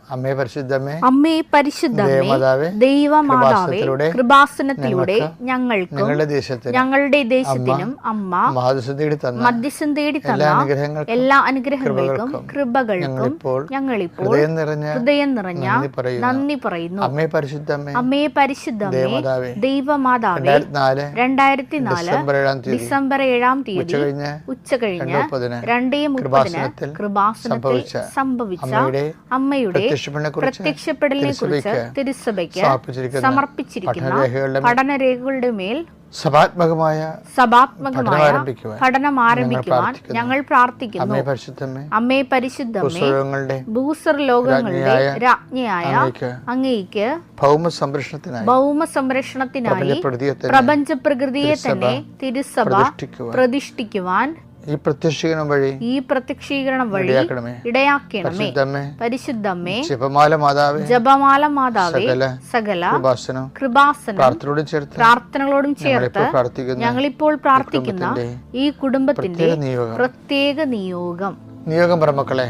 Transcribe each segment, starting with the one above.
അമ്മേ പരിശുദ്ധമേ, അമ്മേ പരിശുദ്ധമേ, ദൈവമാതാവേ, കൃപാസനത്തിലൂടെ ഞങ്ങൾക്കും ഞങ്ങളുടെ ദേശത്തിനും അമ്മ മധ്യസ്ഥം തേടി തന്ന എല്ലാ അനുഗ്രഹങ്ങൾക്കും കൃപകൾക്കും ഞങ്ങളിപ്പോൾ ഹൃദയം നിറഞ്ഞ നന്ദി പറയുന്നു. അമ്മേ പരിശുദ്ധമേ, അമ്മേ പരിശുദ്ധമേ, ദൈവമാതാവേ, 2004 ഡിസംബർ 7 തീയതി ഉച്ചകഴിഞ്ഞ് 2:30 കൃപാസനത്തിൽ സംഭവിച്ച അമ്മയുടെ പ്രത്യക്ഷപ്പെടലിനെ കുറിച്ച് തിരുസഭയ്ക്ക് സമർപ്പിച്ചിരിക്കുന്ന പഠനരേഖകളുടെ മേൽ സഭാത്മകമായ പഠനം ആരംഭിക്കുവാൻ ഞങ്ങൾ പ്രാർത്ഥിക്കുന്നു. അമ്മേ പരിശുദ്ധമേ, ഭൂസ്വർ ലോകങ്ങളുടെ രാജ്ഞിയായ അങ്ങേയ്ക്ക് ഭൗമ സംരക്ഷണത്തിനായി പ്രപഞ്ച പ്രകൃതിയെ തന്നെ തിരുസഭ പ്രതിഷ്ഠിക്കുവാൻ ഈ പ്രത്യക്ഷീകരണം വഴി ഇടയാക്കണമേ. പരിശുദ്ധമേ, ജപമാല മാതാവേ, സകല കൃപാസനം പ്രാർത്ഥനകളോടും ചേർത്ത് ഞങ്ങളിപ്പോൾ പ്രാർത്ഥിക്കുന്ന ഈ കുടുംബത്തിന്റെ പ്രത്യേക നിയോഗം പറമക്കളെ,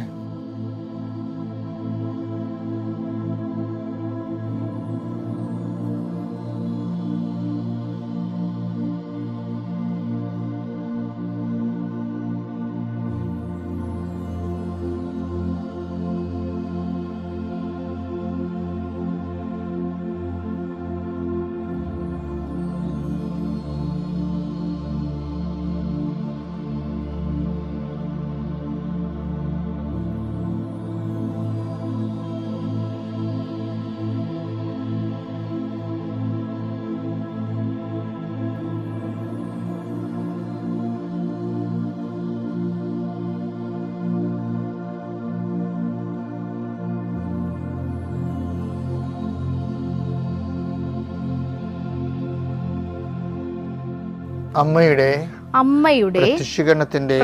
അമ്മയുടെ പ്രത്യക്ഷീകരണത്തിന്റെ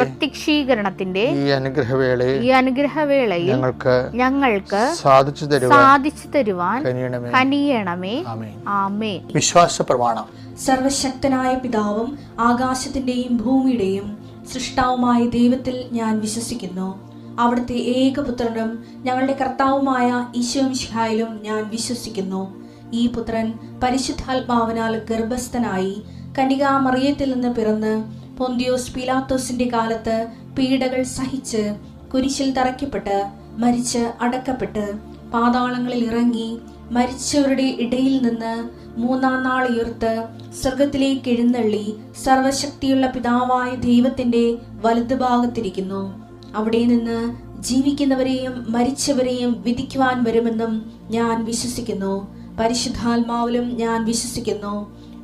ഈ അനുഗ്രഹവേളയിൽ ഞങ്ങൾക്ക് സാധിച്ചു തരുവാൻ കനിയണമേ. ആമേൻ. വിശ്വാസ പ്രമാണം. സർവശക്തനായ പിതാവും ആകാശത്തിന്റെയും ഭൂമിയുടെയും സൃഷ്ടാവുമായ ദൈവത്തിൽ ഞാൻ വിശ്വസിക്കുന്നു. അവിടുത്തെ ഏകപുത്രനും ഞങ്ങളുടെ കർത്താവുമായ ഈശോമിശിഹായിലും ഞാൻ വിശ്വസിക്കുന്നു. ഈ പുത്രൻ പരിശുദ്ധാത്മാവിനാൽ ഗർഭസ്ഥനായി കന്യകാമറിയത്തിൽ നിന്ന് പിറന്ന് പൊന്തിയോസ് പീലാത്തോസിന്റെ കാലത്ത് പീഡകൾ സഹിച്ച് കുരിശിൽ തറയ്ക്കപ്പെട്ട് മരിച്ച് അടക്കപ്പെട്ട് പാതാളങ്ങളിൽ ഇറങ്ങി മരിച്ചവരുടെ ഇടയിൽ നിന്ന് 3-ാം നാൾ ഉയർത്ത് സ്വർഗത്തിലേക്ക് എഴുന്നള്ളി സർവശക്തിയുള്ള പിതാവായ ദൈവത്തിന്റെ വലതുഭാഗത്തിരിക്കുന്നു. അവിടെ നിന്ന് ജീവിക്കുന്നവരെയും മരിച്ചവരെയും വിധിക്കുവാൻ വരുമെന്നും ഞാൻ വിശ്വസിക്കുന്നു. പരിശുദ്ധാത്മാവിലും ഞാൻ വിശ്വസിക്കുന്നു.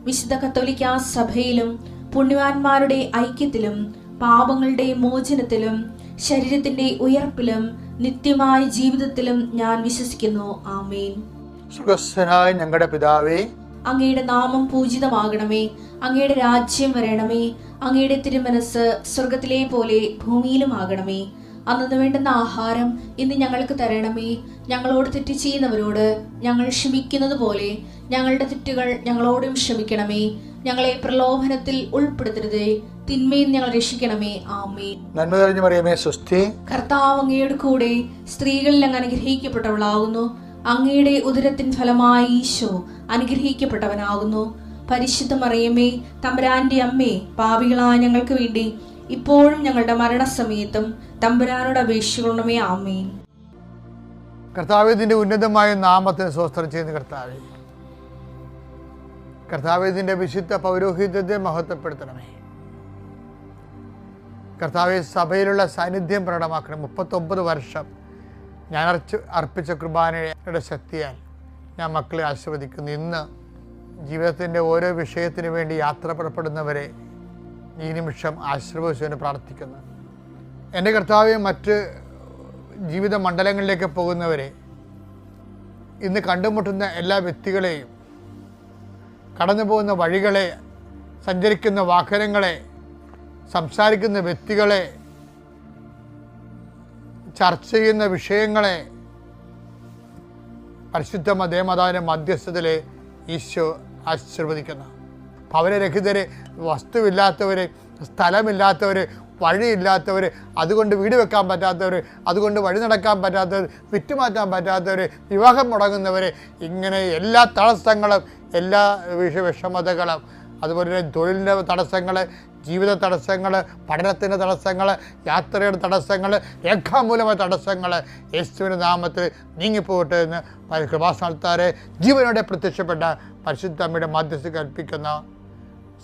വിശുദ്ധ കത്തോലിക്കാ സഭയിലും പുണ്യവാന്മാരുടെ ഐക്യത്തിലും പാപങ്ങളുടെ മോചനത്തിലും ശരീരത്തിന്റെ ഉയർപ്പിലും നിത്യമായ ജീവിതത്തിലും ഞാൻ വിശ്വസിക്കുന്നു. ആമേൻ. സ്വർഗ്ഗസ്ഥനായ ഞങ്ങളുടെ പിതാവേ, അങ്ങയുടെ നാമം പൂജിതമാകണമേ. അങ്ങയുടെ രാജ്യം വരണമേ. അങ്ങയുടെ തിരുമനസ് സ്വർഗത്തിലെ പോലെ ഭൂമിയിലും ആകണമേ. അന്നു വേണ്ടുന്ന ആഹാരം ഇന്ന് ഞങ്ങൾക്ക് തരണമേ. ഞങ്ങളോട് തെറ്റ് ചെയ്യുന്നവരോട് ഞങ്ങൾ ക്ഷമിക്കുന്നത് പോലെ ഞങ്ങളുടെ തെറ്റുകൾ ഞങ്ങളോടും ക്ഷമിക്കണമേ. ഞങ്ങളെ പ്രലോഭനത്തിൽ ഉൾപ്പെടുത്തരുതേ, തിന്മയിൽ ഞങ്ങൾ രക്ഷിക്കണമേ. ആമേൻ. നന്മ നിറഞ്ഞ മറിയമേ, സ്വസ്തി. കർത്താവ് അങ്ങയുടെ കൂടെ സ്ത്രീകളിൽ അങ്ങ് അനുഗ്രഹിക്കപ്പെട്ടവളാകുന്നു. അങ്ങയുടെ ഉദരത്തിൻ ഫലമായി ഈശോ അനുഗ്രഹിക്കപ്പെട്ടവനാകുന്നു. പരിശുദ്ധ മറിയമേ, തമ്പുരാന്റെ അമ്മേ, പാപികളായ ഞങ്ങൾക്ക് വേണ്ടി ഇപ്പോഴും ഞങ്ങളുടെ മരണസമയത്തും തമ്പുരാനോട് അപേക്ഷിക്കണമേ. ആമേൻ. കർത്താവേ, ഇതിന്റെ ഉന്നതമായ നാമത്തിന് സ്വസ്ത്രം ചെയ്യുന്ന കർത്താവേ, ഇതിന്റെ വിശുദ്ധ പൗരോഹിത്യത്തെ മഹത്വപ്പെടുത്തണമേ. കർത്താവെ, സഭയിലുള്ള സാന്നിധ്യം പ്രകടമാക്കണം. 39 വർഷം ഞാൻ അർപ്പിച്ച കുർബാനയുടെ ശക്തിയാൽ ഞാൻ മക്കളെ ആശീർവദിക്കുന്നു. ഇന്ന് ജീവിതത്തിൻ്റെ ഓരോ വിഷയത്തിനു വേണ്ടി യാത്ര പുറപ്പെടുന്നവരെ ഈ നിമിഷം ആശീർവദിച്ചുകൊണ്ട് പ്രാർത്ഥിക്കുന്നു. എൻ്റെ കർത്താവെ, മറ്റ് ജീവിത മണ്ഡലങ്ങളിലേക്ക് പോകുന്നവരെ, ഇന്ന് കണ്ടുമുട്ടുന്ന എല്ലാ വ്യക്തികളെയും, കടന്നു പോകുന്ന വഴികളെ, സഞ്ചരിക്കുന്ന വാഹനങ്ങളെ, സംസാരിക്കുന്ന വ്യക്തികളെ, ചർച്ച ചെയ്യുന്ന വിഷയങ്ങളെ പരിശുദ്ധ ദേവമാതാവിൻ്റെ മധ്യസ്ഥതയിലെ ഈശോ ആശീർവദിക്കുന്നു. ഭവനരഹിതരെ, വസ്തുവില്ലാത്തവരെ, സ്ഥലമില്ലാത്തവരെ, വഴിയില്ലാത്തവർ, അതുകൊണ്ട് വീട് വെക്കാൻ പറ്റാത്തവർ, അതുകൊണ്ട് വഴി നടക്കാൻ പറ്റാത്തവർ, വിറ്റുമാറ്റാൻ പറ്റാത്തവർ, വിവാഹം മുടങ്ങുന്നവർ, ഇങ്ങനെ എല്ലാ തടസ്സങ്ങളും, എല്ലാ വിഷമതകളും, അതുപോലെ തന്നെ തൊഴിലിൻ്റെ തടസ്സങ്ങൾ, ജീവിത തടസ്സങ്ങൾ, പഠനത്തിൻ്റെ തടസ്സങ്ങൾ, യാത്രയുടെ തടസ്സങ്ങൾ, രേഖാമൂലമായ തടസ്സങ്ങൾ യേശുവിൻ്റെ നാമത്തിൽ നീങ്ങിപ്പോകട്ടെ എന്ന് കൃപാസ്ഥാനത്താരെ ജീവനോടെ പ്രത്യക്ഷപ്പെട്ട പരിശുദ്ധ അമ്മയുടെ മധ്യസ്ഥ കൽപ്പിക്കുന്ന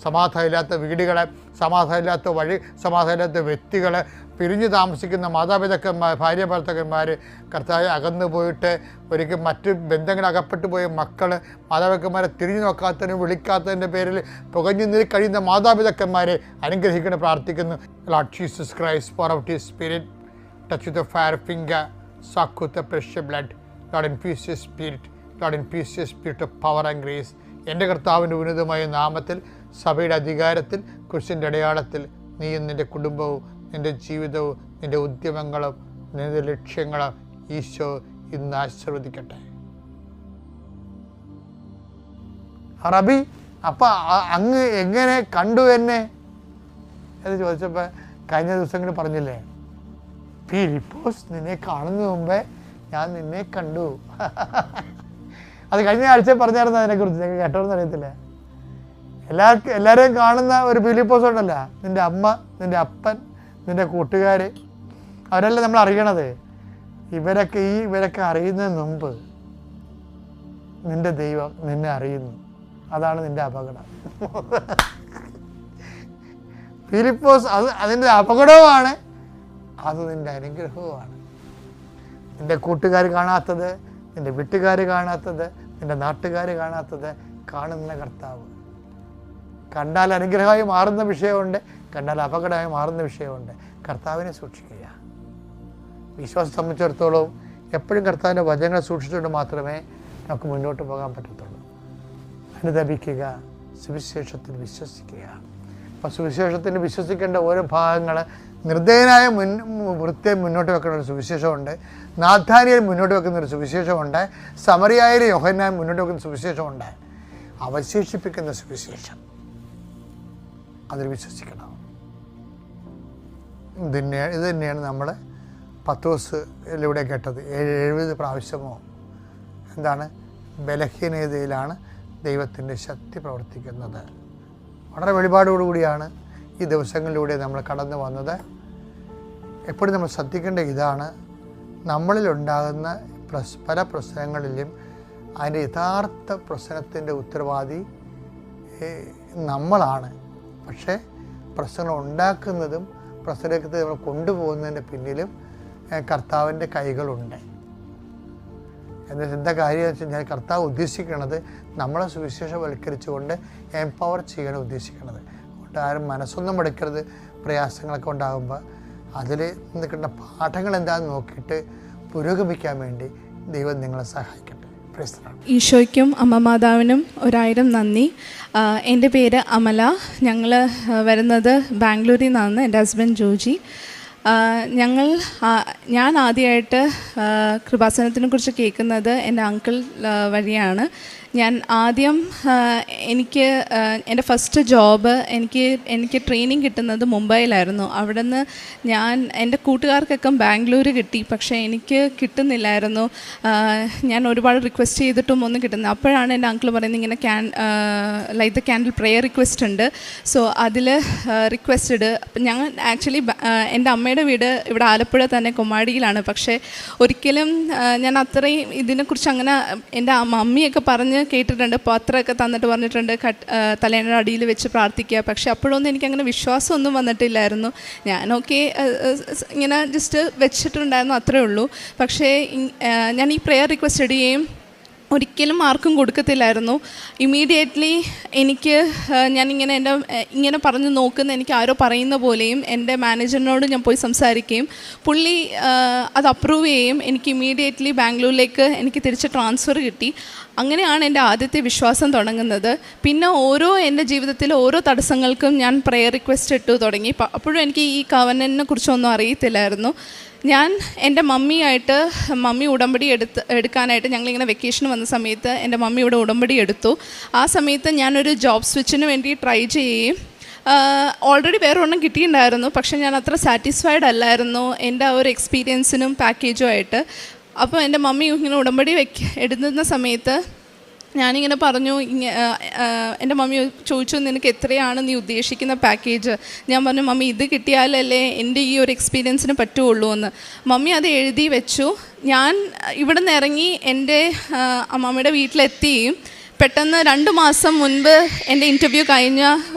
സമാധാനമില്ലാത്ത വീടുകളെ, സമാധാനമില്ലാത്ത വഴി, സമാധാനമില്ലാത്ത വ്യക്തികൾ, പിരിഞ്ഞു താമസിക്കുന്ന മാതാപിതാക്കന്മാർ, ഭാര്യ ഭർത്താക്കന്മാർ, കർത്താവെ അകന്നു പോയിട്ട് ഒരിക്കൽ മറ്റ് ബന്ധങ്ങൾ അകപ്പെട്ടു പോയ മക്കൾ, മാതാപിതാക്കന്മാരെ തിരിഞ്ഞു നോക്കാത്തതിനും വിളിക്കാത്തതിൻ്റെ പേരിൽ പുകഞ്ഞു നീറി കഴിയുന്ന മാതാപിതാക്കന്മാരെ അനുഗ്രഹിക്കണം പ്രാർത്ഥിക്കുന്നു. Lord Jesus Christ, pour out his spirit, touch with the fire finger, suck with the precious blood. Lord, infuse your spirit. Lord, infuse your spirit of power and grace. എൻ്റെ കർത്താവിൻ്റെ ഉന്നതമായ നാമത്തിൽ, സഭയുടെ അധികാരത്തിൽ, ക്രിസ്ത്യൻ്റെ അടയാളത്തിൽ നീയും നിൻ്റെ കുടുംബവും നിൻ്റെ ജീവിതവും നിൻ്റെ ഉദ്യമങ്ങളും നിൻ്റെ ലക്ഷ്യങ്ങളും ഈശോ ഇന്ന് ആശീർവദിക്കട്ടെ. റബി, അപ്പം അങ്ങ് എങ്ങനെ കണ്ടു എന്നെ എന്ന് ചോദിച്ചപ്പോൾ കഴിഞ്ഞ ദിവസങ്ങളിൽ പറഞ്ഞില്ലേ, ഫിലിപ്പോസ് നിന്നെ കാണുന്നതിന് മുമ്പേ ഞാൻ നിന്നെ കണ്ടു. അത് കഴിഞ്ഞ ആഴ്ച പറഞ്ഞായിരുന്നു അതിനെക്കുറിച്ച്, നിങ്ങൾക്ക് കേട്ടോന്ന് അറിയത്തില്ല. എല്ലാവരെയും കാണുന്ന ഒരു ഫിലിപ്പോസ് ഉണ്ടല്ല, നിൻ്റെ അമ്മ, നിൻ്റെ അപ്പൻ, നിൻ്റെ കൂട്ടുകാർ, അവരെല്ലാം നമ്മൾ അറിയണത്. ഇവരൊക്കെ അറിയുന്നതിന് മുമ്പ് നിൻ്റെ ദൈവം നിന്നെ അറിയുന്നു. അതാണ് നിൻ്റെ അപകടം. ഫിലിപ്പോസ് അതിൻ്റെ അപകടവുമാണ്, അത് നിൻ്റെ അനുഗ്രഹവുമാണ്. നിൻ്റെ കൂട്ടുകാർ കാണാത്തത്, നിൻ്റെ വീട്ടുകാർ കാണാത്തത്, നിൻ്റെ നാട്ടുകാർ കാണാത്തത് കാണുന്ന കർത്താവ്. കണ്ടാൽ അനുഗ്രഹമായി മാറുന്ന വിഷയമുണ്ട്, കണ്ടാൽ അപകടമായി മാറുന്ന വിഷയമുണ്ട്. കർത്താവിനെ സൂക്ഷിക്കുക. വിശ്വാസം സംബന്ധിച്ചിടത്തോളം എപ്പോഴും കർത്താവിൻ്റെ വചനങ്ങൾ സൂക്ഷിച്ചുകൊണ്ട് മാത്രമേ നമുക്ക് മുന്നോട്ട് പോകാൻ പറ്റത്തുള്ളൂ. അനുദപിക്കുക, സുവിശേഷത്തിൽ വിശ്വസിക്കുക. അപ്പോൾ സുവിശേഷത്തിന് വിശ്വസിക്കേണ്ട ഓരോ ഭാഗങ്ങൾ, നിർദ്ദയനായ വൃത്തിയെ മുന്നോട്ട് വെക്കുന്ന ഒരു സുവിശേഷമുണ്ട്, നാഥാനിയൽ മുന്നോട്ട് വെക്കുന്ന ഒരു സുവിശേഷമുണ്ട്, സമറിയായിലെ യോഹന്നാൻ മുന്നോട്ട് വെക്കുന്ന സുവിശേഷമുണ്ട്, അവശേഷിപ്പിക്കുന്ന സുവിശേഷം. അതിൽ വിശ്വസിക്കണം. ഇത് തന്നെയാണ് നമ്മൾ പത്രോസിലൂടെ കേട്ടത്. 70 പ്രാവശ്യമോ എന്താണ്, ബലഹീനതയിലാണ് ദൈവത്തിൻ്റെ ശക്തി പ്രവർത്തിക്കുന്നത്. വളരെ വെളിപാടോടുകൂടിയാണ് ഈ ദിവസങ്ങളിലൂടെ നമ്മൾ കടന്നു വന്നത്. എപ്പോഴും നമ്മൾ ശ്രദ്ധിക്കേണ്ട ഇതാണ്, നമ്മളിലുണ്ടാകുന്ന പല പ്രശ്നങ്ങളിലും അതിൻ്റെ യഥാർത്ഥ പ്രശ്നത്തിൻ്റെ ഉത്തരവാദി നമ്മളാണ്. പക്ഷേ പ്രശ്നങ്ങൾ ഉണ്ടാക്കുന്നതും പ്രശ്നത്തെ നമ്മൾ കൊണ്ടുപോകുന്നതിൻ്റെ പിന്നിലും കർത്താവിൻ്റെ കൈകളുണ്ട്. എന്താ കാര്യം എന്ന് വെച്ച് കഴിഞ്ഞാൽ, കർത്താവ് ഉദ്ദേശിക്കുന്നത് നമ്മളെ സുവിശേഷവൽക്കരിച്ചുകൊണ്ട് എംപവർ ചെയ്യണം ഉദ്ദേശിക്കുന്നത്. അതുകൊണ്ട് ആരും മനസ്സൊന്നും എടുക്കരുത്. പ്രയാസങ്ങളൊക്കെ ഉണ്ടാകുമ്പോൾ അതിൽ നിൽക്കുന്ന പാഠങ്ങൾ എന്താണെന്ന് നോക്കിയിട്ട് പുരോഗമിക്കാൻ വേണ്ടി ദൈവം നിങ്ങളെ സഹായിക്കട്ടെ. ഈശോയ്ക്കും അമ്മ മാതാവിനും 1000 നന്ദി. എൻ്റെ പേര് അമല. ഞങ്ങൾ വരുന്നത് ബാംഗ്ലൂരിൽ നിന്നാണ്. എൻ്റെ ഹസ്ബൻഡ് ജോജി. ഞാൻ ആദ്യമായിട്ട് കൃപാസനത്തിനെ കുറിച്ച് കേൾക്കുന്നത് എൻ്റെ അങ്കിൾ വഴിയാണ്. ഞാൻ ആദ്യം എനിക്ക് എൻ്റെ ഫസ്റ്റ് ജോബ് എനിക്ക് ട്രെയിനിങ് കിട്ടുന്നത് മുംബൈയിലായിരുന്നു. അവിടെ നിന്ന് എൻ്റെ കൂട്ടുകാർക്കൊക്കെ ബാംഗ്ലൂർ കിട്ടി, പക്ഷേ എനിക്ക് കിട്ടുന്നില്ലായിരുന്നു. ഞാൻ ഒരുപാട് റിക്വസ്റ്റ് ചെയ്തിട്ടും ഒന്നും കിട്ടുന്നില്ല. അപ്പോഴാണ് എൻ്റെ അങ്കിൾ പറയുന്നത്, ഇങ്ങനെ light the candle prayer request ഉണ്ട്, സോ അതിൽ റിക്വസ്റ്റഡ്. അപ്പം ഞങ്ങൾ ആക്ച്വലി എൻ്റെ അമ്മയുടെ വീട് ഇവിടെ ആലപ്പുഴ തന്നെ കൊമ്മാടിയിലാണ്. പക്ഷേ ഒരിക്കലും ഞാൻ അത്രയും ഇതിനെക്കുറിച്ച് അങ്ങനെ എൻ്റെ മമ്മിയൊക്കെ പറഞ്ഞ് കേട്ടിട്ടുണ്ട്, പത്രമൊക്കെ തന്നിട്ട് പറഞ്ഞിട്ടുണ്ട് തലേൻ്റെ അടിയിൽ വെച്ച് പ്രാർത്ഥിക്കുക. പക്ഷെ അപ്പോഴൊന്നും എനിക്കങ്ങനെ വിശ്വാസമൊന്നും വന്നിട്ടില്ലായിരുന്നു. ഞാനൊക്കെ ഇങ്ങനെ ജസ്റ്റ് വെച്ചിട്ടുണ്ടായിരുന്നു, അത്രേ ഉള്ളൂ. പക്ഷേ ഞാൻ ഈ പ്രെയർ റിക്വസ്റ്റ് ഇടുകയും ഒരിക്കലും ആർക്കും കൊടുക്കത്തില്ലായിരുന്നു. ഇമ്മീഡിയറ്റ്ലി ഞാനിങ്ങനെ ഇങ്ങനെ പറഞ്ഞു നോക്കുന്ന എനിക്ക് ആരോ പറയുന്ന പോലെയും എൻ്റെ മാനേജറിനോട് ഞാൻ പോയി സംസാരിക്കുകയും പുള്ളി അത് അപ്രൂവ് ചെയ്യുകയും എനിക്ക് ഇമ്മീഡിയറ്റ്ലി ബാംഗ്ലൂരിലേക്ക് എനിക്ക് തിരിച്ച് ട്രാൻസ്ഫർ കിട്ടി. അങ്ങനെയാണ് എൻ്റെ ആദ്യത്തെ വിശ്വാസം തുടങ്ങുന്നത്. പിന്നെ എൻ്റെ ജീവിതത്തിൽ ഓരോ തടസ്സങ്ങൾക്കും ഞാൻ പ്രെയർ റിക്വസ്റ്റ് ഇട്ടു തുടങ്ങി. അപ്പോഴും എനിക്ക് ഈ കവനനെ കുറിച്ചൊന്നും അറിയത്തില്ലായിരുന്നു. ഞാൻ എൻ്റെ മമ്മി ഉടമ്പടി എടുക്കാനായിട്ട് ഞങ്ങളിങ്ങനെ വെക്കേഷൻ വന്ന സമയത്ത് എൻ്റെ മമ്മി ഇവിടെ ഉടമ്പടി എടുത്തു. ആ സമയത്ത് ഞാനൊരു ജോബ് സ്വിച്ചിന് വേണ്ടി ട്രൈ ചെയ്യുകയും ഓൾറെഡി വേറെ ഒരെണ്ണം കിട്ടിയിട്ടുണ്ടായിരുന്നു, പക്ഷേ ഞാൻ അത്ര സാറ്റിസ്ഫൈഡ് അല്ലായിരുന്നു എൻ്റെ ആ ഒരു എക്സ്പീരിയൻസിനും പാക്കേജും ആയിട്ട്. അപ്പോൾ എൻ്റെ മമ്മി ഇങ്ങനെ ഉടമ്പടി എടുക്കുന്ന സമയത്ത് ഞാനിങ്ങനെ പറഞ്ഞു, എൻ്റെ മമ്മി ചോദിച്ചു നിനക്ക് എത്രയാണ് നീ ഉദ്ദേശിക്കുന്ന പാക്കേജ്. ഞാൻ പറഞ്ഞു മമ്മി ഇത് കിട്ടിയാലല്ലേ എൻ്റെ ഈ ഒരു എക്സ്പീരിയൻസിന് പറ്റുള്ളൂ എന്ന്. മമ്മി അത് എഴുതി വെച്ചു. ഞാൻ ഇവിടെ നിന്ന് ഇറങ്ങി എൻ്റെ അമ്മമ്മയുടെ വീട്ടിലെത്തുകയും പെട്ടെന്ന് 2 മാസം മുൻപ് എൻ്റെ ഇൻ്റർവ്യൂ കഴിഞ്ഞ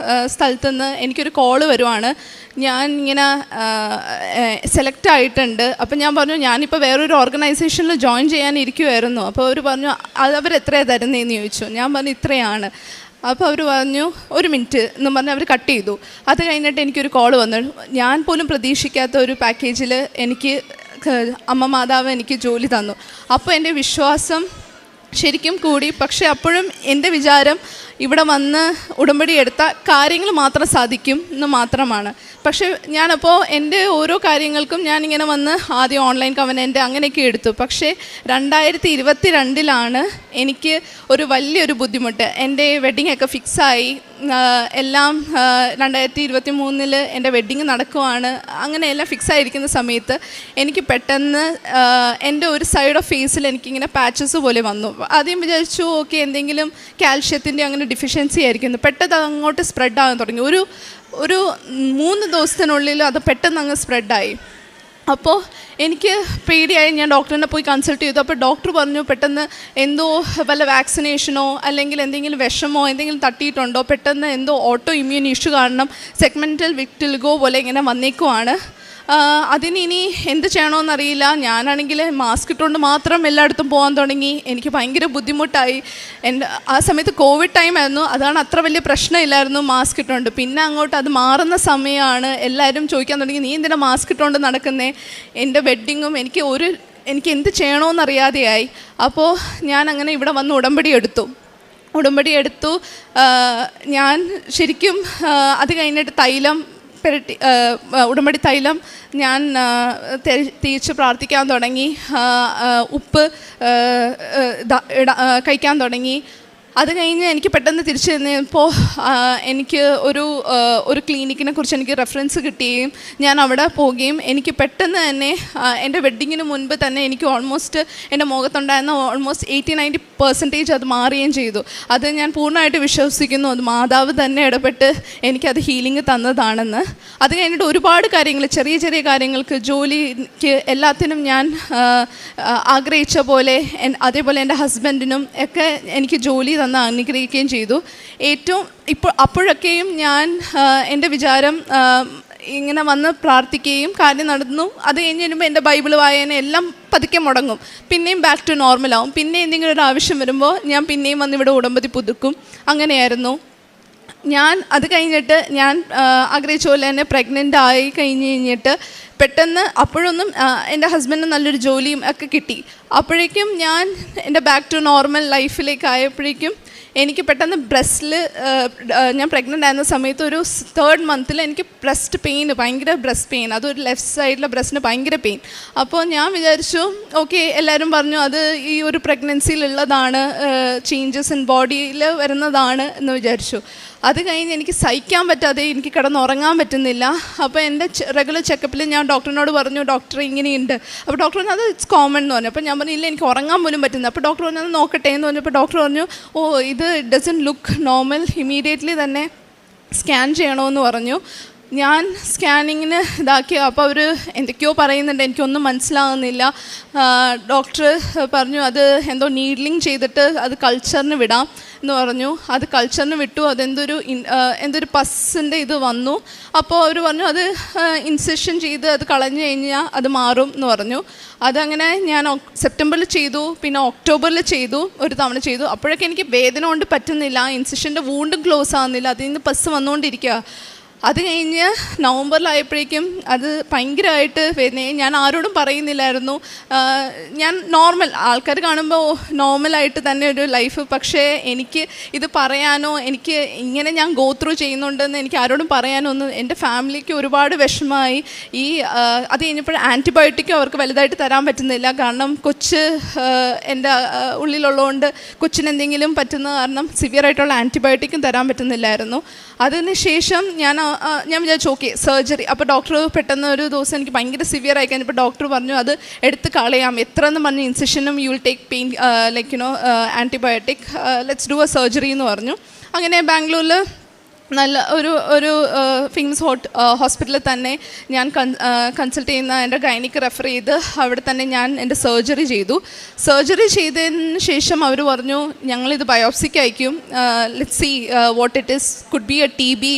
സ്ഥലത്തു നിന്ന് എനിക്കൊരു കോള് വരുവാണ്, ഞാൻ ഇങ്ങനെ സെലക്ട് ആയിട്ടുണ്ട്. അപ്പം ഞാൻ പറഞ്ഞു ഞാനിപ്പോൾ വേറൊരു ഓർഗനൈസേഷനിൽ ജോയിൻ ചെയ്യാനിരിക്കുമായിരുന്നു. അപ്പോൾ അവർ പറഞ്ഞു അവരെത്രയാണ് തരുന്നതെന്ന് ചോദിച്ചു. ഞാൻ പറഞ്ഞു ഇത്രയാണ്. അപ്പോൾ അവർ പറഞ്ഞു 1 മിനിറ്റ് എന്ന് പറഞ്ഞ് അവർ കട്ട് ചെയ്തു. അത് കഴിഞ്ഞിട്ട് എനിക്കൊരു കോള് വന്നു. ഞാൻ പോലും പ്രതീക്ഷിക്കാത്ത ഒരു പാക്കേജിൽ എനിക്ക് അമ്മ മാതാവ് എനിക്ക് ജോലി തന്നു. അപ്പോൾ എൻ്റെ വിശ്വാസം ശരിക്കും കൂടി. പക്ഷേ അപ്പോഴും എൻ്റെ വിചാരം ഇവിടെ വന്ന് ഉടമ്പടി എടുത്ത കാര്യങ്ങൾ മാത്രം സാധിക്കും എന്ന് മാത്രമാണ്. പക്ഷേ ഞാനപ്പോൾ എൻ്റെ ഓരോ കാര്യങ്ങൾക്കും ഞാനിങ്ങനെ വന്ന് ആദ്യം ഓൺലൈൻ കവനൻ്റ് അങ്ങനെയൊക്കെ എടുത്തു. പക്ഷേ 2022 എനിക്ക് ഒരു വലിയൊരു ബുദ്ധിമുട്ട്. എൻ്റെ വെഡ്ഡിങ് ഒക്കെ ഫിക്സായി എല്ലാം 2023 എൻ്റെ വെഡ്ഡിങ് നടക്കുവാണ്. അങ്ങനെ എല്ലാം ഫിക്സായിരിക്കുന്ന സമയത്ത് എനിക്ക് പെട്ടെന്ന് എൻ്റെ ഒരു സൈഡ് ഓഫ് ഫേസിൽ എനിക്കിങ്ങനെ പാച്ചസ് പോലെ വന്നു. ആദ്യം വിചാരിച്ചു ഓക്കെ എന്തെങ്കിലും കാൽഷ്യത്തിൻ്റെ അങ്ങനെ ഡെഫിഷ്യൻസി ആയിരിക്കുന്നു. പെട്ടെന്ന് അങ്ങോട്ട് സ്പ്രെഡ് ആകാൻ തുടങ്ങി. ഒരു 3 ദിവസത്തിനുള്ളിൽ അത് പെട്ടെന്ന് അങ്ങ് സ്പ്രെഡായി. അപ്പോൾ എനിക്ക് പേടിയായി. ഞാൻ ഡോക്ടറിനെ പോയി കൺസൾട്ട് ചെയ്തു. അപ്പോൾ ഡോക്ടർ പറഞ്ഞു പെട്ടെന്ന് എന്തോ വല്ല വാക്സിനേഷനോ അല്ലെങ്കിൽ എന്തെങ്കിലും വിഷമോ എന്തെങ്കിലും തട്ടിയിട്ടുണ്ടോ, പെട്ടെന്ന് എന്തോ ഓട്ടോ ഇമ്മ്യൂൺ ഇഷ്യൂ കാരണം സെഗ്മെൻറ്റൽ വിറ്റിലിഗോ പോലെ ഇങ്ങനെ വന്നേക്കുവാണ്. അതിനി എന്ത് ചെയ്യണമെന്നറിയില്ല. ഞാനാണെങ്കിൽ മാസ്ക് ഇട്ടുകൊണ്ട് മാത്രം എല്ലായിടത്തും പോകാൻ തുടങ്ങി. എനിക്ക് ഭയങ്കര ബുദ്ധിമുട്ടായി. ആ സമയത്ത് കോവിഡ് ടൈം ആയിരുന്നു, അതാണ് അത്ര വലിയ പ്രശ്നമില്ലായിരുന്നു മാസ്ക് ഇട്ടുകൊണ്ട്. പിന്നെ അങ്ങോട്ട് അത് മാറുന്ന സമയമാണ് എല്ലാവരും ചോദിക്കാൻ തുടങ്ങി നീ എന്തിനാ മാസ്ക് ഇട്ടുകൊണ്ട് നടക്കുന്നേ. എൻ്റെ വെഡ്ഡിങ്ങും എനിക്ക് എന്ത് ചെയ്യണമെന്നറിയാതെയായി. അപ്പോൾ ഞാൻ അങ്ങനെ ഇവിടെ വന്ന് ഉടമ്പടി എടുത്തു. ഞാൻ ശരിക്കും അത് കഴിഞ്ഞിട്ട് തൈലം ഉടമ്പടി തൈലം ഞാൻ തേച്ച് പ്രാർത്ഥിക്കാൻ തുടങ്ങി. ഉപ്പ് കഴിക്കാൻ തുടങ്ങി. അത് കഴിഞ്ഞ് എനിക്ക് പെട്ടെന്ന് തിരിച്ചു ചെന്നപ്പോൾ എനിക്ക് ഒരു ക്ലിനിക്കിനെ കുറിച്ച് എനിക്ക് റെഫറൻസ് കിട്ടുകയും ഞാൻ അവിടെ പോവുകയും എനിക്ക് പെട്ടെന്ന് തന്നെ എൻ്റെ വെഡ്ഡിങ്ങിന് മുൻപ് തന്നെ എനിക്ക് ഓൾമോസ്റ്റ് എൻ്റെ മുഖത്തുണ്ടായിരുന്ന ഓൾമോസ്റ്റ് 80-90% അത് മാറുകയും ചെയ്തു. അത് ഞാൻ പൂർണ്ണമായിട്ട് വിശ്വസിക്കുന്നു. അത് മാതാവ് തന്നെ ഇടപെട്ട് എനിക്കത് ഹീലിംഗ് തന്നതാണെന്ന്. അത് കഴിഞ്ഞിട്ട് ഒരുപാട് കാര്യങ്ങൾ, ചെറിയ ചെറിയ കാര്യങ്ങൾക്ക്, ജോലിക്ക്, എല്ലാത്തിനും ഞാൻ ആഗ്രഹിച്ച പോലെ അതേപോലെ എൻ്റെ ഹസ്ബൻഡിനും ഒക്കെ എനിക്ക് ജോലി തന്ന് അനുഗ്രഹിക്കുകയും ചെയ്തു. അപ്പോഴൊക്കെയും ഞാൻ എൻ്റെ വിചാരം ഇങ്ങനെ വന്ന് പ്രാർത്ഥിക്കുകയും കാര്യം നടന്നു. അത് കഴിഞ്ഞ് വരുമ്പോൾ എൻ്റെ ബൈബിൾ വായന എല്ലാം പതുക്കെ മുടങ്ങും. പിന്നെയും ബാക്ക് ടു നോർമലാവും. പിന്നെ എന്തെങ്കിലും ഒരു ആവശ്യം വരുമ്പോൾ ഞാൻ പിന്നെയും വന്ന് ഇവിടെ ഉടമ്പടി പുതുക്കും. അങ്ങനെയായിരുന്നു. അത് കഴിഞ്ഞിട്ട് ഞാൻ ആഗ്രഹിച്ച പോലെ തന്നെ പ്രഗ്നൻ്റ് ആയി കഴിഞ്ഞിട്ട് പെട്ടെന്ന് അപ്പോഴൊന്നും എൻ്റെ ഹസ്ബൻഡിന് നല്ലൊരു ജോലിയും ഒക്കെ കിട്ടി. അപ്പോഴേക്കും ഞാൻ എൻ്റെ ബാക്ക് ടു നോർമൽ ലൈഫിലേക്ക് ആയപ്പോഴേക്കും എനിക്ക് പെട്ടെന്ന് ബ്രസ്റ്റിൽ ഞാൻ പ്രഗ്നൻ്റ് ആയിരുന്ന സമയത്ത് ഒരു 3rd മന്തിൽ എനിക്ക് ബ്രസ്റ്റ് പെയിൻ, ഭയങ്കര ബ്രസ്റ്റ് പെയിൻ, അതൊരു ലെഫ്റ്റ് സൈഡിലെ ബ്രസ്റ്റിന് ഭയങ്കര പെയിൻ. അപ്പോൾ ഞാൻ വിചാരിച്ചു ഓക്കെ, എല്ലാവരും പറഞ്ഞു അത് ഈ ഒരു പ്രഗ്നൻസിയിലുള്ളതാണ്, ചേഞ്ചസ് ഇൻ ബോഡിയിൽ വരുന്നതാണ് എന്ന് വിചാരിച്ചു. അത് കഴിഞ്ഞ് എനിക്ക് സഹിക്കാൻ പറ്റാതെ എനിക്ക് കിടന്നുറങ്ങാൻ പറ്റുന്നില്ല. അപ്പോൾ എൻ്റെ റെഗുലർ ചെക്കപ്പിൽ ഞാൻ ഡോക്ടറിനോട് പറഞ്ഞു ഡോക്ടർ ഇങ്ങനെയുണ്ട്. അപ്പോൾ ഡോക്ടർ പറഞ്ഞു അത് ഇറ്റ്സ് കോമൺ എന്ന് പറഞ്ഞു. അപ്പോൾ ഞാൻ പറഞ്ഞു ഇല്ല എനിക്ക് ഉറങ്ങാൻ പോലും പറ്റുന്നില്ല. അപ്പോൾ ഡോക്ടർ പറഞ്ഞു അത് നോക്കട്ടെ എന്ന് പറഞ്ഞപ്പോൾ ഡോക്ടർ പറഞ്ഞു ഇത് ഡസൻറ്റ് ലുക്ക് നോർമൽ, ഇമ്മീഡിയറ്റ്ലി തന്നെ സ്കാൻ ചെയ്യണമെന്ന് പറഞ്ഞു. ഞാൻ സ്കാനിങ്ങിന് ഇതാക്കി. അപ്പോൾ അവർ എന്തൊക്കെയോ പറയുന്നുണ്ട്, എനിക്കൊന്നും മനസ്സിലാകുന്നില്ല. ഡോക്ടർ പറഞ്ഞു അത് എന്തോ നീഡ്ലിങ് ചെയ്തിട്ട് അത് കൾച്ചറിന് വിടാം എന്ന് പറഞ്ഞു. അത് കൾച്ചറിന് വിട്ടു. എന്തൊരു പസ്സിൻ്റെ ഇത് വന്നു. അപ്പോൾ അവർ പറഞ്ഞു അത് ഇൻസെഷൻ ചെയ്ത് അത് കളഞ്ഞു കഴിഞ്ഞാൽ അത് മാറും എന്ന് പറഞ്ഞു. അതങ്ങനെ ഞാൻ സെപ്റ്റംബറിൽ ചെയ്തു, പിന്നെ ഒക്ടോബറിൽ ചെയ്തു, ഒരു തവണ ചെയ്തു. അപ്പോഴൊക്കെ എനിക്ക് വേദന കൊണ്ട് പറ്റുന്നില്ല, ഇൻസെഷൻ്റെ വൂണ്ടും ക്ലോസ് ആകുന്നില്ല, അതിൽ നിന്ന് പസ് വന്നുകൊണ്ടിരിക്കുക. അത് കഴിഞ്ഞ് നവംബറിലായപ്പോഴേക്കും അത് ഭയങ്കരമായിട്ട് വേദനയായി. ഞാൻ ആരോടും പറയുന്നില്ലായിരുന്നു. ഞാൻ നോർമൽ, ആൾക്കാർ കാണുമ്പോൾ നോർമലായിട്ട് തന്നെ ഒരു ലൈഫ്, പക്ഷേ എനിക്ക് ഇത് പറയാനോ എനിക്ക് ഇങ്ങനെ ഞാൻ ഗോ ത്രൂ ചെയ്യുന്നുണ്ടെന്ന് എനിക്ക് ആരോടും പറയാനോ ഒന്നും, എൻ്റെ ഫാമിലിക്ക് ഒരുപാട് വിഷമമായി. അത് കഴിഞ്ഞപ്പോൾ ആൻറ്റിബയോട്ടിക്കും അവർക്ക് വലുതായിട്ട് തരാൻ പറ്റുന്നില്ല. കാരണം കൊച്ച് എൻ്റെ ഉള്ളിലുള്ളതുകൊണ്ട് കൊച്ചിനെന്തെങ്കിലും പറ്റുന്ന കാരണം സിവിയറായിട്ടുള്ള ആൻറ്റിബയോട്ടിക്കും തരാൻ പറ്റുന്നില്ലായിരുന്നു. അതിനുശേഷം ഞാൻ വിചാരിച്ചു ഓക്കെ സർജറി. അപ്പോൾ ഡോക്ടർ പെട്ടെന്ന് ഒരു ദിവസം എനിക്ക് ഭയങ്കര സിവിയർ ആയി കഴിഞ്ഞപ്പോൾ ഡോക്ടർ പറഞ്ഞു അത് എടുത്ത് കളയാം, എത്ര എന്ന് പറഞ്ഞ് ഇൻസിഷനും you will take pain antibiotic, let's do a surgery എന്ന് പറഞ്ഞു. അങ്ങനെ ബാംഗ്ലൂരിൽ നല്ല ഒരു ഫേമസ് ഹോസ്പിറ്റലിൽ തന്നെ ഞാൻ കൺസൾട്ട് ചെയ്യുന്ന എൻ്റെ ഗൈനിക്ക് റെഫർ ചെയ്ത് അവിടെ തന്നെ ഞാൻ എൻ്റെ സർജറി ചെയ്തു. സർജറി ചെയ്തതിന് ശേഷം അവർ പറഞ്ഞു ഞങ്ങളിത് ബയോപ്സിക്ക് അയക്കും, let's see what it is, could be a TB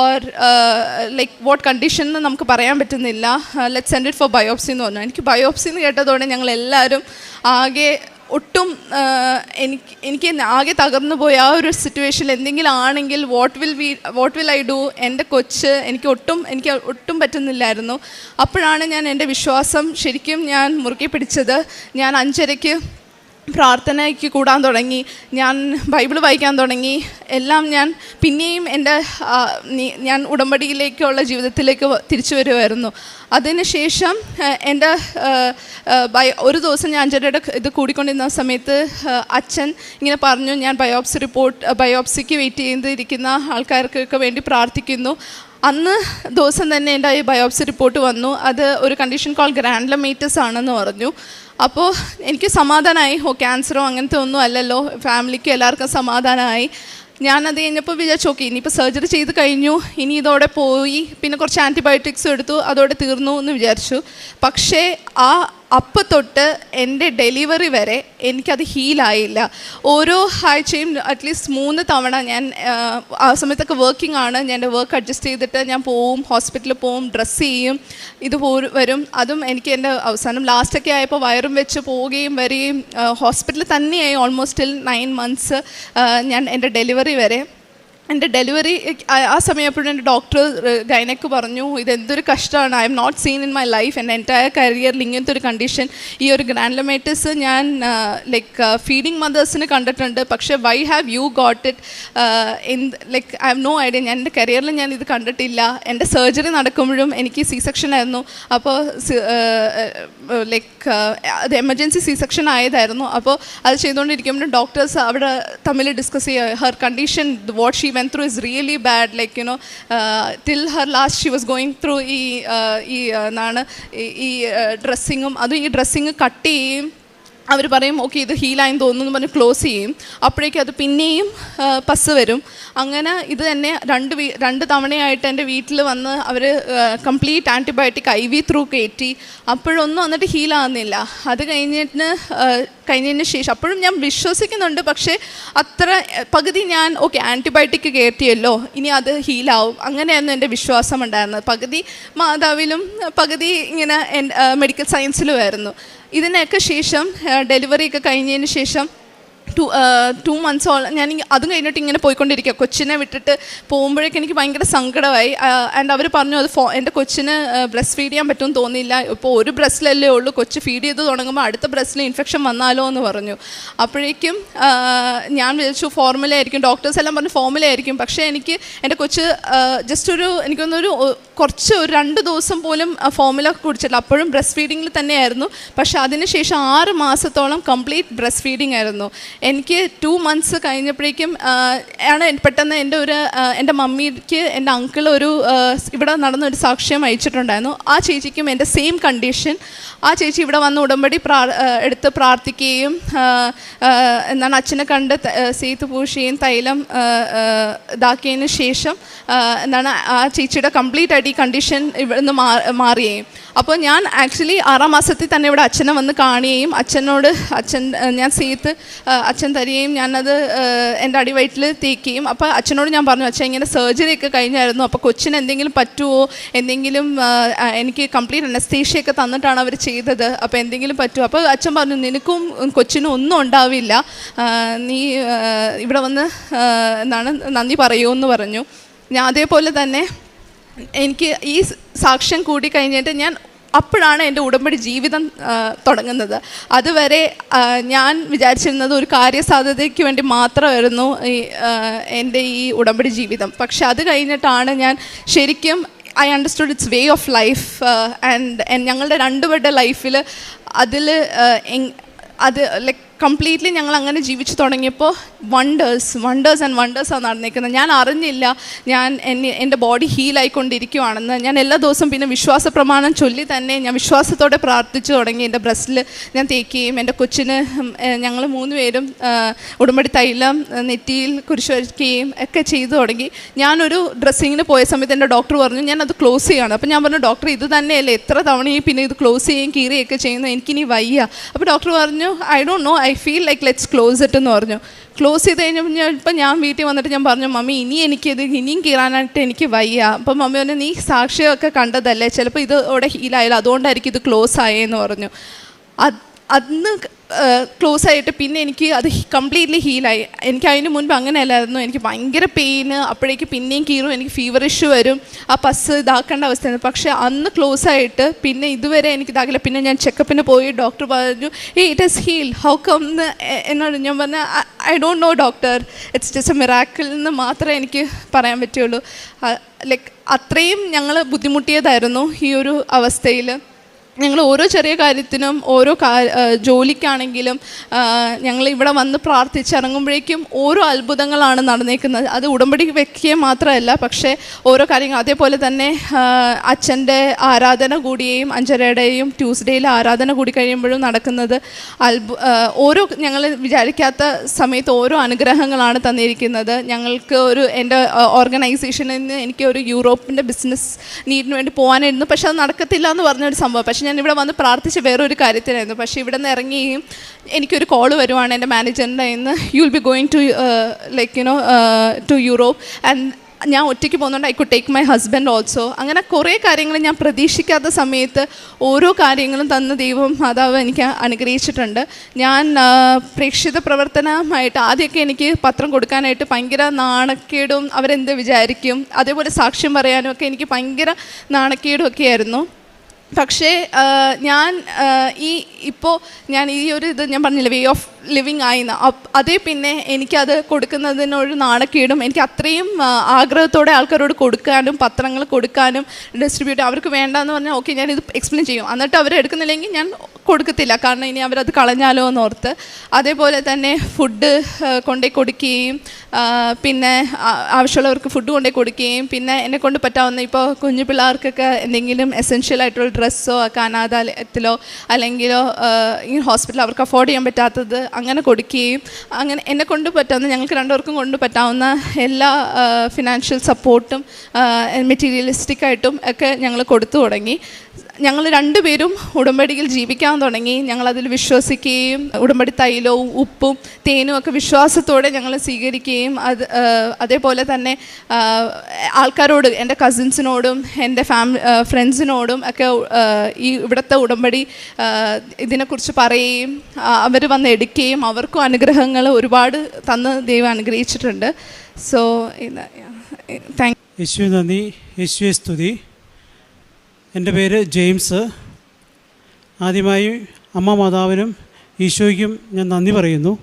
or like what condition എന്ന് നമുക്ക് പറയാൻ പറ്റുന്നില്ല, let's send it for biopsy എന്ന് പറഞ്ഞു. എനിക്ക് ബയോപ്സി എന്ന് കേട്ടതോടെ ഞങ്ങളെല്ലാവരും ആകെ ഒട്ടും എനിക്ക് ആകെ തകർന്നു പോയ ആ ഒരു സിറ്റുവേഷനിൽ എന്തെങ്കിലും ആണെങ്കിൽ വാട്ട് വിൽ ഐ ഡു, എൻ്റെ കൊച്ച് എനിക്ക് ഒട്ടും പറ്റുന്നില്ലായിരുന്നു. അപ്പോഴാണ് ഞാൻ എൻ്റെ വിശ്വാസം ശരിക്കും ഞാൻ മുറുകെ പിടിച്ചത്. ഞാൻ 5:30 പ്രാർത്ഥനയ്ക്ക് കൂടാൻ തുടങ്ങി, ഞാൻ ബൈബിൾ വായിക്കാൻ തുടങ്ങി. എല്ലാം ഞാൻ പിന്നെയും ഞാൻ ഉടമ്പടിയിലേക്കുള്ള ജീവിതത്തിലേക്ക് തിരിച്ചു വരുമായിരുന്നു. അതിനുശേഷം എൻ്റെ ഒരു ദിവസം ഞാൻ 5:30 ഇത് കൂടിക്കൊണ്ടിരുന്ന സമയത്ത് അച്ഛൻ ഇങ്ങനെ പറഞ്ഞു, ഞാൻ ബയോപ്സിക്ക് വെയിറ്റ് ചെയ്തിരിക്കുന്ന ആൾക്കാർക്കൊക്കെ വേണ്ടി പ്രാർത്ഥിക്കുന്നു. അന്ന് ദിവസം തന്നെ എൻ്റെ ഈ ബയോപ്സി റിപ്പോർട്ട് വന്നു. അത് ഒരു കണ്ടീഷൻ കോൾ ഗ്രാനുലോമേറ്റസ് ആണെന്ന് പറഞ്ഞു. അപ്പോൾ എനിക്ക് സമാധാനമായി, ക്യാൻസറോ അങ്ങനത്തെ ഒന്നും അല്ലല്ലോ, ഫാമിലിക്ക് എല്ലാവർക്കും സമാധാനമായി. ഞാനത് കഴിഞ്ഞപ്പോൾ വിചാരിച്ചു ഓക്കെ ഇനിയിപ്പോൾ സർജറി ചെയ്ത് കഴിഞ്ഞു, ഇനി ഇതോടെ പോയി, പിന്നെ കുറച്ച് ആൻറ്റിബയോട്ടിക്സും എടുത്തു, അതോടെ തീർന്നു എന്ന് വിചാരിച്ചു. പക്ഷേ അപ്പം തൊട്ട് എൻ്റെ ഡെലിവറി വരെ എനിക്കത് ഹീലായില്ല. ഓരോ ആഴ്ചയും അറ്റ്ലീസ്റ്റ് 3 തവണ ഞാൻ ആ സമയത്തൊക്കെ വർക്കിംഗ് ആണ്, ഞാൻ എൻ്റെ വർക്ക് അഡ്ജസ്റ്റ് ചെയ്തിട്ട് ഞാൻ പോവും, ഹോസ്പിറ്റലിൽ പോവും, ഡ്രസ്സ് ചെയ്യും, ഇത് വരും. അതും എനിക്ക് എൻ്റെ അവസാനം ലാസ്റ്റൊക്കെ ആയപ്പോൾ വയറും വെച്ച് പോവുകയും വരികയും ഹോസ്പിറ്റലിൽ തന്നെയായി ഓൾമോസ്റ്റ് ടിൽ 9 months ഞാൻ എൻ്റെ ഡെലിവറി വരെ. എൻ്റെ ഡെലിവറി ആ സമയപ്പോഴും എൻ്റെ ഡോക്ടർ ഗൈനക്ക് പറഞ്ഞു ഇതെന്തൊരു കഷ്ടമാണ്, I am not seen in my life, എൻ്റെ എൻറ്റയർ കരിയറിൽ ഇങ്ങനത്തെ ഒരു കണ്ടീഷൻ. ഈ ഒരു ഗ്രാനുലോമേറ്റസ് ഞാൻ ലൈക്ക് ഫീഡിങ് മദേഴ്സിന് കണ്ടിട്ടുണ്ട്, പക്ഷേ why have you got it, like I have no idea. ഞാൻ എൻ്റെ കരിയറിൽ ഞാൻ ഇത് കണ്ടിട്ടില്ല. എൻ്റെ സർജറി നടക്കുമ്പോഴും എനിക്ക് C-section ആയിരുന്നു. അപ്പോൾ ലൈക്ക് അത് എമർജൻസി C-section ആയതായിരുന്നു. അപ്പോൾ അത് ചെയ്തുകൊണ്ടിരിക്കുമ്പോഴും ഡോക്ടേഴ്സ് അവിടെ തമ്മിൽ ഡിസ്കസ് ചെയ്യുക, her condition what she went through is really bad, like till her last she was going through ഈ ഡ്രസ്സിങ്ങും അതും ഈ ഡ്രസ്സിങ് കട്ട് ചെയ്യും. അവർ പറയും ഓക്കെ ഇത് ഹീലായെന്ന് തോന്നുന്നു എന്ന് പറഞ്ഞ് ക്ലോസ് ചെയ്യും. അപ്പോഴേക്കും അത് പിന്നെയും പസ് വരും. അങ്ങനെ ഇത് തന്നെ 2 തവണയായിട്ട് എൻ്റെ വീട്ടിൽ വന്ന് അവർ കംപ്ലീറ്റ് ആൻറ്റിബയോട്ടിക് IV ത്രൂ കയറ്റി. അപ്പോഴൊന്നും വന്നിട്ട് ഹീലാകുന്നില്ല. അത് കഴിഞ്ഞതിന് ശേഷം അപ്പോഴും ഞാൻ വിശ്വസിക്കുന്നുണ്ട്, പക്ഷേ അത്ര പകുതി ഞാൻ ഓക്കെ ആൻറ്റിബയോട്ടിക് കയറ്റിയല്ലോ ഇനി അത് ഹീലാവും, അങ്ങനെയായിരുന്നു എൻ്റെ വിശ്വാസം ഉണ്ടായിരുന്നത്. പകുതി മാതാവിലും പകുതി ഇങ്ങനെ മെഡിക്കൽ സയൻസിലുമായിരുന്നു. ഇതിനൊക്കെ ശേഷം ഡെലിവറിയൊക്കെ കഴിഞ്ഞതിന് ശേഷം 2 months ഞാൻ അതും കഴിഞ്ഞിട്ട് ഇങ്ങനെ പോയിക്കൊണ്ടിരിക്കുക. കൊച്ചിനെ വിട്ടിട്ട് പോകുമ്പോഴേക്കും എനിക്ക് ഭയങ്കര സങ്കടമായി. ആൻഡ് അവർ പറഞ്ഞു അത് എൻ്റെ കൊച്ചിന് ബ്രസ്റ്റ് ഫീഡ് ചെയ്യാൻ പറ്റുമെന്ന് തോന്നിയില്ല, ഇപ്പോൾ ഒരു ബ്രസ്റ്റിലല്ലേ ഉള്ളൂ, കൊച്ച് ഫീഡ് ചെയ്ത് തുടങ്ങുമ്പോൾ അടുത്ത ബ്രസ്റ്റിൽ ഇൻഫെക്ഷൻ വന്നാലോ എന്ന് പറഞ്ഞു. അപ്പോഴേക്കും ഞാൻ വിചാരിച്ചു ഫോർമുലയായിരിക്കും, ഡോക്ടേഴ്സ് എല്ലാം പറഞ്ഞു ഫോർമുലയായിരിക്കും. പക്ഷേ എനിക്ക് എൻ്റെ കൊച്ച് ജസ്റ്റ് എനിക്കൊന്നൊരു കുറച്ച് 2 ദിവസം പോലും ഫോർമുല കുടിച്ചിട്ടില്ല. അപ്പോഴും ബ്രസ്റ്റ് ഫീഡിങ്ങിൽ തന്നെയായിരുന്നു. പക്ഷേ അതിനുശേഷം 6 മാസത്തോളം കംപ്ലീറ്റ് ബ്രസ്റ്റ് ഫീഡിങ് ആയിരുന്നു. എനിക്ക് 2 months കഴിഞ്ഞപ്പോഴേക്കും ആണ് പെട്ടെന്ന് എൻ്റെ മമ്മിക്ക് എൻ്റെ അങ്കിൾ ഇവിടെ നടന്നൊരു സാക്ഷ്യം അയച്ചിട്ടുണ്ടായിരുന്നു. ആ ചേച്ചിക്കും എൻ്റെ സെയിം കണ്ടീഷൻ. ആ ചേച്ചി ഇവിടെ വന്ന് ഉടമ്പടി എടുത്ത് പ്രാർത്ഥിക്കുകയും അച്ഛനെ കണ്ട് സീത്ത് പൂശുകയും തൈലം ഇതാക്കിയതിന് ശേഷം ആ ചേച്ചിയുടെ കംപ്ലീറ്റ് ആയിട്ട് ഈ കണ്ടീഷൻ ഇവിടെ നിന്ന് മാറുകയും. അപ്പോൾ ഞാൻ ആക്ച്വലി 6 മാസത്തിൽ തന്നെ ഇവിടെ അച്ഛനെ വന്ന് കാണുകയും ഞാൻ സീത്ത് അച്ഛൻ തരികയും ഞാനത് എൻ്റെ അടിവയറ്റിൽ തേക്കുകയും. അപ്പോൾ അച്ഛനോട് ഞാൻ പറഞ്ഞു അച്ഛൻ ഇങ്ങനെ സർജറിയൊക്കെ കഴിഞ്ഞായിരുന്നു, അപ്പോൾ കൊച്ചിന് എന്തെങ്കിലും പറ്റുമോ, എന്തെങ്കിലും എനിക്ക് കംപ്ലീറ്റ് അനസ്തേഷ്യയൊക്കെ തന്നിട്ടാണ് അവർ ചെയ്തത്, അപ്പോൾ എന്തെങ്കിലും പറ്റുമോ. അപ്പോൾ അച്ഛൻ പറഞ്ഞു നിനക്കും കൊച്ചിനും ഒന്നും ഉണ്ടാവില്ല, നീ ഇവിടെ വന്ന് നന്ദി പറയുമെന്ന് പറഞ്ഞു. ഞാൻ അതേപോലെ തന്നെ എനിക്ക് ഈ സാക്ഷ്യം കൂടി കഴിഞ്ഞിട്ട് അപ്പോഴാണ് എൻ്റെ ഉടമ്പടി ജീവിതം തുടങ്ങുന്നത്. അതുവരെ ഞാൻ വിചാരിച്ചിരുന്നത് ഒരു കാര്യസാധ്യതയ്ക്ക് വേണ്ടി മാത്രമായിരുന്നു എൻ്റെ ഈ ഉടമ്പടി ജീവിതം. പക്ഷെ അത് കഴിഞ്ഞിട്ടാണ് ഞാൻ ശരിക്കും I understood it's way of life. And ഞങ്ങളുടെ 2 പേരുടെ ലൈഫിൽ അത് ലൈക്ക് കംപ്ലീറ്റ്ലി ഞങ്ങൾ അങ്ങനെ ജീവിച്ചു തുടങ്ങിയപ്പോൾ വണ്ടേഴ്സ് ആൻഡ് വണ്ടേഴ്സാണ് നടന്നിരിക്കുന്നത്. ഞാൻ അറിഞ്ഞില്ല ഞാൻ എൻ്റെ ബോഡി ഹീലായിക്കൊണ്ടിരിക്കുവാണെന്ന്. ഞാൻ എല്ലാ ദിവസവും പിന്നെ വിശ്വാസ പ്രമാണം ചൊല്ലി തന്നെ ഞാൻ വിശ്വാസത്തോടെ പ്രാർത്ഥിച്ചു തുടങ്ങി. എൻ്റെ ബ്രസ്റ്റിൽ ഞാൻ തേക്കുകയും എൻ്റെ കൊച്ചിന് ഞങ്ങൾ 3 പേരും ഉടമ്പടി തൈലം നെറ്റിയിൽ കുരിശ് വരയ്ക്കുകയും ഒക്കെ ചെയ്തു തുടങ്ങി. ഞാനൊരു ഡ്രസ്സിങ്ങിന് പോയ സമയത്ത് എൻ്റെ ഡോക്ടർ പറഞ്ഞു ഞാനത് ക്ലോസ് ചെയ്യുകയാണ്. അപ്പോൾ ഞാൻ പറഞ്ഞു ഡോക്ടർ ഇത് തന്നെയല്ലേ എത്ര തവണയും പിന്നെ ഇത് ക്ലോസ് ചെയ്യുകയും കീറുകയൊക്കെ ചെയ്യുന്നു, എനിക്കിനി വയ്യ. അപ്പോൾ ഡോക്ടർ പറഞ്ഞു I don't no, I feel like let's close it എന്ന് പറഞ്ഞു. ക്ലോസ് ചെയ്ത് കഴിഞ്ഞപ്പോൾ ഞാൻ വീട്ടിൽ വന്നിട്ട് ഞാൻ പറഞ്ഞു മമ്മി ഇനിയും കീറാനായിട്ട് എനിക്ക് വയ്യ. അപ്പം മമ്മി പറഞ്ഞു നീ സാക്ഷിയൊക്കെ കണ്ടതല്ലേ, ചിലപ്പോൾ ഇത് ഇവിടെ ഹീലായാലും അതുകൊണ്ടായിരിക്കും ഇത് ക്ലോസ് ആയെന്ന് പറഞ്ഞു. അന്ന് ക്ലോസ് ആയിട്ട് പിന്നെ എനിക്ക് അത് കംപ്ലീറ്റ്ലി ഹീലായി. എനിക്ക് അതിന് മുൻപ് അങ്ങനെയല്ലായിരുന്നു. എനിക്ക് ഭയങ്കര പെയിന്, അപ്പോഴേക്ക് പിന്നെയും കീറും, എനിക്ക് ഫീവർ ഇഷ്യൂ വരും, ആ പസ് ഇതാക്കേണ്ട അവസ്ഥയായിരുന്നു. പക്ഷേ അന്ന് ക്ലോസ് ആയിട്ട് പിന്നെ ഇതുവരെ എനിക്ക് ഇതാകില്ല. പിന്നെ ഞാൻ ചെക്കപ്പിന് പോയി ഡോക്ടർ പറഞ്ഞു it is heal, how come എന്ന് എന്നോട് ഞാൻ പറഞ്ഞു I don't know doctor, it's just a miracle എന്ന് മാത്രമേ എനിക്ക് പറയാൻ പറ്റുള്ളൂ. ലൈക്ക് അത്രയും ഞങ്ങൾ ബുദ്ധിമുട്ടിയതായിരുന്നു ഈ ഒരു അവസ്ഥയിൽ. ഞങ്ങൾ ഓരോ ചെറിയ കാര്യത്തിനും ഓരോ ജോലിക്കാണെങ്കിലും ഞങ്ങൾ ഇവിടെ വന്ന് പ്രാർത്ഥിച്ചിറങ്ങുമ്പോഴേക്കും ഓരോ അത്ഭുതങ്ങളാണ് നടന്നേക്കുന്നത്. അത് ഉടമ്പടി വെക്കുക മാത്രമല്ല, പക്ഷേ ഓരോ കാര്യങ്ങൾ അതേപോലെ തന്നെ അച്ഛൻ്റെ ആരാധന കൂടിയും 5:30 ട്യൂസ്ഡേയിൽ ആരാധന കൂടി കഴിയുമ്പോഴും നടക്കുന്നത് ഓരോ ഞങ്ങൾ വിചാരിക്കാത്ത സമയത്ത് ഓരോ അനുഗ്രഹങ്ങളാണ് തന്നിരിക്കുന്നത്. ഞങ്ങൾക്ക് എൻ്റെ ഓർഗനൈസേഷനിൽ നിന്ന് എനിക്ക് ഒരു യൂറോപ്പിൻ്റെ ബിസിനസ് നീഡിന് വേണ്ടി പോകാനായിരുന്നു. പക്ഷെ അത് നടക്കത്തില്ല എന്ന് പറഞ്ഞൊരു സംഭവം. പക്ഷെ ഞാൻ ഇവിടെ വന്ന് പ്രാർത്ഥിച്ച വേറൊരു കാര്യത്തിനായിരുന്നു. പക്ഷേ ഇവിടെ നിന്ന് ഇറങ്ങിയും എനിക്കൊരു കോൾ വരുവാണ് എൻ്റെ മാനേജറിൻ്റെ ഇന്ന് you will be going to to Europe and ഞാൻ ഒറ്റയ്ക്ക് പോകുന്നുണ്ട്, I could take my husband also. അങ്ങനെ കുറേ കാര്യങ്ങൾ ഞാൻ പ്രതീക്ഷിക്കാത്ത സമയത്ത് ഓരോ കാര്യങ്ങളും തന്ന ദൈവം മാതാവ് എനിക്ക് അനുഗ്രഹിച്ചിട്ടുണ്ട്. ഞാൻ പ്രേക്ഷിത പ്രവർത്തനമായിട്ട് ആദ്യമൊക്കെ എനിക്ക് പത്രം കൊടുക്കാനായിട്ട് ഭയങ്കര നാണക്കേടും അവരെന്ത് വിചാരിക്കും, അതേപോലെ സാക്ഷ്യം പറയാനും ഒക്കെ എനിക്ക് ഭയങ്കര നാണക്കേടും ഒക്കെ ആയിരുന്നു. പക്ഷേ ഇപ്പോൾ ഞാൻ ഈ ഒരു ഇത് ഞാൻ പറഞ്ഞില്ല വേ ഓഫ് ലിവിങ് ആയിന്ന് അതേ പിന്നെ എനിക്കത് കൊടുക്കുന്നതിനൊരു നാണക്കേടും എനിക്ക് അത്രയും ആഗ്രഹത്തോടെ ആൾക്കാരോട് കൊടുക്കാനും പത്രങ്ങൾ കൊടുക്കാനും ഡിസ്ട്രിബ്യൂട്ട് അവർക്ക് വേണ്ടെന്ന് പറഞ്ഞാൽ ഓക്കെ ഞാനിത് എക്സ്പ്ലെയിൻ ചെയ്യും, എന്നിട്ട് അവർ എടുക്കുന്നില്ലെങ്കിൽ ഞാൻ കൊടുക്കത്തില്ല, കാരണം ഇനി അവരത് കളഞ്ഞാലോ എന്നോർത്ത്. അതേപോലെ തന്നെ ഫുഡ് കൊണ്ടേ കൊടുക്കുകയും പിന്നെ ആവശ്യമുള്ളവർക്ക് ഫുഡ് കൊണ്ടേ കൊടുക്കുകയും പിന്നെ എന്നെ കൊണ്ട് പറ്റാവുന്ന ഇപ്പോൾ കുഞ്ഞു പിള്ളേർക്കൊക്കെ എന്തെങ്കിലും എസെൻഷ്യൽ ആയിട്ടുള്ള ഡ്രസ്സോ ഒക്കെ അനാഥാലയത്തിലോ അല്ലെങ്കിലോ ഈ ഹോസ്പിറ്റലിൽ അവർക്ക് അഫോർഡ് ചെയ്യാൻ പറ്റാത്തത് അങ്ങനെ കൊടുക്കുകയും അങ്ങനെ എന്നെ കൊണ്ട് പറ്റാവുന്ന ഞങ്ങൾക്ക് 2 പേർക്കും കൊണ്ട് പറ്റാവുന്ന എല്ലാ ഫിനാൻഷ്യൽ സപ്പോർട്ടും മെറ്റീരിയലിസ്റ്റിക്കായിട്ടും ഒക്കെ ഞങ്ങൾ കൊടുത്തു തുടങ്ങി. ഞങ്ങൾ 2 പേരും ഉടമ്പടിയിൽ ജീവിക്കാൻ തുടങ്ങി. ഞങ്ങളതിൽ വിശ്വസിക്കുകയും ഉടമ്പടി തൈലവും ഉപ്പും തേനും ഒക്കെ വിശ്വാസത്തോടെ ഞങ്ങൾ സ്വീകരിക്കുകയും അതേപോലെ തന്നെ ആൾക്കാരോട് എൻ്റെ കസിൻസിനോടും എൻ്റെ ഫ്രണ്ട്സിനോടും ഒക്കെ ഈ ഇവിടുത്തെ ഉടമ്പടി ഇതിനെക്കുറിച്ച് പറയുകയും അവർ വന്ന് എടുക്കുകയും അവർക്കും അനുഗ്രഹങ്ങൾ ഒരുപാട് തന്ന് ദൈവം അനുഗ്രഹിച്ചിട്ടുണ്ട്. So thank you. യേശുവേ നന്ദി, യേശുവേ സ്തുതി. എൻ്റെ പേര് ജെയിംസ്. ആദ്യമായി അമ്മ മാതാവിനും ഈശോയ്ക്കും ഞാൻ നന്ദി പറയുന്നു.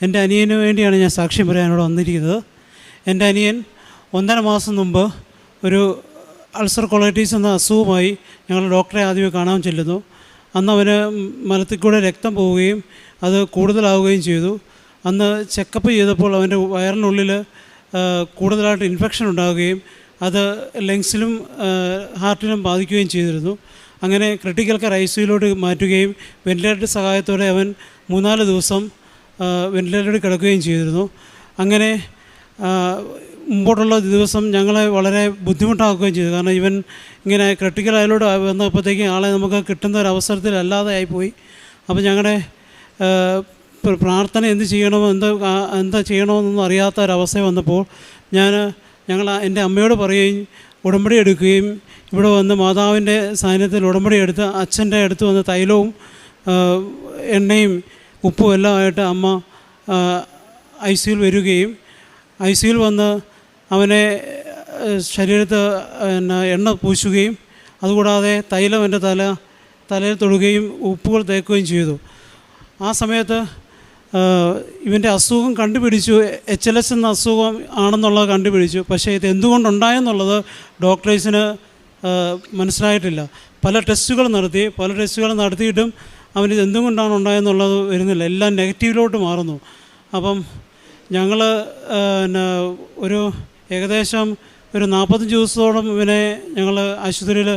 എൻ്റെ അനിയന് വേണ്ടിയാണ് ഞാൻ സാക്ഷ്യം പറയാനോട് വന്നിരിക്കുന്നത്. എൻ്റെ അനിയൻ 1.5 മാസം മുമ്പ് ഒരു അൾസർ കൊളൈറ്റീസ് എന്ന അസുഖമായി ഞങ്ങൾ ഡോക്ടറെ ആദ്യമേ കാണാൻ ചെല്ലുന്നു. അന്ന് അവന് മലത്തിൽ കൂടെ രക്തം പോവുകയും അത് കൂടുതലാവുകയും ചെയ്തു. അന്ന് ചെക്കപ്പ് ചെയ്തപ്പോൾ അവൻ്റെ വയറിനുള്ളിൽ കൂടുതലായിട്ട് ഇൻഫെക്ഷൻ ഉണ്ടാവുകയും അത് ലങ്സിലും ഹാർട്ടിലും ബാധിക്കുകയും ചെയ്തിരുന്നു. അങ്ങനെ ക്രിട്ടിക്കൽ കെയർ ICUയിലോട്ട് മാറ്റുകയും വെന്റിലേറ്റർ സഹായത്തോടെ അവൻ 3-4 ദിവസം വെന്റിലേറ്ററിൽ കിടക്കുകയും ചെയ്തിരുന്നു. അങ്ങനെ മുമ്പോട്ടുള്ള ദിവസം ഞങ്ങളെ വളരെ ബുദ്ധിമുട്ടാക്കുകയും ചെയ്തു. കാരണം ഇവൻ ഇങ്ങനെ ക്രിട്ടിക്കൽ ആയതിലോട്ട് വന്നപ്പോഴത്തേക്കും ആളെ നമുക്ക് കിട്ടുന്ന ഒരു അവസരത്തിലല്ലാതെ ആയിപ്പോയി. അപ്പോൾ ഞങ്ങളുടെ പ്രാർത്ഥന എന്ത് ചെയ്യണമോ എന്താ ചെയ്യണമെന്നൊന്നും അറിയാത്ത ഒരവസ്ഥ വന്നപ്പോൾ ഞങ്ങൾ എൻ്റെ അമ്മയോട് പറയുകയും ഉടമ്പടി എടുക്കുകയും ഇവിടെ വന്ന് മാതാവിൻ്റെ സാന്നിധ്യത്തിൽ ഉടമ്പടി എടുത്ത് അച്ഛൻ്റെ അടുത്ത് വന്ന് തൈലവും എണ്ണയും ഉപ്പും എല്ലാം ആയിട്ട് അമ്മ ICUയിൽ വരികയും ICUയിൽ വന്ന് അവനെ ശരീരത്ത് എണ്ണ പൂശുകയും അതുകൂടാതെ തൈലം എൻ്റെ തലയിൽ തൊടുകയും ഉപ്പുകൾ തേക്കുകയും ചെയ്തു. ആ സമയത്ത് ഇവൻ്റെ അസുഖം കണ്ടുപിടിച്ചു, HLS എന്ന അസുഖം ആണെന്നുള്ളത് കണ്ടുപിടിച്ചു. പക്ഷേ ഇത് എന്തുകൊണ്ടുണ്ടായെന്നുള്ളത് ഡോക്ടേഴ്സിന് മനസ്സിലായിട്ടില്ല. പല ടെസ്റ്റുകൾ നടത്തിയിട്ടും അവനിത് എന്തുകൊണ്ടാണ് ഉണ്ടായെന്നുള്ളത് വരുന്നില്ല, എല്ലാം നെഗറ്റീവിലോട്ട് മാറുന്നു. അപ്പം ഞങ്ങൾ പിന്നെ ഒരു ഏകദേശം ഒരു 45 ദിവസത്തോളം ഇവനെ ഞങ്ങൾ ആശുപത്രിയിൽ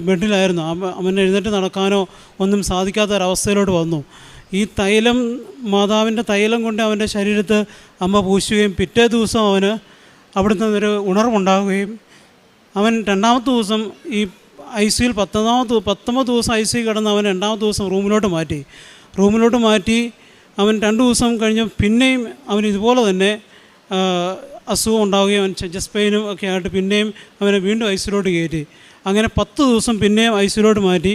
ബെഡിലായിരുന്നു. അവൻ എഴുന്നേറ്റ് നടക്കാനോ ഒന്നും സാധിക്കാത്തൊരവസ്ഥയിലോട്ട് വന്നു. ഈ തൈലം, മാതാവിൻ്റെ തൈലം കൊണ്ട് അവൻ്റെ ശരീരത്ത് അമ്മ പൂശുകയും പിറ്റേ ദിവസം അവന് അവിടുന്ന് ഒരു ഉണർവുണ്ടാകുകയും അവൻ രണ്ടാമത്തെ ദിവസം ഈ ICUയിൽ 19 ദിവസം ICU കിടന്ന് അവൻ രണ്ടാമത്തെ ദിവസം റൂമിലോട്ട് മാറ്റി. അവൻ 2 ദിവസം കഴിഞ്ഞ് പിന്നെയും അവൻ ഇതുപോലെ തന്നെ അസുഖം ഉണ്ടാവുകയും അവൻ ചെസ്റ്റ് പെയിനും ഒക്കെ ആയിട്ട് പിന്നെയും അവനെ വീണ്ടും ICUയിലോട്ട് കയറ്റി. അങ്ങനെ 10 ദിവസം പിന്നെയും ICUയിലോട്ട് മാറ്റി.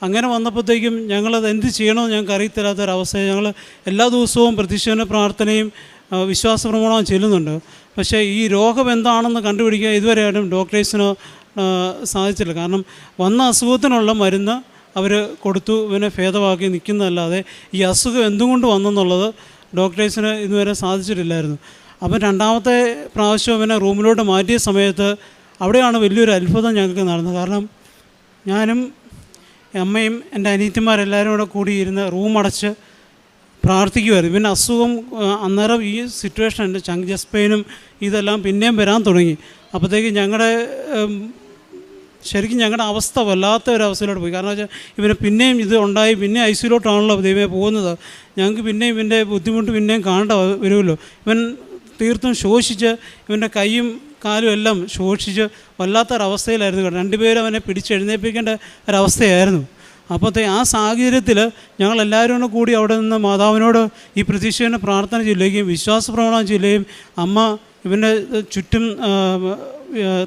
അങ്ങനെ വന്നപ്പോഴത്തേക്കും ഞങ്ങളത് എന്ത് ചെയ്യണമെന്ന് ഞങ്ങൾക്ക് അറിയത്തില്ലാത്തൊരവസ്ഥയിൽ ഞങ്ങൾ എല്ലാ ദിവസവും പ്രതിഷ്ഠാന പ്രാർത്ഥനയും വിശ്വാസ പ്രമാണവും ചെല്ലുന്നുണ്ട്. പക്ഷേ ഈ രോഗം എന്താണെന്ന് കണ്ടുപിടിക്കാൻ ഇതുവരെയായിട്ടും ഡോക്ടേഴ്സിന് സാധിച്ചില്ല. കാരണം വന്ന അസുഖത്തിനുള്ള മരുന്ന് അവർ കൊടുത്തു, ഇവനെ ഭേദമാക്കി നിൽക്കുന്നതല്ലാതെ ഈ അസുഖം എന്തുകൊണ്ട് വന്നെന്നുള്ളത് ഡോക്ടേഴ്സിന് ഇതുവരെ സാധിച്ചിട്ടില്ലായിരുന്നു. അപ്പം രണ്ടാമത്തെ പ്രാവശ്യം ഇവനെ റൂമിലോട്ട് മാറ്റിയ സമയത്ത് അവിടെയാണ് വലിയൊരു അത്ഭുതം ഞങ്ങൾക്ക് നടന്നത്. കാരണം ഞാനും അമ്മയും എൻ്റെ അനിയത്തിമാരെല്ലാവരും കൂടെ കൂടിയിരുന്ന് റൂമടച്ച് പ്രാർത്ഥിക്കുമായിരുന്നു. പിന്നെ അസുഖം അന്നേരം ഈ സിറ്റുവേഷൻ എൻ്റെ ചെസ്റ്റ് പെയിനും ഇതെല്ലാം പിന്നെയും വരാൻ തുടങ്ങി. അപ്പോഴത്തേക്ക് ശരിക്കും ഞങ്ങളുടെ അവസ്ഥ വല്ലാത്ത ഒരവസ്ഥയിലോട്ട് പോയി. കാരണം വെച്ചാൽ ഇവന് പിന്നെയും ഇത് ഉണ്ടായി, പിന്നെ ICUയിലോട്ടാണല്ലോ ദൈവമേ പോകുന്നത്. ഞങ്ങൾക്ക് പിന്നെയും ഇവൻ്റെ ബുദ്ധിമുട്ട് പിന്നെയും കാണേണ്ട വരുമല്ലോ. ഇവൻ തീർത്തും ശോഷിച്ച്, ഇവൻ്റെ കൈയും കാലും എല്ലാം ശോഷിച്ച് വല്ലാത്തൊരവസ്ഥയിലായിരുന്നു. രണ്ടുപേരും അവനെ പിടിച്ചെഴുന്നേൽപ്പിക്കേണ്ട ഒരവസ്ഥയായിരുന്നു. അപ്പോഴത്തെ ആ സാഹചര്യത്തിൽ ഞങ്ങളെല്ലാവരും കൂടി അവിടെ നിന്ന് മാതാവിനോട് ഈ പ്രതീക്ഷേനെ പ്രാർത്ഥന ചെല്ലുകയും വിശ്വാസ പ്രമാണം ചെല്ലുകയും അമ്മ ഇവൻ്റെ ചുറ്റും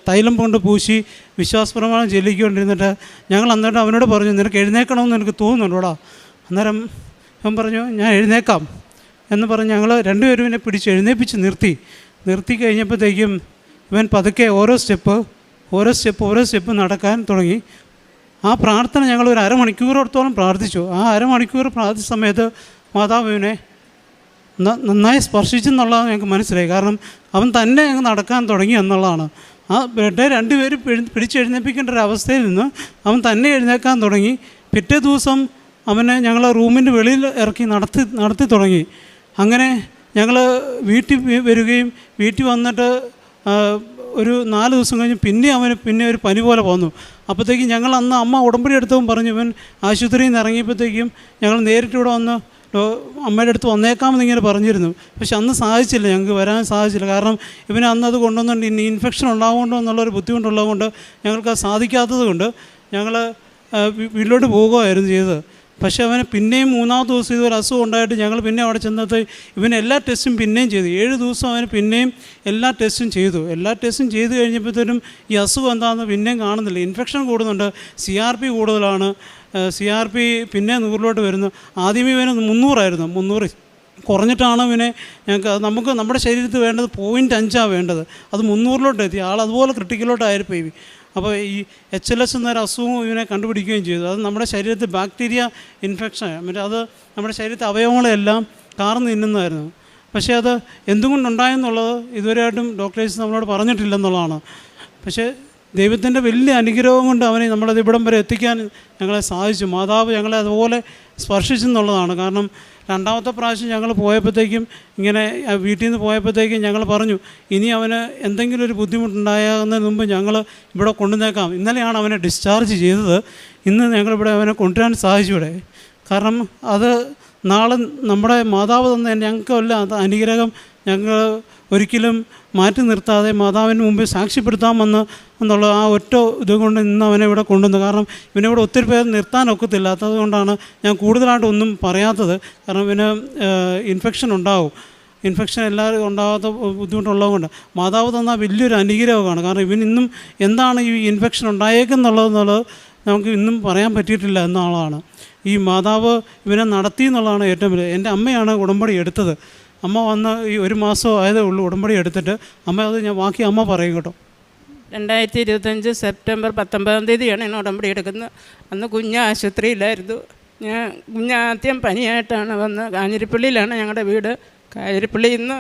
തൈലം കൊണ്ട് പൂശി വിശ്വാസ പ്രമാണം ചെല്ലിക്കൊണ്ടിരുന്നിട്ട് ഞങ്ങൾ അന്നേരം അവനോട് പറഞ്ഞു, നിനക്ക് എഴുന്നേൽക്കണമെന്ന് എനിക്ക് തോന്നുന്നുണ്ടോടാ? അന്നേരം അവൻ പറഞ്ഞു, ഞാൻ എഴുന്നേക്കാം എന്ന് പറഞ്ഞ് ഞങ്ങൾ രണ്ടുപേരും ഇവനെ പിടിച്ച് എഴുന്നേൽപ്പിച്ച് നിർത്തി കഴിഞ്ഞപ്പോഴത്തേക്കും ഇവൻ പതുക്കെ ഓരോ സ്റ്റെപ്പ് നടക്കാൻ തുടങ്ങി. ആ പ്രാർത്ഥന ഞങ്ങൾ ഒരു അരമണിക്കൂറോടത്തോളം പ്രാർത്ഥിച്ചു. ആ അരമണിക്കൂർ പ്രാർത്ഥിച്ച സമയത്ത് മാതാവ് ഇവനെ നന്നായി സ്പർശിച്ചെന്നുള്ളത് ഞങ്ങൾക്ക് മനസ്സിലായി. കാരണം അവൻ തന്നെ അങ്ങ് നടക്കാൻ തുടങ്ങി എന്നുള്ളതാണ്. ആ ബ്ലഡ് രണ്ടുപേരും പിടിച്ചെഴുന്നേൽപ്പിക്കേണ്ട ഒരു അവസ്ഥയിൽ നിന്ന് അവൻ തന്നെ എഴുന്നേൽക്കാൻ തുടങ്ങി. പിറ്റേ ദിവസം അവനെ ഞങ്ങൾ റൂമിൻ്റെ വെളിയിൽ ഇറക്കി നടത്തി തുടങ്ങി. അങ്ങനെ ഞങ്ങൾ വീട്ടിൽ വരികയും വീട്ടിൽ വന്നിട്ട് ഒരു 4 ദിവസം കഴിഞ്ഞ് പിന്നെ ഒരു പനി പോലെ വന്നു. അപ്പോഴത്തേക്കും ഞങ്ങൾ അന്ന് അമ്മ ഉടമ്പടി എടുത്തവും പറഞ്ഞു, ഇവൻ ആശുപത്രിയിൽ നിന്ന് ഇറങ്ങിയപ്പോഴത്തേക്കും ഞങ്ങൾ നേരിട്ട് ഇവിടെ വന്ന് അമ്മയുടെ അടുത്ത് വന്നേക്കാമെന്ന് ഇങ്ങനെ പറഞ്ഞിരുന്നു. പക്ഷെ അന്ന് സാധിച്ചില്ല, ഞങ്ങൾക്ക് വരാൻ സാധിച്ചില്ല. കാരണം ഇവന് അന്നത് കൊണ്ടുവന്നുകൊണ്ട് ഇനി ഇൻഫെക്ഷൻ ഉണ്ടാകുകൊണ്ടോ എന്നുള്ളൊരു ബുദ്ധിമുട്ടുള്ളതുകൊണ്ട് ഞങ്ങൾക്കത് സാധിക്കാത്തത് കൊണ്ട് ഞങ്ങൾ വീട്ടിലോട്ട് പോകുകയായിരുന്നു ചെയ്തത്. പക്ഷേ അവന് പിന്നെയും 3ാമത്തെ ദിവസം ഇതൊരു അസുഖം ഉണ്ടായിട്ട് ഞങ്ങൾ പിന്നെ അവിടെ ചെന്നിട്ട് ഇവന് എല്ലാ ടെസ്റ്റും പിന്നെയും ചെയ്തു. 7 ദിവസം അവന് പിന്നെയും എല്ലാ ടെസ്റ്റും ചെയ്ത് കഴിഞ്ഞപ്പോഴത്തേനും ഈ അസുഖം എന്താണെന്ന് പിന്നെയും കാണുന്നില്ല. ഇൻഫെക്ഷൻ കൂടുന്നുണ്ട്, CRP കൂടുതലാണ്, CRP പിന്നെ 100-ലോട്ട് വരുന്നു. ആദ്യമേ ഇവന് 300 കുറഞ്ഞിട്ടാണ് ഇവനെ നമുക്ക് നമ്മുടെ ശരീരത്തിൽ വേണ്ടത് 0.5 വേണ്ടത്, അത് 300-ലോട്ട് എത്തി. ആൾ അതുപോലെ ക്രിട്ടിക്കലോട്ടായിപ്പോയി. അപ്പോൾ ഈ HLS എന്നൊരു അസുഖവും ഇവനെ കണ്ടുപിടിക്കുകയും ചെയ്തു. അത് നമ്മുടെ ശരീരത്തിൽ ബാക്ടീരിയ ഇൻഫെക്ഷൻ, അത് നമ്മുടെ ശരീരത്തെ അവയവങ്ങളെല്ലാം കാർന്ന് തിന്നുന്നതായിരുന്നു. പക്ഷേ അത് എന്തുകൊണ്ടുണ്ടായെന്നുള്ളത് ഇതുവരെയായിട്ടും ഡോക്ടേഴ്സ് നമ്മളോട് പറഞ്ഞിട്ടില്ലെന്നുള്ളതാണ്. പക്ഷേ ദൈവത്തിൻ്റെ വലിയ അനുഗ്രഹം കൊണ്ട് അവനെ നമ്മളത് ഇവിടം വരെ എത്തിക്കാൻ ഞങ്ങളെ സാധിച്ചു. മാതാവ് ഞങ്ങളെ അതുപോലെ സ്പർശിച്ചെന്നുള്ളതാണ്. കാരണം രണ്ടാമത്തെ പ്രാവശ്യം ഞങ്ങൾ പോയപ്പോഴത്തേക്കും ഇങ്ങനെ വീട്ടിൽ നിന്ന് പോയപ്പോഴത്തേക്കും ഞങ്ങൾ പറഞ്ഞു, ഇനി അവന് എന്തെങ്കിലും ഒരു ബുദ്ധിമുട്ടുണ്ടാകുന്നതിന് മുമ്പ് ഞങ്ങൾ ഇവിടെ കൊണ്ടുവന്നേക്കാം. ഇന്നലെയാണ് അവനെ ഡിസ്ചാർജ് ചെയ്തത്. ഇന്ന് ഞങ്ങളിവിടെ അവനെ കൊണ്ടുവരാൻ സാധിച്ചു ഇവിടെ. കാരണം അത് നാളെ നമ്മുടെ മാതാവ് തന്ന ഞങ്ങൾക്കല്ല അനുഗ്രഹം ഞങ്ങൾ ഒരിക്കലും മാറ്റി നിർത്താതെ മാതാവിന് മുമ്പിൽ സാക്ഷ്യപ്പെടുത്താമെന്ന് എന്നുള്ള ആ ഒറ്റ ഇതുകൊണ്ട് ഇന്ന് അവനെ ഇവിടെ കൊണ്ടുവന്നു. കാരണം ഇവനിവിടെ ഒത്തിരി പേർ നിർത്താനൊക്കത്തില്ലാത്തത് കൊണ്ടാണ് ഞാൻ കൂടുതലായിട്ടൊന്നും പറയാത്തത്. കാരണം ഇവന് ഇൻഫെക്ഷൻ ഉണ്ടാവും, ഇൻഫെക്ഷൻ എല്ലാവരും ഉണ്ടാകാത്ത ബുദ്ധിമുട്ടുള്ളത് കൊണ്ട് മാതാവ് തന്ന വലിയൊരു അനുഗ്രഹമാണ്. കാരണം ഇവനിന്നും എന്താണ് ഈ ഇൻഫെക്ഷൻ ഉണ്ടായേക്കെന്നുള്ളത് നമുക്ക് ഇന്നും പറയാൻ പറ്റിയിട്ടില്ല എന്നുള്ളതാണ്. ഈ മാതാവ് ഇവനെ നടത്തി എന്നുള്ളതാണ് ഏറ്റവും വലിയ. എൻ്റെ അമ്മയാണ് ഉടമ്പടി എടുത്തത്. അമ്മ വന്ന് ഈ 1 മാസം ആയതേ ഉള്ളൂ ഉടമ്പടി എടുത്തിട്ട്. അമ്മ അത് ബാക്കി അമ്മ പറയും കേട്ടോ. 2025 സെപ്റ്റംബർ 19-ാം തീയതിയാണ് ഞാൻ ഉടമ്പടി എടുക്കുന്നത്. അന്ന് കുഞ്ഞ് ആശുപത്രിയിലായിരുന്നു. കുഞ്ഞാദ്യം പനിയായിട്ടാണ് വന്ന്. കാഞ്ഞിരപ്പള്ളിയിലാണ് ഞങ്ങളുടെ വീട്. കാഞ്ഞിരപ്പള്ളിയിൽ നിന്ന്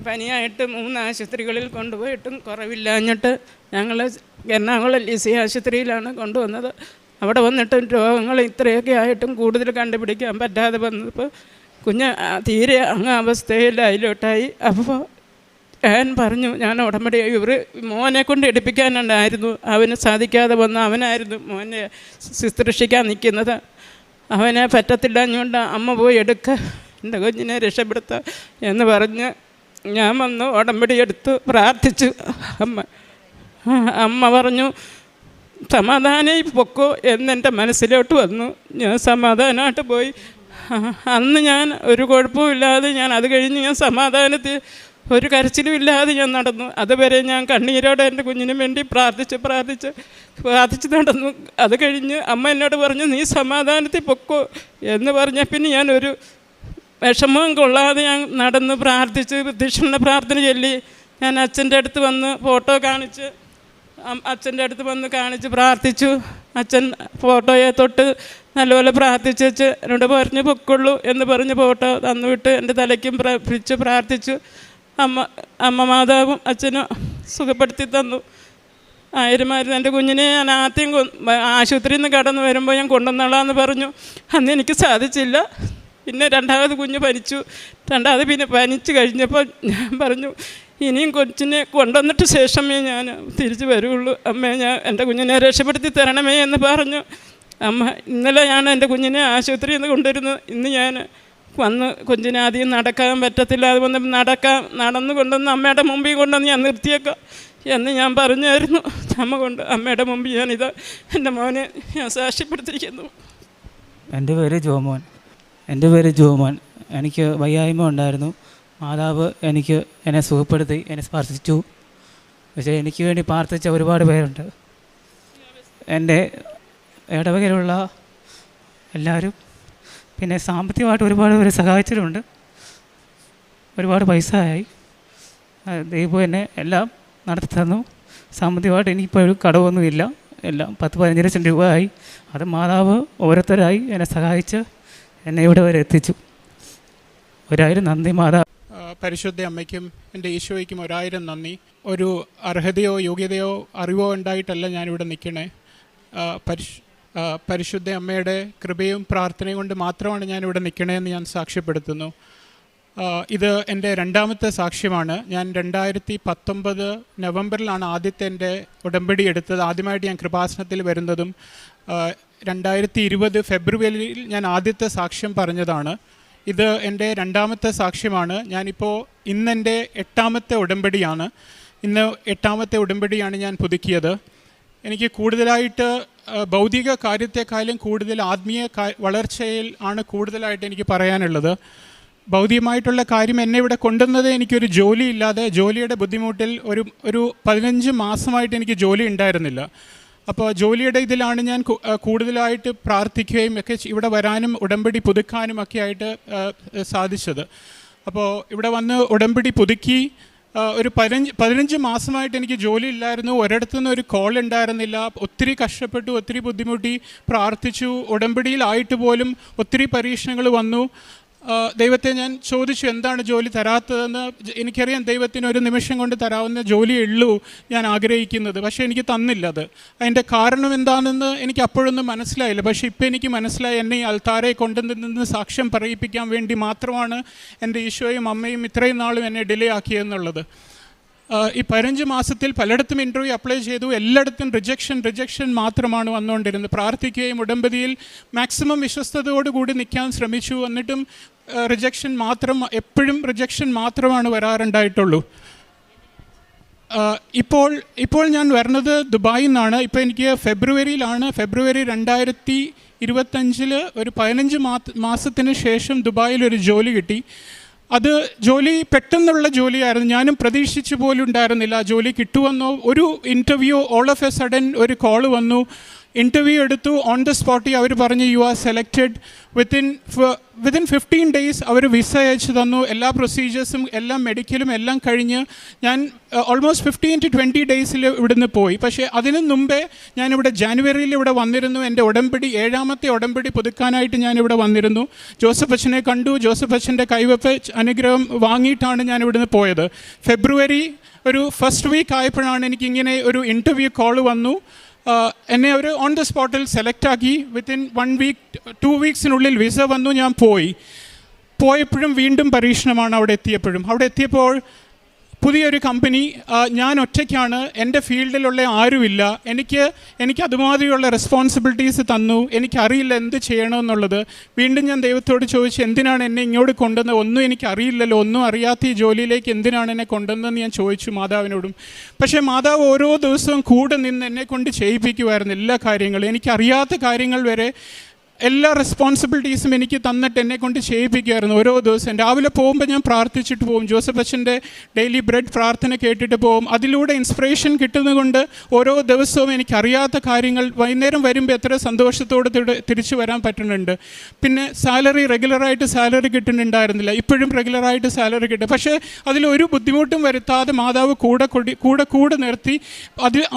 പനിയായിട്ട് 3 ആശുപത്രികളിൽ കൊണ്ടുപോയിട്ടും കുറവില്ലാഞ്ഞിട്ട് ഞങ്ങൾ എറണാകുളം LC ആശുപത്രിയിലാണ് കൊണ്ടുവന്നത്. അവിടെ വന്നിട്ട് രോഗങ്ങൾ ഇത്രയൊക്കെ ആയിട്ടും കൂടുതൽ കണ്ടുപിടിക്കാൻ പറ്റാതെ വന്നപ്പോൾ കുഞ്ഞ് തീരെ അങ്ങ് അവസ്ഥയിലായിലോട്ടായി. അപ്പോൾ ഞാൻ പറഞ്ഞു, ഞാൻ ഉടമ്പടി ഇവർ മോനെ കൊണ്ട് എടുപ്പിക്കാനുണ്ടായിരുന്നു, അവന് സാധിക്കാതെ വന്ന് അവനായിരുന്നു മോനെ ശുശ്രൂഷിക്കാൻ നിൽക്കുന്നത്. അവനെ പറ്റത്തില്ല, അതുകൊണ്ട് അമ്മ പോയി എടുക്കുക, എൻ്റെ കുഞ്ഞിനെ രക്ഷപ്പെടുത്തുക എന്ന് പറഞ്ഞ് ഞാൻ വന്നു ഉടമ്പടി എടുത്തു പ്രാർത്ഥിച്ചു. അമ്മ പറഞ്ഞു സമാധാനമായി പൊക്കോ എന്നെൻ്റെ മനസ്സിലോട്ട് വന്നു. ഞാൻ സമാധാനമായിട്ട് പോയി. അന്ന് ഞാൻ ഒരു കുഴപ്പമില്ലാതെ ഞാൻ അത് കഴിഞ്ഞ് ഞാൻ സമാധാനത്തിൽ ഒരു കരച്ചിലും ഇല്ലാതെ ഞാൻ നടന്നു. അതുവരെ ഞാൻ കണ്ണീരോടെ എൻ്റെ കുഞ്ഞിന് വേണ്ടി പ്രാർത്ഥിച്ച് നടന്നു. അത് കഴിഞ്ഞ് അമ്മ എന്നോട് പറഞ്ഞു നീ സമാധാനത്തിൽ പൊക്കോ എന്ന് പറഞ്ഞ പിന്നെ ഞാനൊരു വിഷമവും കൊള്ളാതെ ഞാൻ നടന്ന് പ്രാർത്ഥിച്ച് പ്രദക്ഷിണ പ്രാർത്ഥന ചൊല്ലി. ഞാൻ അച്ഛൻ്റെ അടുത്ത് വന്ന് ഫോട്ടോ കാണിച്ച് അച്ഛൻ്റെ അടുത്ത് വന്ന് കാണിച്ച് പ്രാർത്ഥിച്ചു. അച്ഛൻ ഫോട്ടോയെ തൊട്ട് നല്ലപോലെ പ്രാർത്ഥിച്ച് വെച്ച് എന്നോട് പറഞ്ഞു പൊക്കുള്ളൂ എന്ന് പറഞ്ഞ് ഫോട്ടോ തന്നുവിട്ട് എൻ്റെ തലയ്ക്കും പിടിച്ച് പ്രാർത്ഥിച്ചു. അമ്മ മാതാവും അച്ഛനും സുഖപ്പെടുത്തി തന്നു. 1000 മരുന്ന് എൻ്റെ കുഞ്ഞിനെ ഞാൻ ആദ്യം ആശുപത്രിയിൽ നിന്ന് കടന്നു വരുമ്പോൾ ഞാൻ കൊണ്ടുവന്നോളാമെന്ന് പറഞ്ഞു. അന്ന് എനിക്ക് സാധിച്ചില്ല. പിന്നെ രണ്ടാമത് കുഞ്ഞ് പിന്നെ പനിച്ച് കഴിഞ്ഞപ്പോൾ ഞാൻ പറഞ്ഞു ഇനിയും കൊച്ചിനെ കൊണ്ടുവന്നിട്ട് ശേഷമേ ഞാൻ തിരിച്ചു വരുള്ളൂ, അമ്മേ ഞാൻ എൻ്റെ കുഞ്ഞിനെ രക്ഷപ്പെടുത്തി തരണമേ എന്ന് പറഞ്ഞു. അമ്മ ഇന്നലെ ഞാൻ എൻ്റെ കുഞ്ഞിനെ ആശുപത്രിയിൽ നിന്ന് കൊണ്ടുവരുന്നു. ഇന്ന് ഞാൻ വന്ന് കുഞ്ഞിനെ ആദ്യം നടക്കാൻ പറ്റത്തില്ല, അത് വന്ന് നടന്നു കൊണ്ടുവന്ന് അമ്മയുടെ മുമ്പിൽ കൊണ്ടുവന്ന് ഞാൻ നിർത്തിയേക്കാം എന്ന് ഞാൻ പറഞ്ഞായിരുന്നു. അമ്മയുടെ മുമ്പിൽ ഞാനിത് എൻ്റെ മോനെ ഞാൻ സാക്ഷ്യപ്പെടുത്തിയിരിക്കുന്നു. എൻ്റെ പേര് ജോമോൻ. എനിക്ക് വയ്യായ്മ ഉണ്ടായിരുന്നു. മാതാവ് എന്നെ സുഖപ്പെടുത്തി, എന്നെ സ്പർശിച്ചു. പക്ഷേ എനിക്ക് വേണ്ടി പ്രാർത്ഥിച്ച ഒരുപാട് പേരുണ്ട്. എൻ്റെ ഇടവകയിലുള്ള എല്ലാവരും, പിന്നെ സാമ്പത്തികമായിട്ട് ഒരുപാട് പേര് സഹായിച്ചിട്ടുണ്ട്. ഒരുപാട് പൈസ ആയി. ദൈവം എന്നെ എല്ലാം നടത്തി തന്നു. സാമ്പത്തികമായിട്ട് എനിക്കിപ്പോൾ ഒരു കടവൊന്നുമില്ല. എല്ലാം 10-15 ലക്ഷം രൂപ ആയി. അത് മാതാവ് ഓരോരുത്തരായി എന്നെ സഹായിച്ച് എന്നെ ഇവിടെ വരെ എത്തിച്ചു. 1000 നന്ദി മാതാവ്. പരിശുദ്ധ അമ്മയ്ക്കും എൻ്റെ ഈശോയ്ക്കും 1000 നന്ദി. ഒരു അർഹതയോ യോഗ്യതയോ അറിവോ ഉണ്ടായിട്ടല്ല ഞാനിവിടെ നിൽക്കണേ. പരിശുദ്ധ അമ്മയുടെ കൃപയും പ്രാർത്ഥനയും കൊണ്ട് മാത്രമാണ് ഞാനിവിടെ നിൽക്കണേന്ന് ഞാൻ സാക്ഷ്യപ്പെടുത്തുന്നു. ഇത് എൻ്റെ 2ാമത്തെ സാക്ഷ്യമാണ്. ഞാൻ 2019 നവംബറിലാണ് ആദ്യത്തെ എൻ്റെ ഉടമ്പടി എടുത്തത്. ആദ്യമായിട്ട് ഞാൻ കൃപാസനത്തിൽ വരുന്നതും 2020 ഫെബ്രുവരിയിൽ ഞാൻ ആദ്യത്തെ സാക്ഷ്യം പറഞ്ഞതാണ്. ഇത് എൻ്റെ 2ാമത്തെ സാക്ഷ്യമാണ്. ഞാനിപ്പോൾ ഇന്നെൻ്റെ 8ാമത്തെ ഉടമ്പടിയാണ്. ഇന്ന് 8ാമത്തെ ഉടമ്പടിയാണ് ഞാൻ പുതുക്കിയത്. എനിക്ക് കൂടുതലായിട്ട് ഭൗതിക കാര്യത്തെക്കാളും കൂടുതൽ ആത്മീയ വളർച്ചയിൽ ആണ് കൂടുതലായിട്ട് എനിക്ക് പറയാനുള്ളത്. ഭൗതികമായിട്ടുള്ള കാര്യം എന്നെ ഇവിടെ കൊണ്ടുവന്നത് എനിക്കൊരു ജോലി ഇല്ലാതെ, ജോലിയുടെ ബുദ്ധിമുട്ടിൽ ഒരു 15 മാസമായിട്ട് എനിക്ക് ജോലി ഉണ്ടായിരുന്നില്ല. അപ്പോൾ ജോലിയുടെ ഇതിലാണ് ഞാൻ കൂടുതലായിട്ട് പ്രാർത്ഥിക്കുകയും ഒക്കെ ഇവിടെ വരാനും ഉടമ്പടി പുതുക്കാനും ഒക്കെ ആയിട്ട് സാധിച്ചത്. അപ്പോൾ ഇവിടെ വന്ന് ഉടമ്പടി പുതുക്കി ഒരു 15 മാസമായിട്ട് എനിക്ക് ജോലി ഇല്ലായിരുന്നു. ഒരിടത്തുനിന്ന് ഒരു കോൾ ഉണ്ടായിരുന്നില്ല. ഒത്തിരി കഷ്ടപ്പെട്ടു, ഒത്തിരി ബുദ്ധിമുട്ടി പ്രാർത്ഥിച്ചു. ഉടമ്പടിയിലായിട്ട് പോലും ഒത്തിരി പരീക്ഷണങ്ങൾ വന്നു. ദൈവത്തെ ഞാൻ ചോദിച്ചു എന്താണ് ജോലി തരാത്തതെന്ന്. എനിക്കറിയാം ദൈവത്തിന് ഒരു നിമിഷം കൊണ്ട് തരാവുന്ന ജോലിയേ ഉള്ളൂ ഞാൻ ആഗ്രഹിക്കുന്നത്. പക്ഷേ എനിക്ക് തന്നില്ല. അതിൻ്റെ കാരണം എന്താണെന്ന് എനിക്ക് അപ്പോഴൊന്നും മനസ്സിലായില്ല. പക്ഷേ ഇപ്പം എനിക്ക് മനസ്സിലായി, എന്നെ ഈ അൽത്താരെ കൊണ്ടുവന്ന് സാക്ഷ്യം പറയിപ്പിക്കാൻ വേണ്ടി മാത്രമാണ് എൻ്റെ ഈശോയും അമ്മയും ഇത്രയും നാളും എന്നെ ഡിലേ ആക്കിയെന്നുള്ളത്. ഈ 15 മാസത്തിൽ പലയിടത്തും ഇൻ്റർവ്യൂ അപ്ലൈ ചെയ്തു. എല്ലായിടത്തും റിജക്ഷൻ മാത്രമാണ് വന്നുകൊണ്ടിരുന്നത്. പ്രാർത്ഥിക്കുകയും ഉടമ്പടിയിൽ മാക്സിമം വിശ്വസ്തയോടുകൂടി നിൽക്കാൻ ശ്രമിച്ചു. എന്നിട്ടും എപ്പോഴും റിജക്ഷൻ മാത്രമാണ് വരാറുണ്ടായിട്ടുള്ളൂ. ഇപ്പോൾ ഞാൻ വരുന്നത് ദുബായിൽ നിന്നാണ്. ഇപ്പോൾ എനിക്ക് ഫെബ്രുവരി 2025 ഒരു 15 മാസത്തിന് ശേഷം ദുബായിൽ ഒരു ജോലി കിട്ടി. അത് ജോലി പെട്ടെന്നുള്ള ജോലിയായിരുന്നു. ഞാനും പ്രതീക്ഷിച്ചു പോലും ഉണ്ടായിരുന്നില്ല ജോലി കിട്ടുമെന്നോ. ഒരു interview all of a sudden ഒരു കോൾ വന്നു. ഇൻ്റർവ്യൂ എടുത്തു. ഓൺ ദ സ്പോട്ടിൽ അവർ പറഞ്ഞു you are selected. Within 15 days അവർ വിസ അയച്ചു തന്നു. എല്ലാ പ്രൊസീജിയേഴ്സും എല്ലാം മെഡിക്കലും എല്ലാം കഴിഞ്ഞ് ഞാൻ ഓൾമോസ്റ്റ് 15 to 20 ഡേയ്സിൽ ഇവിടുന്ന് പോയി. പക്ഷേ അതിനു മുമ്പേ ഞാനിവിടെ ജാനുവരിയിൽ ഇവിടെ വന്നിരുന്നു. എൻ്റെ ഉടമ്പടി 7ാമത്തെ ഉടമ്പടി പുതുക്കാനായിട്ട് ഞാനിവിടെ വന്നിരുന്നു. ജോസഫ് അച്ഛനെ കണ്ടു. ജോസഫ് അച്ഛൻ്റെ കൈവപ്പ് അനുഗ്രഹം വാങ്ങിയിട്ടാണ് ഞാൻ ഇവിടുന്ന് പോയത്. ഫെബ്രുവരി ഒരു ഫസ്റ്റ് വീക്ക് ആയപ്പോഴാണ് എനിക്കിങ്ങനെ ഒരു ഇൻ്റർവ്യൂ കോൾ വന്നു. എന്നെ അവർ ഓൺ ദ സ്പോട്ടിൽ സെലക്റ്റാക്കി. വിത്തിൻ 1 വീക്ക് 2 വീക്സിനുള്ളിൽ വിസ വന്നു. ഞാൻ പോയപ്പോഴും വീണ്ടും പരീക്ഷണമാണ്. അവിടെ എത്തിയപ്പോൾ പുതിയൊരു കമ്പനി, ഞാൻ ഒറ്റയ്ക്കാണ്, എൻ്റെ ഫീൽഡിലുള്ള ആരുമില്ല. എനിക്ക് അതുമാതിരിയുള്ള റെസ്പോൺസിബിലിറ്റീസ് തന്നു. എനിക്കറിയില്ല എന്ത് ചെയ്യണമെന്നുള്ളത്. വീണ്ടും ഞാൻ ദൈവത്തോട് ചോദിച്ചു, എന്തിനാണ് എന്നെ ഇങ്ങോട്ട് കൊണ്ടുവന്നത്? ഒന്നും എനിക്കറിയില്ലല്ലോ, ഒന്നും അറിയാത്ത ഈ ജോലിയിലേക്ക് എന്തിനാണ് എന്നെ കൊണ്ടുവന്നതെന്ന് ഞാൻ ചോദിച്ചു മാതാവിനോടും. പക്ഷേ മാതാവ് ഓരോ ദിവസവും കൂടെ നിന്ന് എന്നെ കൊണ്ട് ചെയ്യിപ്പിക്കുമായിരുന്നു എല്ലാ കാര്യങ്ങളും. എനിക്കറിയാത്ത കാര്യങ്ങൾ വരെ എല്ലാ റെസ്പോൺസിബിലിറ്റീസും എനിക്ക് തന്നിട്ട് എന്നെ കൊണ്ട് ചെയ്യിപ്പിക്കുമായിരുന്നു. ഓരോ ദിവസം രാവിലെ പോകുമ്പോൾ ഞാൻ പ്രാർത്ഥിച്ചിട്ട് പോകും. ജോസഫ് അച്ഛൻ്റെ ഡെയിലി ബ്രെഡ് പ്രാർത്ഥന കേട്ടിട്ട് പോകും. അതിലൂടെ ഇൻസ്പിറേഷൻ കിട്ടുന്നതുകൊണ്ട് ഓരോ ദിവസവും എനിക്കറിയാത്ത കാര്യങ്ങൾ വൈകുന്നേരം വരുമ്പോൾ എത്ര സന്തോഷത്തോടെ തിരിച്ചു വരാൻ പറ്റുന്നുണ്ട്. പിന്നെ റെഗുലറായിട്ട് സാലറി കിട്ടുന്നുണ്ടായിരുന്നില്ല. ഇപ്പോഴും റെഗുലറായിട്ട് സാലറി കിട്ടും. പക്ഷേ അതിലൊരു ബുദ്ധിമുട്ടും വരുത്താതെ മാതാവ് കൂടെ നിർത്തി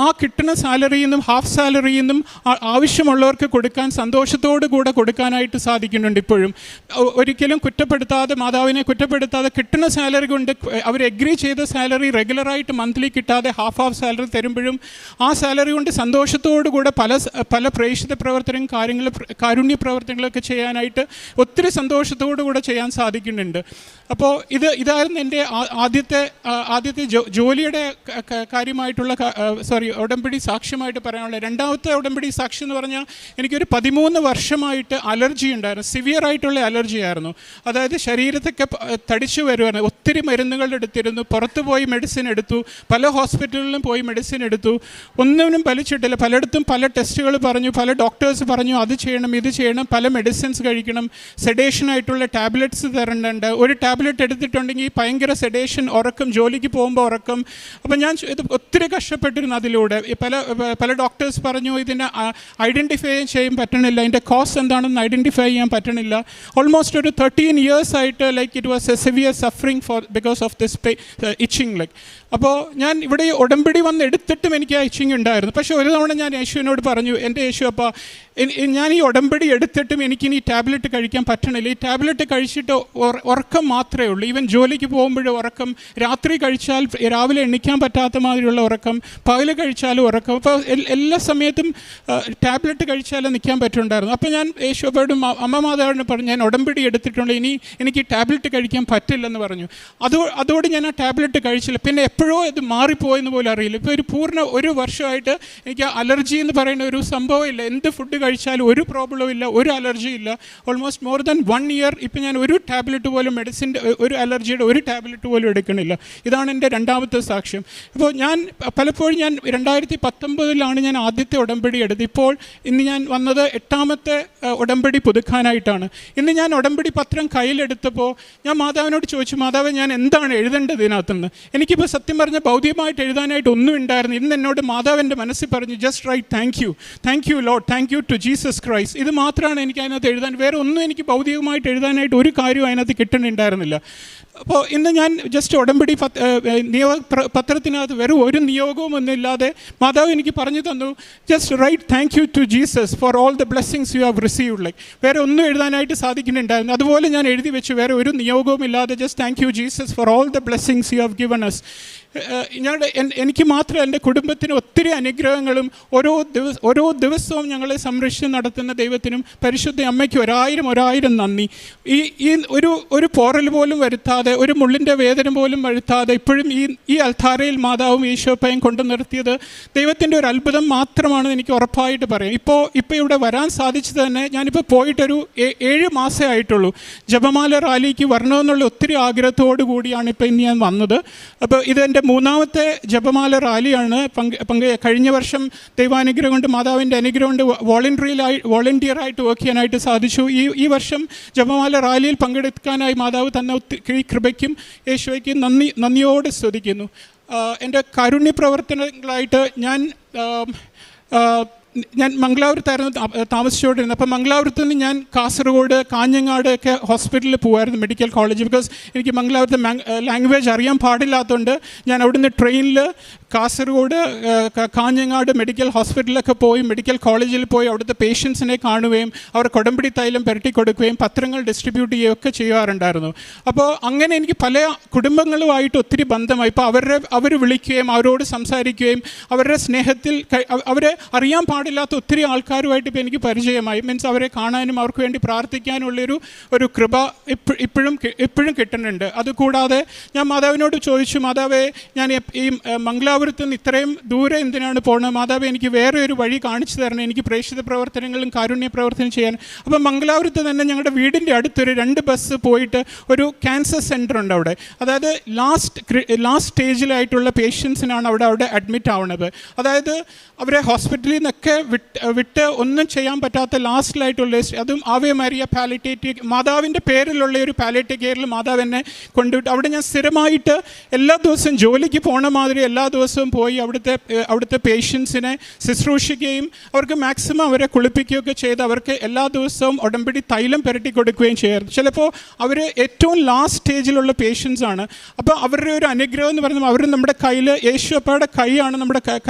ആ കിട്ടുന്ന സാലറിയിൽ നിന്നും ഹാഫ് സാലറിയിൽ നിന്നും ആവശ്യമുള്ളവർക്ക് കൊടുക്കാൻ സന്തോഷത്തോട് കൂടെ കൊടുക്കാനായിട്ട് സാധിക്കുന്നുണ്ട്. ഇപ്പോഴും ഒരിക്കലും മാതാവിനെ കുറ്റപ്പെടുത്താതെ കിട്ടുന്ന സാലറി കൊണ്ട് അവർ എഗ്രി ചെയ്ത സാലറി റെഗുലറായിട്ട് മന്ത്ലി കിട്ടാതെ ഹാഫ് സാലറി തരുമ്പോഴും ആ സാലറി കൊണ്ട് സന്തോഷത്തോടു കൂടെ പല പ്രേക്ഷിത പ്രവർത്തനവും കാരുണ്യ പ്രവർത്തനങ്ങളൊക്കെ ചെയ്യാനായിട്ട് ഒത്തിരി സന്തോഷത്തോടു കൂടെ ചെയ്യാൻ സാധിക്കുന്നുണ്ട്. അപ്പോൾ ഇതായിരുന്നു എൻ്റെ ആദ്യത്തെ ജോലിയുടെ കാര്യമായിട്ടുള്ള ഉടമ്പടി സാക്ഷ്യമായിട്ട് പറയാനുള്ളത്. രണ്ടാമത്തെ ഉടമ്പടി സാക്ഷ്യം എന്ന് പറഞ്ഞാൽ എനിക്കൊരു 13 വർഷമായിട്ട് അലർജി ഉണ്ടായിരുന്നു. സിവിയർ ആയിട്ടുള്ള അലർജി ആയിരുന്നു. അതായത് ശരീരത്തൊക്കെ തടിച്ചു വരുമായിരുന്നു. ഒത്തിരി മരുന്നുകൾ എടുത്തിരുന്നു. പുറത്ത് പോയി മെഡിസിൻ എടുത്തു. പല ഹോസ്പിറ്റലിലും പോയി മെഡിസിൻ എടുത്തു. ഒന്നിനും ഫലിച്ചിട്ടില്ല. പലയിടത്തും പല ടെസ്റ്റുകൾ പറഞ്ഞു. പല ഡോക്ടേഴ്സ് പറഞ്ഞു അത് ചെയ്യണം ഇത് ചെയ്യണം, പല മെഡിസിൻസ് കഴിക്കണം, സെഡേഷനായിട്ടുള്ള ടാബ്ലറ്റ്സ് തരേണ്ടതുണ്ട്. ഒരു ടാബ്ലറ്റ് എടുത്തിട്ടുണ്ടെങ്കിൽ ഭയങ്കര സെഡേഷൻ, ഉറക്കം, ജോലിക്ക് പോകുമ്പോൾ ഉറക്കം. അപ്പോൾ ഞാൻ ഇത് ഒത്തിരി കഷ്ടപ്പെട്ടിരുന്നു അതിലൂടെ. പല ഡോക്ടേഴ്സ് പറഞ്ഞു ഇതിനെ ഐഡൻറ്റിഫൈ ചെയ്യാൻ പറ്റണില്ല, ഇതിൻ്റെ കോസ് എന്താണെന്ന് ഐഡൻറ്റിഫൈ ചെയ്യാൻ പറ്റണില്ല. ഓൾമോസ്റ്റ് ഒരു 13 years ആയിട്ട് it was a severe suffering because of this itching അപ്പോൾ ഞാൻ ഇവിടെ ഈ ഉടമ്പടി വന്ന് എടുത്തിട്ടും എനിക്ക് ആ ഇച്ചിങ് ഉണ്ടായിരുന്നു. പക്ഷേ ഒരു തവണ ഞാൻ യേശുവിനോട് പറഞ്ഞു, എൻ്റെ യേശു അപ്പോൾ ഞാൻ ഈ ഉടമ്പടി എടുത്തിട്ടും എനിക്കിനി ഈ ടാബ്ലറ്റ് കഴിക്കാൻ പറ്റണില്ല. ഈ ടാബ്ലറ്റ് കഴിച്ചിട്ട് ഉറക്കം മാത്രമേ ഉള്ളൂ. ഈവൻ ജോലിക്ക് പോകുമ്പോഴും ഉറക്കം, രാത്രി കഴിച്ചാൽ രാവിലെ എണ്ണിക്കാൻ പറ്റാത്ത മാതിരിയുള്ള ഉറക്കം, പകല് കഴിച്ചാലും ഉറക്കം. അപ്പോൾ എല്ലാ സമയത്തും ടാബ്ലറ്റ് കഴിച്ചാലും നിൽക്കാൻ പറ്റുന്നുണ്ടായിരുന്നു. അപ്പോൾ ഞാൻ യേശുവോടും അമ്മ മാതാവിനോട് പറഞ്ഞു, ഞാൻ ഉടമ്പടി എടുത്തിട്ടുണ്ട്, ഇനി എനിക്ക് ടാബ്ലറ്റ് കഴിക്കാൻ പറ്റില്ലെന്ന് പറഞ്ഞു. അതോടെ ഞാൻ ആ ടാബ്ലറ്റ് കഴിച്ചില്ല. പിന്നെ എപ്പോഴോ ഇത് മാറിപ്പോയെന്ന് പോലും അറിയില്ല. ഇപ്പോൾ ഒരു വർഷമായിട്ട് എനിക്ക് അലർജി എന്ന് പറയുന്ന ഒരു സംഭവമില്ല. എന്ത് ഫുഡ് കഴിച്ചാലും ഒരു പ്രോബ്ലവും ഇല്ല, ഒരു അലർജി ഇല്ല. ഓൾമോസ്റ്റ് മോർ ദാൻ 1 year ഇപ്പം ഞാൻ ഒരു ടാബ്ലറ്റ് പോലും മെഡിസിൻ്റെ ഒരു അലർജിയുടെ ഒരു ടാബ്ലറ്റ് പോലും എടുക്കണില്ല. ഇതാണ് എൻ്റെ രണ്ടാമത്തെ സാക്ഷ്യം. അപ്പോൾ പലപ്പോഴും ഞാൻ 2019 ഞാൻ ആദ്യത്തെ ഉടമ്പടി എടുത്ത്. ഇന്ന് ഞാൻ വന്നത് 8ാമത്തെ ഉടമ്പടി പുതുക്കാനായിട്ടാണ്. ഇന്ന് ഞാൻ ഉടമ്പടി പത്രം കയ്യിലെടുത്തപ്പോൾ ഞാൻ മാതാവിനോട് ചോദിച്ചു, മാതാവ് ഞാൻ എന്താണ് എഴുതേണ്ടത് ഇതിനകത്തുനിന്ന്? എനിക്കിപ്പോൾ സത്യം പറഞ്ഞ ഭൗതികമായിട്ട് എഴുതാനായിട്ട് ഒന്നും ഉണ്ടായിരുന്നു. ഇന്ന് എന്നോട് മാതാവിൻ്റെ മനസ്സിൽ പറഞ്ഞു, just write thank you Lord, thank you to Jesus Christ. ഇത് മാത്രമാണ് എനിക്ക് അതിനകത്ത് എഴുതാൻ. വേറെ ഒന്നും എനിക്ക് ഭൗതികമായിട്ട് എഴുതാനായിട്ട് ഒരു കാര്യവും അതിനകത്ത് കിട്ടുന്നുണ്ടായിരുന്നില്ല. അപ്പോൾ ഇന്ന് ഞാൻ ജസ്റ്റ് ഉടമ്പടി പത്രത്തിനകത്ത് വെറും ഒരു നിയോഗവും ഒന്നുമില്ലാതെ മാതാവ് എനിക്ക് പറഞ്ഞു തന്നു, just write thank you to Jesus for all the blessings you have received. വേറെ ഒന്നും എഴുതാനായിട്ട് സാധിക്കുന്നുണ്ടായിരുന്നു. അതുപോലെ ഞാൻ എഴുതി വെച്ചു, വേറെ ഒരു നിയോഗവും ഇല്ലാതെ just thank you Jesus for all the blessings you have given us. എനിക്ക് മാത്രമല്ല എൻ്റെ കുടുംബത്തിന് ഒത്തിരി അനുഗ്രഹങ്ങളും ഓരോ ദിവസവും ഞങ്ങളെ സംരക്ഷിച്ച് നടത്തുന്ന ദൈവത്തിനും പരിശുദ്ധ അമ്മയ്ക്ക് 1000 നന്ദി. ഈ ഒരു പോറൽ പോലും വരുത്താതെ, ഒരു മുള്ളിൻ്റെ വേദന പോലും വരുത്താതെ ഇപ്പോഴും ഈ അൽത്താരയിൽ മാതാവും ഈശോപ്പയും കൊണ്ടു നിർത്തിയത് ദൈവത്തിൻ്റെ ഒരു അത്ഭുതം മാത്രമാണെന്ന് എനിക്ക് ഉറപ്പായിട്ട് പറയാം. ഇപ്പോൾ ഇവിടെ വരാൻ സാധിച്ചത് തന്നെ, ഞാനിപ്പോൾ പോയിട്ടൊരു 7 മാസമേ ആയിട്ടുള്ളൂ. ജപമാല റാലിക്ക് വരണമെന്നുള്ള ഒത്തിരി ആഗ്രഹത്തോടു കൂടിയാണ് ഇപ്പോൾ ഇന്ന് ഞാൻ വന്നത്. അപ്പോൾ ഇതെൻ്റെ 3ാമത്തെ ജപമാല റാലിയാണ്. കഴിഞ്ഞ വർഷം ദൈവാനുഗ്രഹം കൊണ്ട്, മാതാവിൻ്റെ അനുഗ്രഹം കൊണ്ട് വോളണ്ടിയറായിട്ട് വർക്ക് ചെയ്യാനായിട്ട് സാധിച്ചു. ഈ വർഷം ജപമാല റാലിയിൽ പങ്കെടുക്കാനായി മാതാവ് തന്ന ഈ കൃപയ്ക്കും യേശുവയ്ക്കും നന്ദിയോടെ സ്തുതിക്കുന്നു. എൻ്റെ കാരുണ്യ പ്രവർത്തനങ്ങളായിട്ട് ഞാൻ ഞാൻ മംഗലാപുരത്തായിരുന്നു താമസിച്ചുകൊണ്ടിരുന്നത്. അപ്പോൾ മംഗലാപുരത്ത് നിന്ന് ഞാൻ കാസർഗോഡ്, കാഞ്ഞങ്ങാട് ഒക്കെ ഹോസ്പിറ്റലിൽ പോകുമായിരുന്നു, മെഡിക്കൽ കോളേജ്. ബിക്കോസ് എനിക്ക് മംഗലാപുരത്തെ ലാംഗ്വേജ് അറിയാൻ പാടില്ലാത്തതുകൊണ്ട് ഞാൻ അവിടുന്ന് ട്രെയിനിൽ കാസർഗോഡ്, കാഞ്ഞങ്ങാട് മെഡിക്കൽ ഹോസ്പിറ്റലിലൊക്കെ പോയി, മെഡിക്കൽ കോളേജിൽ പോയി അവിടുത്തെ പേഷ്യൻസിനെ കാണുകയും അവർക്ക് ഉടമ്പടി തൈലം പുരട്ടി കൊടുക്കുകയും പത്രങ്ങൾ ഡിസ്ട്രിബ്യൂട്ട് ചെയ്യുകയും ഒക്കെ ചെയ്യാറുണ്ടായിരുന്നു. അപ്പോൾ അങ്ങനെ എനിക്ക് പല കുടുംബങ്ങളുമായിട്ട് ഒത്തിരി ബന്ധമായി. ഇപ്പോൾ അവർ വിളിക്കുകയും അവരോട് സംസാരിക്കുകയും അവരുടെ സ്നേഹത്തിൽ അവരെ അറിയാൻ പാടില്ലാത്ത ഒത്തിരി ആൾക്കാരുമായിട്ട് ഇപ്പോൾ എനിക്ക് പരിചയമായി. മീൻസ് അവരെ കാണാനും അവർക്ക് വേണ്ടി പ്രാർത്ഥിക്കാനുള്ളൊരു കൃപ ഇപ്പോഴും കിട്ടുന്നുണ്ട്. അതുകൂടാതെ ഞാൻ മാതാവിനോട് ചോദിച്ചു, മാതാവേ, ഞാൻ ഈ മംഗലാപുരത്ത് നിന്ന് ഇത്രയും ദൂരെ എന്തിനാണ് പോകുന്നത്? മാതാവേ, എനിക്ക് വേറെ ഒരു വഴി കാണിച്ചു തരണം, എനിക്ക് പ്രേക്ഷിത പ്രവർത്തനങ്ങളും കാരുണ്യ പ്രവർത്തനം ചെയ്യാൻ. അപ്പം മംഗലാപുരത്ത് തന്നെ ഞങ്ങളുടെ വീടിൻ്റെ അടുത്തൊരു 2 ബസ് പോയിട്ട് ഒരു ക്യാൻസർ സെൻ്റർ ഉണ്ട് അവിടെ. അതായത് ലാസ്റ്റ് സ്റ്റേജിലായിട്ടുള്ള പേഷ്യൻസിനാണ് അവിടെ അഡ്മിറ്റ് ആവുന്നത്. അതായത് അവരെ ഹോസ്പിറ്റലിൽ നിന്നൊക്കെ വിട്ട് ഒന്നും ചെയ്യാൻ പറ്റാത്ത ലാസ്റ്റിലായിട്ടുള്ള, അതും ആവേ മരിയ പാലിയേറ്റീവ്, മാതാവിൻ്റെ പേരിലുള്ള ഒരു പാലിയേറ്റീവ് കെയറിൽ മാതാവ് എന്നെ കൊണ്ടുവിട്ട് അവിടെ ഞാൻ സ്ഥിരമായിട്ട് എല്ലാ ദിവസവും ജോലിക്ക് പോണ മാതിരി എല്ലാ ദിവസവും പോയി അവിടുത്തെ പേഷ്യൻസിനെ ശുശ്രൂഷിക്കുകയും അവർക്ക് മാക്സിമം അവരെ കുളിപ്പിക്കുകയൊക്കെ ചെയ്ത് അവർക്ക് എല്ലാ ദിവസവും ഉടമ്പടി തൈലം പുരട്ടി കൊടുക്കുകയും ചെയ്യാറുണ്ട്. ചിലപ്പോൾ അവർ ഏറ്റവും ലാസ്റ്റ് സ്റ്റേജിലുള്ള പേഷ്യൻസ് ആണ്. അപ്പോൾ അവരുടെ ഒരു അനുഗ്രഹം എന്ന് പറയുന്നത് അവർ നമ്മുടെ കയ്യിൽ, യേശു അപ്പയുടെ കൈയാണ് നമ്മുടെ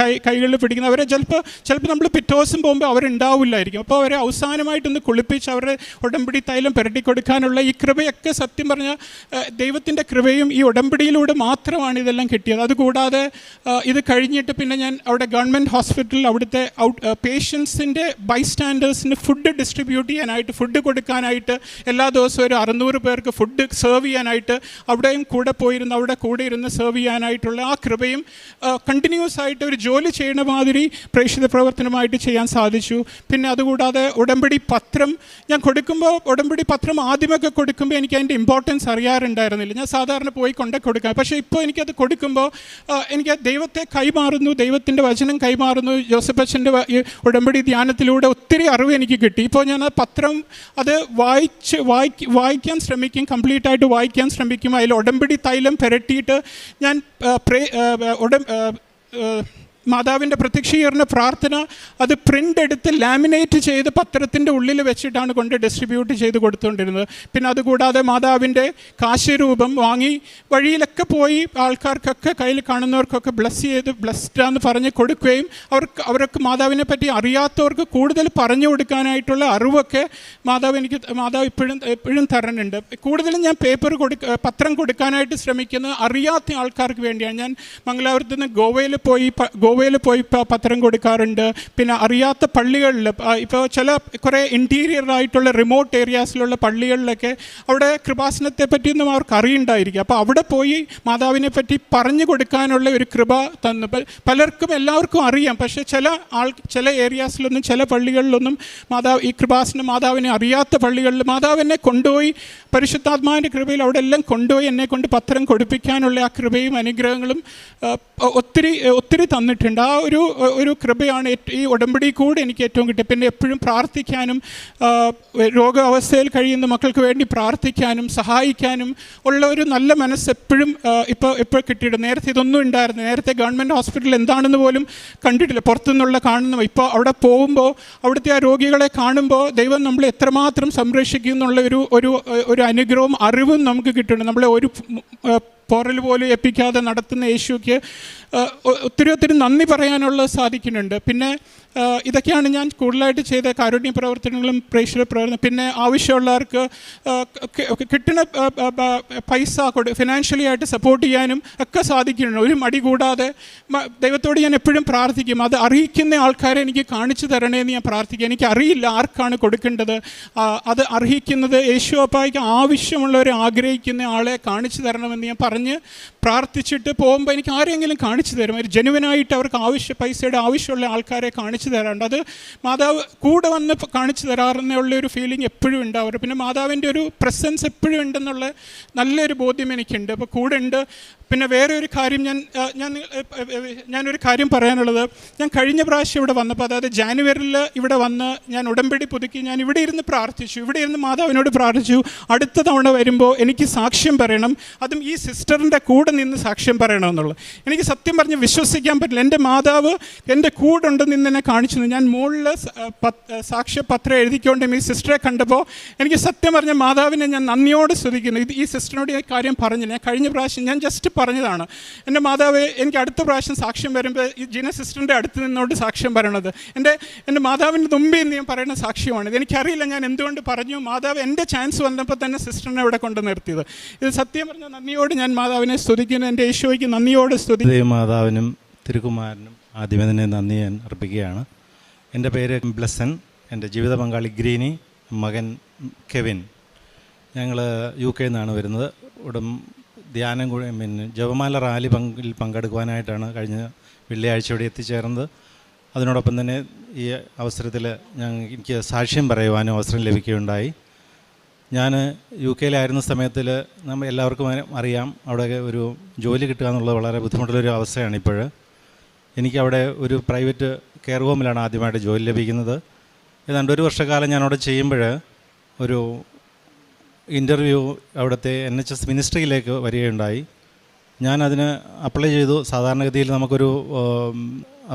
കൈകളിൽ പിടിക്കുന്നത്. അവരെ ചിലപ്പോൾ നമ്മൾ പിറ്റേ ദിവസം പോകുമ്പോൾ അവരുണ്ടാവില്ലായിരിക്കും. അപ്പോൾ അവരെ അവസാനമായിട്ടൊന്ന് കുളിപ്പിച്ച് അവരുടെ ഉടമ്പടി തൈലം പുരട്ടി കൊടുക്കാനുള്ള ഈ കൃപയൊക്കെ സത്യം പറഞ്ഞാൽ ദൈവത്തിൻ്റെ കൃപയും ഈ ഉടമ്പടിയിലൂടെ മാത്രമാണ് ഇതെല്ലാം കിട്ടിയത്. അതുകൂടാതെ ഇത് കഴിഞ്ഞിട്ട് പിന്നെ ഞാൻ അവിടെ ഗവൺമെൻറ് ഹോസ്പിറ്റലിൽ അവിടുത്തെ പേഷ്യൻസിൻ്റെ ബൈസ്റ്റാൻഡേഴ്സിന് ഫുഡ് ഡിസ്ട്രിബ്യൂട്ട് ചെയ്യാനായിട്ട്, ഫുഡ് കൊടുക്കാനായിട്ട് എല്ലാ ദിവസവും ഒരു 600 പേർക്ക് ഫുഡ് സെർവ് ചെയ്യാനായിട്ട് അവിടെയും അവിടെ കൂടെ ഇരുന്ന് സെർവ് ചെയ്യാനായിട്ടുള്ള ആ കൃപയും കണ്ടിന്യൂസ് ആയിട്ട് ഒരു ജോലി ചെയ്യണ മാതിരി പ്രേക്ഷിത പ്രവർത്തനമായിട്ട് ചെയ്യാൻ സാധിച്ചു. പിന്നെ അതുകൂടാതെ ഉടമ്പടി പത്രം ഞാൻ കൊടുക്കുമ്പോൾ, ഉടമ്പടി പത്രം ആദ്യമൊക്കെ കൊടുക്കുമ്പോൾ എനിക്ക് അതിൻ്റെ ഇമ്പോർട്ടൻസ് അറിയാറുണ്ടായിരുന്നില്ല. ഞാൻ സാധാരണ പോയി കൊടുക്കാം. പക്ഷേ ഇപ്പോൾ എനിക്കത് കൊടുക്കുമ്പോൾ എനിക്ക് ദൈവത്തെ കൈമാറുന്നു, ദൈവത്തിൻ്റെ വചനം കൈമാറുന്നു. ജോസഫ് അച്ഛൻ്റെ ഉടമ്പടി ധ്യാനത്തിലൂടെ ഒത്തിരി അറിവ് എനിക്ക് കിട്ടി. ഇപ്പോൾ ഞാൻ ആ പത്രം അത് വായിക്കാൻ ശ്രമിക്കും, കംപ്ലീറ്റായിട്ട് വായിക്കാൻ ശ്രമിക്കും. അതിൽ ഉടമ്പടി തൈലം പുരട്ടിയിട്ട് ഞാൻ മാതാവിൻ്റെ പ്രത്യക്ഷീകരണ പ്രാർത്ഥന അത് പ്രിൻ്റ് എടുത്ത് ലാമിനേറ്റ് ചെയ്ത് പത്രത്തിൻ്റെ ഉള്ളിൽ വെച്ചിട്ടാണ് കൊണ്ട് ഡിസ്ട്രിബ്യൂട്ട് ചെയ്ത് കൊടുത്തുകൊണ്ടിരുന്നത്. പിന്നെ അതുകൂടാതെ മാതാവിൻ്റെ കാശരൂപം വാങ്ങി വഴിയിലൊക്കെ പോയി ആൾക്കാർക്കൊക്കെ കയ്യിൽ കാണുന്നവർക്കൊക്കെ ബ്ലസ്ഡാന്ന് പറഞ്ഞ് കൊടുക്കുകയും അവർക്ക് മാതാവിനെ പറ്റി അറിയാത്തവർക്ക് കൂടുതൽ പറഞ്ഞു കൊടുക്കാനായിട്ടുള്ള അറിവൊക്കെ മാതാവ് ഇപ്പോഴും തരുന്നുണ്ട്. കൂടുതലും ഞാൻ പത്രം കൊടുക്കാനായിട്ട് ശ്രമിക്കുന്നത് അറിയാത്ത ആൾക്കാർക്ക് വേണ്ടിയാണ്. ഞാൻ മംഗലാപുരത്ത് നിന്ന് ഗോവയിൽ പോയി പത്രം കൊടുക്കാറുണ്ട്. പിന്നെ അറിയാത്ത പള്ളികളിൽ, ഇപ്പോൾ കുറേ ഇൻറ്റീരിയർ ആയിട്ടുള്ള റിമോട്ട് ഏരിയാസിലുള്ള പള്ളികളിലൊക്കെ അവിടെ കൃപാസനത്തെ പറ്റിയൊന്നും അവർക്ക് അറിയുണ്ടായിരിക്കും. അപ്പോൾ അവിടെ പോയി മാതാവിനെ പറ്റി പറഞ്ഞു കൊടുക്കാനുള്ള ഒരു കൃപ തന്നു. എല്ലാവർക്കും അറിയാം, പക്ഷേ ചില ഏരിയാസിലൊന്നും, ചില പള്ളികളിലൊന്നും ഈ കൃപാസനം മാതാവിനെ അറിയാത്ത പള്ളികളിൽ മാതാവിനെ കൊണ്ടുപോയി പരിശുദ്ധാത്മാവിൻ്റെ കൃപയിൽ അവിടെ എല്ലാം കൊണ്ടുപോയി എന്നെ കൊണ്ട് പത്രം കൊടുപ്പിക്കാനുള്ള ആ കൃപയും അനുഗ്രഹങ്ങളും ഒത്തിരി തന്നിട്ടുണ്ട്. ആ ഒരു കൃപയാണ് ഈ ഉടമ്പടി കൂടെ എനിക്ക് ഏറ്റവും കിട്ടിയത്. പിന്നെ എപ്പോഴും പ്രാർത്ഥിക്കാനും രോഗാവസ്ഥയിൽ കഴിയുന്ന മക്കൾക്ക് വേണ്ടി പ്രാർത്ഥിക്കാനും സഹായിക്കാനും ഉള്ള ഒരു നല്ല മനസ്സ് എപ്പോഴും ഇപ്പോൾ കിട്ടിയിട്ടുണ്ട്. നേരത്തെ ഇതൊന്നും ഉണ്ടായിരുന്നു. നേരത്തെ ഗവൺമെൻറ് ഹോസ്പിറ്റൽ എന്താണെന്ന് പോലും കണ്ടിട്ടില്ല, പുറത്തുനിന്നുള്ള കാണുന്നു. ഇപ്പോൾ അവിടെ പോകുമ്പോൾ അവിടുത്തെ ആ രോഗികളെ കാണുമ്പോൾ ദൈവം നമ്മളെ എത്രമാത്രം സംരക്ഷിക്കും എന്നുള്ള ഒരു അനുഗ്രഹവും അറിവും നമുക്ക് കിട്ടുന്നുണ്ട്. നമ്മളെ ഒരു പോറൽ പോലും ഏൽപ്പിക്കാതെ നടത്തുന്ന യേശുക്ക് ഒത്തിരി നന്ദി പറയാനുള്ള സാധിക്കുന്നുണ്ട്. പിന്നെ ഇതൊക്കെയാണ് ഞാൻ കൂടുതലായിട്ട് ചെയ്ത കാരുണ്യ പ്രവർത്തനങ്ങളും പ്രേക്ഷിത പ്രവർത്തനം. പിന്നെ ആവശ്യമുള്ളവർക്ക് കിട്ടുന്ന പൈസ ഫിനാൻഷ്യലി ആയിട്ട് സപ്പോർട്ട് ചെയ്യാനും ഒക്കെ സാധിക്കുന്നുണ്ട്. ഒരു മടി കൂടാതെ ദൈവത്തോട് ഞാൻ എപ്പോഴും പ്രാർത്ഥിക്കും, അത് അറിയിക്കുന്ന ആൾക്കാരെ എനിക്ക് കാണിച്ചു തരണേന്ന് ഞാൻ പ്രാർത്ഥിക്കും. എനിക്ക് അറിയില്ല ആർക്കാണ് കൊടുക്കേണ്ടത്. അത് അർഹിക്കുന്നത് യേശു അപ്പായ്ക്ക് ആവശ്യമുള്ളവരെ ആഗ്രഹിക്കുന്ന ആളെ കാണിച്ചു തരണമെന്ന് ഞാൻ പറഞ്ഞ് പ്രാർത്ഥിച്ചിട്ട് പോകുമ്പോൾ എനിക്ക് ആരെങ്കിലും കാണിച്ചു തരും. ഒരു ജെനുവനായിട്ട് അവർക്ക് പൈസയുടെ ആവശ്യമുള്ള ആൾക്കാരെ കാണിച്ചു തരാറുണ്ട്. അത് മാതാവ് കൂടെ വന്ന് കാണിച്ചു തരാറുള്ള ഒരു ഫീലിംഗ് എപ്പോഴും ഉണ്ടാവാറ്. പിന്നെ മാതാവിൻ്റെ ഒരു പ്രസൻസ് എപ്പോഴും ഉണ്ടെന്നുള്ള നല്ലൊരു ബോധ്യം എനിക്കുണ്ട്. അപ്പോൾ കൂടെ ഉണ്ട്. പിന്നെ വേറെ ഒരു കാര്യം ഞാനൊരു കാര്യം പറയാനുള്ളത്, ഞാൻ കഴിഞ്ഞ പ്രാവശ്യം ഇവിടെ വന്നപ്പോൾ, അതായത് ജാനുവരിയിൽ ഇവിടെ വന്ന് ഞാൻ ഉടമ്പടി പുതുക്കി ഞാൻ ഇവിടെ ഇരുന്ന് പ്രാർത്ഥിച്ചു. ഇവിടെ ഇരുന്ന് മാതാവിനോട് പ്രാർത്ഥിച്ചു, അടുത്ത തവണ വരുമ്പോൾ എനിക്ക് സാക്ഷ്യം പറയണം, അതും ഈ സിസ്റ്ററിൻ്റെ കൂടെ നിന്ന് സാക്ഷ്യം പറയണമെന്നുള്ളത്. എനിക്ക് സത്യം പറഞ്ഞ് വിശ്വസിക്കാൻ പറ്റില്ല. എൻ്റെ മാതാവ് എൻ്റെ കൂടെ ഉണ്ടെന്ന് ഇന്ന് എന്നെ കാണിച്ചു. ഞാൻ മുകളിൽ സാക്ഷ്യപത്രം എഴുതിക്കൊണ്ട് ഈ സിസ്റ്ററെ കണ്ടപ്പോൾ എനിക്ക് സത്യം പറഞ്ഞ മാതാവിനെ ഞാൻ നന്ദിയോടെ സ്തുതിക്കുന്നു. ഈ സിസ്റ്ററിനോട് ഈ കാര്യം പറഞ്ഞില്ല. ഞാൻ കഴിഞ്ഞ പ്രാവശ്യം ഞാൻ ജസ്റ്റ് പറഞ്ഞതാണ്, എൻ്റെ മാതാവ് എനിക്ക് അടുത്ത പ്രാവശ്യം സാക്ഷ്യം വരുമ്പോൾ ഈ ജിന സിസ്റ്ററിൻ്റെ അടുത്ത് നിന്നോട് സാക്ഷ്യം പറയണത് എൻ്റെ മാതാവിൻ്റെ മുമ്പിൽ നിന്ന് ഞാൻ പറയുന്ന സാക്ഷ്യമാണ്. ഇതെനിക്കറിയില്ല ഞാൻ എന്തുകൊണ്ട് പറഞ്ഞു. മാതാവ് എൻ്റെ ചാൻസ് വന്നപ്പോൾ തന്നെ സിസ്റ്ററിനെ ഇവിടെ കൊണ്ട് നിർത്തിയത്. ഇത് സത്യം പറഞ്ഞാൽ നന്ദിയോട് ഞാൻ മാതാവിനെ സ്തുതിക്കുന്നു. എൻ്റെ ഈശോയ്ക്ക് നന്ദിയോട് സ്തുതി. മാതാവിനും തിരുകുമാരനും ആദ്യമേ തന്നെ നന്ദി ഞാൻ അർപ്പിക്കുകയാണ്. എൻ്റെ പേര് ബ്ലെസൻ, എൻ്റെ ജീവിത പങ്കാളി ഗ്രീനി, മകൻ കെവിൻ. ഞങ്ങൾ UK നിന്നാണ് വരുന്നത്. ധ്യാനം പിന്നെ ജപമാല റാലി പങ്കെടുക്കുവാനായിട്ടാണ് കഴിഞ്ഞ വെള്ളിയാഴ്ച ഇവിടെ എത്തിച്ചേർന്നത്. അതിനോടൊപ്പം തന്നെ ഈ അവസരത്തിൽ എനിക്ക് സാക്ഷ്യം പറയുവാനും അവസരം ലഭിക്കുകയുണ്ടായി. ഞാൻ UK സമയത്തിൽ നമ്മൾ എല്ലാവർക്കും അറിയാം, അവിടെ ഒരു ജോലി കിട്ടുക എന്നുള്ളത് വളരെ ബുദ്ധിമുട്ടുള്ളൊരു അവസ്ഥയാണ് ഇപ്പോൾ. എനിക്കവിടെ ഒരു പ്രൈവറ്റ് കെയർ ഹോമിലാണ് ആദ്യമായിട്ട് ജോലി ലഭിക്കുന്നത്. ഏതാണ്ട് 1 വർഷക്കാലം ഞാനവിടെ ചെയ്യുമ്പോൾ ഒരു ഇൻ്റർവ്യൂ അവിടുത്തെ NHS മിനിസ്ട്രിയിലേക്ക് വരികയുണ്ടായി. ഞാനതിന് അപ്ലൈ ചെയ്തു. സാധാരണഗതിയിൽ നമുക്കൊരു